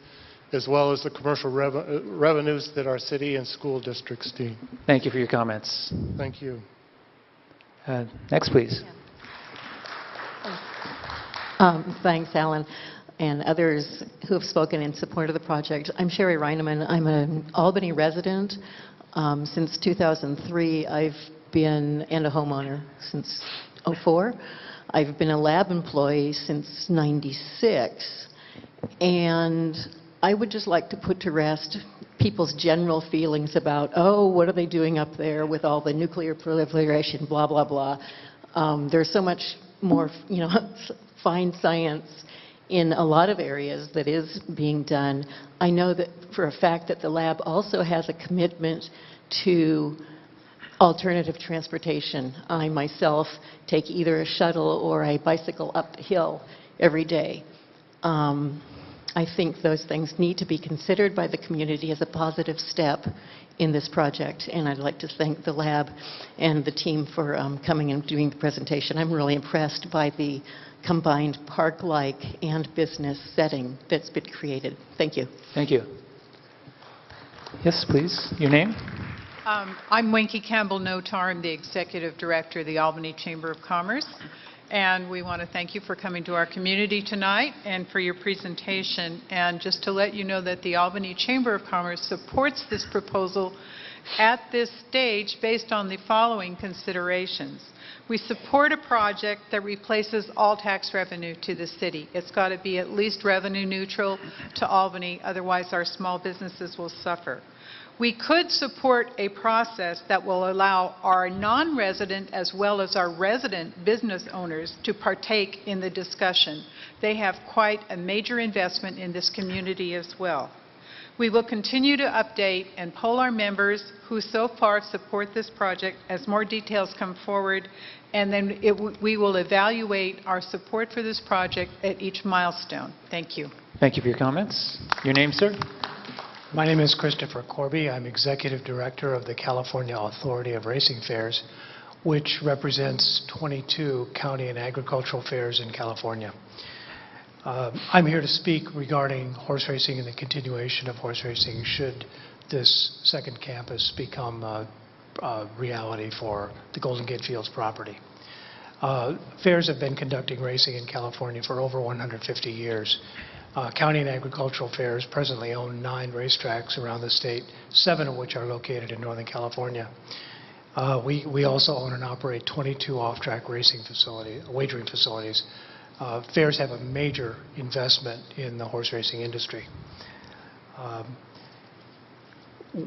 as well as the commercial revenues that our city and school districts need. Thank you for your comments. Thank you. Next, please. Thanks, Alan. and others who have spoken in support of the project. I'm Sherry Reineman. I'm an Albany resident. Since 2003, I've been, and a homeowner since '04. I've been a lab employee since '96. And I would just like to put to rest people's general feelings about, oh, what are they doing up there with all the nuclear proliferation, blah, blah, blah. There's so much more, fine science in a lot of areas that is being done. I know that for a fact that the lab also has a commitment to alternative transportation. I myself take either a shuttle or a bicycle uphill every day. I think those things need to be considered by the community as a positive step in this project, and I'd like to thank the lab and the team for coming and doing the presentation. I'm really impressed by the combined park-like and business setting that's been created. Thank you. Thank you. Yes, please. Your name? I'm Winky Campbell Notar. I'm the Executive Director of the Albany Chamber of Commerce. And we want to thank you for coming to our community tonight and for your presentation. And just to let you know that the Albany Chamber of Commerce supports this proposal at this stage based on the following considerations. We support a project that replaces all tax revenue to the city. It's got to be at least revenue neutral to Albany, otherwise our small businesses will suffer. We could support a process that will allow our non-resident as well as our resident business owners to partake in the discussion. They have quite a major investment in this community as well. We will continue to update and poll our members who so far support this project as more details come forward, and then we will evaluate our support for this project at each milestone. Thank you. Thank you for your comments. Your name, sir? My name is Christopher Corby. I'm Executive Director of the California Authority of Racing Fairs, which represents 22 county and agricultural fairs in California. I'm here to speak regarding horse racing and the continuation of horse racing should this second campus become a reality for the Golden Gate Fields property. Fairs have been conducting racing in California for over 150 years. County and agricultural fairs presently own 9 racetracks around the state, 7 of which are located in Northern California. We also own and operate 22 off-track racing facilities, wagering facilities. Fairs have a major investment in the horse racing industry.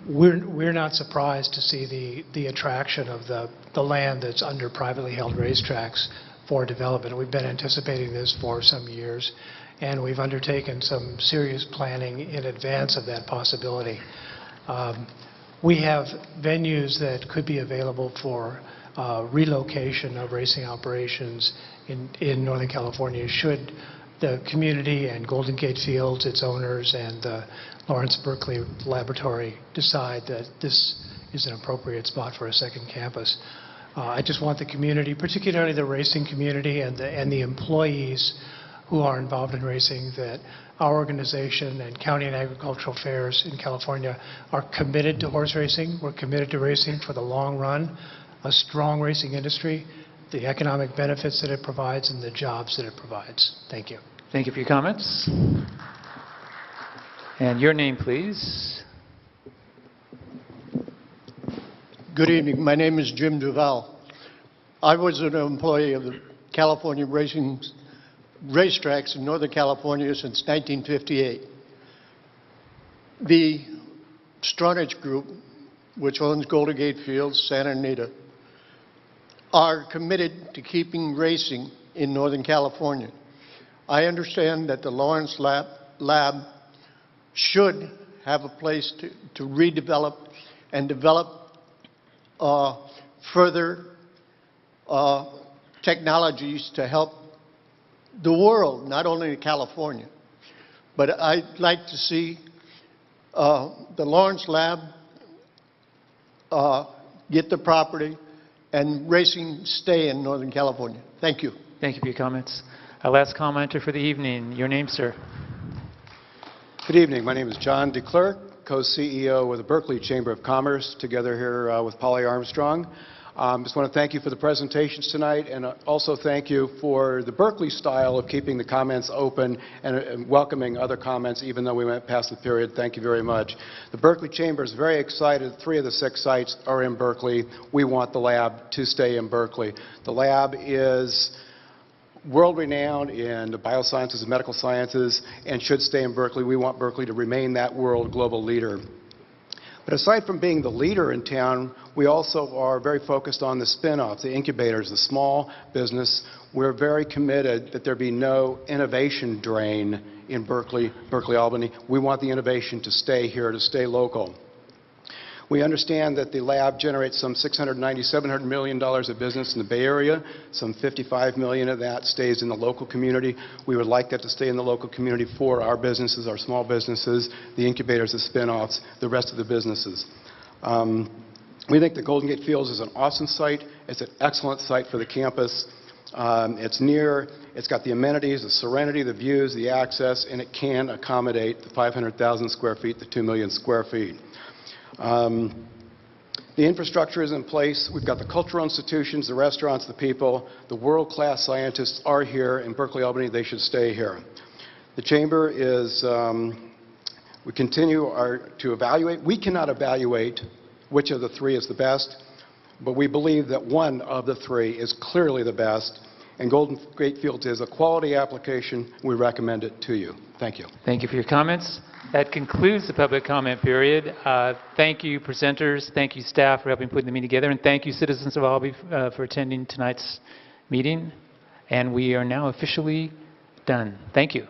We're not surprised to see the attraction of the land that's under privately held racetracks for development. We've been anticipating this for some years, and we've undertaken some serious planning in advance of that possibility. We have venues that could be available for relocation of racing operations in Northern California should the community and Golden Gate Fields, its owners, and the Lawrence Berkeley Laboratory decide that this is an appropriate spot for a second campus. I just want the community, particularly the racing community and the employees who are involved in racing, that our organization and county and agricultural fairs in California are committed to horse racing. We're committed to racing for the long run, a strong racing industry, the economic benefits that it provides, and the jobs that it provides. Thank you. Thank you for your comments. And your name, please. Good evening. My name is Jim Duval. I was an employee of the California racetracks in Northern California since 1958. The Stronach Group, which owns Golden Gate Fields, Santa Anita, are committed to keeping racing in Northern California. I understand that the Lawrence Lab should have a place to redevelop and develop further technologies to help the world, not only California. But I'd like to see the Lawrence Lab get the property and racing stay in Northern California. Thank you. Thank you for your comments. Our last commenter for the evening. Your name, sir? Good evening. My name is John DeClerc, co-CEO with the Berkeley Chamber of Commerce, together here with Polly Armstrong. Just want to thank you for the presentations tonight, and also thank you for the Berkeley style of keeping the comments open and welcoming other comments, even though we went past the period. Thank you very much. The Berkeley Chamber is very excited. 3 of the 6 sites are in Berkeley. We want the lab to stay in Berkeley. The lab is world-renowned in the biosciences and medical sciences and should stay in Berkeley. We want Berkeley to remain that world global leader. But aside from being the leader in town, we also are very focused on the spin-offs, the incubators, the small business. We're very committed that there be no innovation drain in Berkeley, Albany. We want the innovation to stay here, to stay local. We understand that the lab generates some $690, $700 million of business in the Bay Area. Some $55 million of that stays in the local community. We would like that to stay in the local community for our businesses, our small businesses, the incubators, the spin-offs, the rest of the businesses. We think the Golden Gate Fields is an awesome site. It's an excellent site for the campus. It's near, it's got the amenities, the serenity, the views, the access, and it can accommodate the 500,000 square feet, the 2 million square feet. The infrastructure is in place. We've got the cultural institutions, the restaurants, the people. The world-class scientists are here in Berkeley, Albany. They should stay here. The Chamber is, we continue to evaluate. We cannot evaluate which of the 3 is the best, but we believe that one of the 3 is clearly the best, and Golden Gate Fields is a quality application. We recommend it to you. Thank you. Thank you for your comments. That concludes the public comment period. Thank you, presenters. Thank you, staff, for helping put the meeting together. And thank you, citizens of Albany, for attending tonight's meeting. And we are now officially done. Thank you.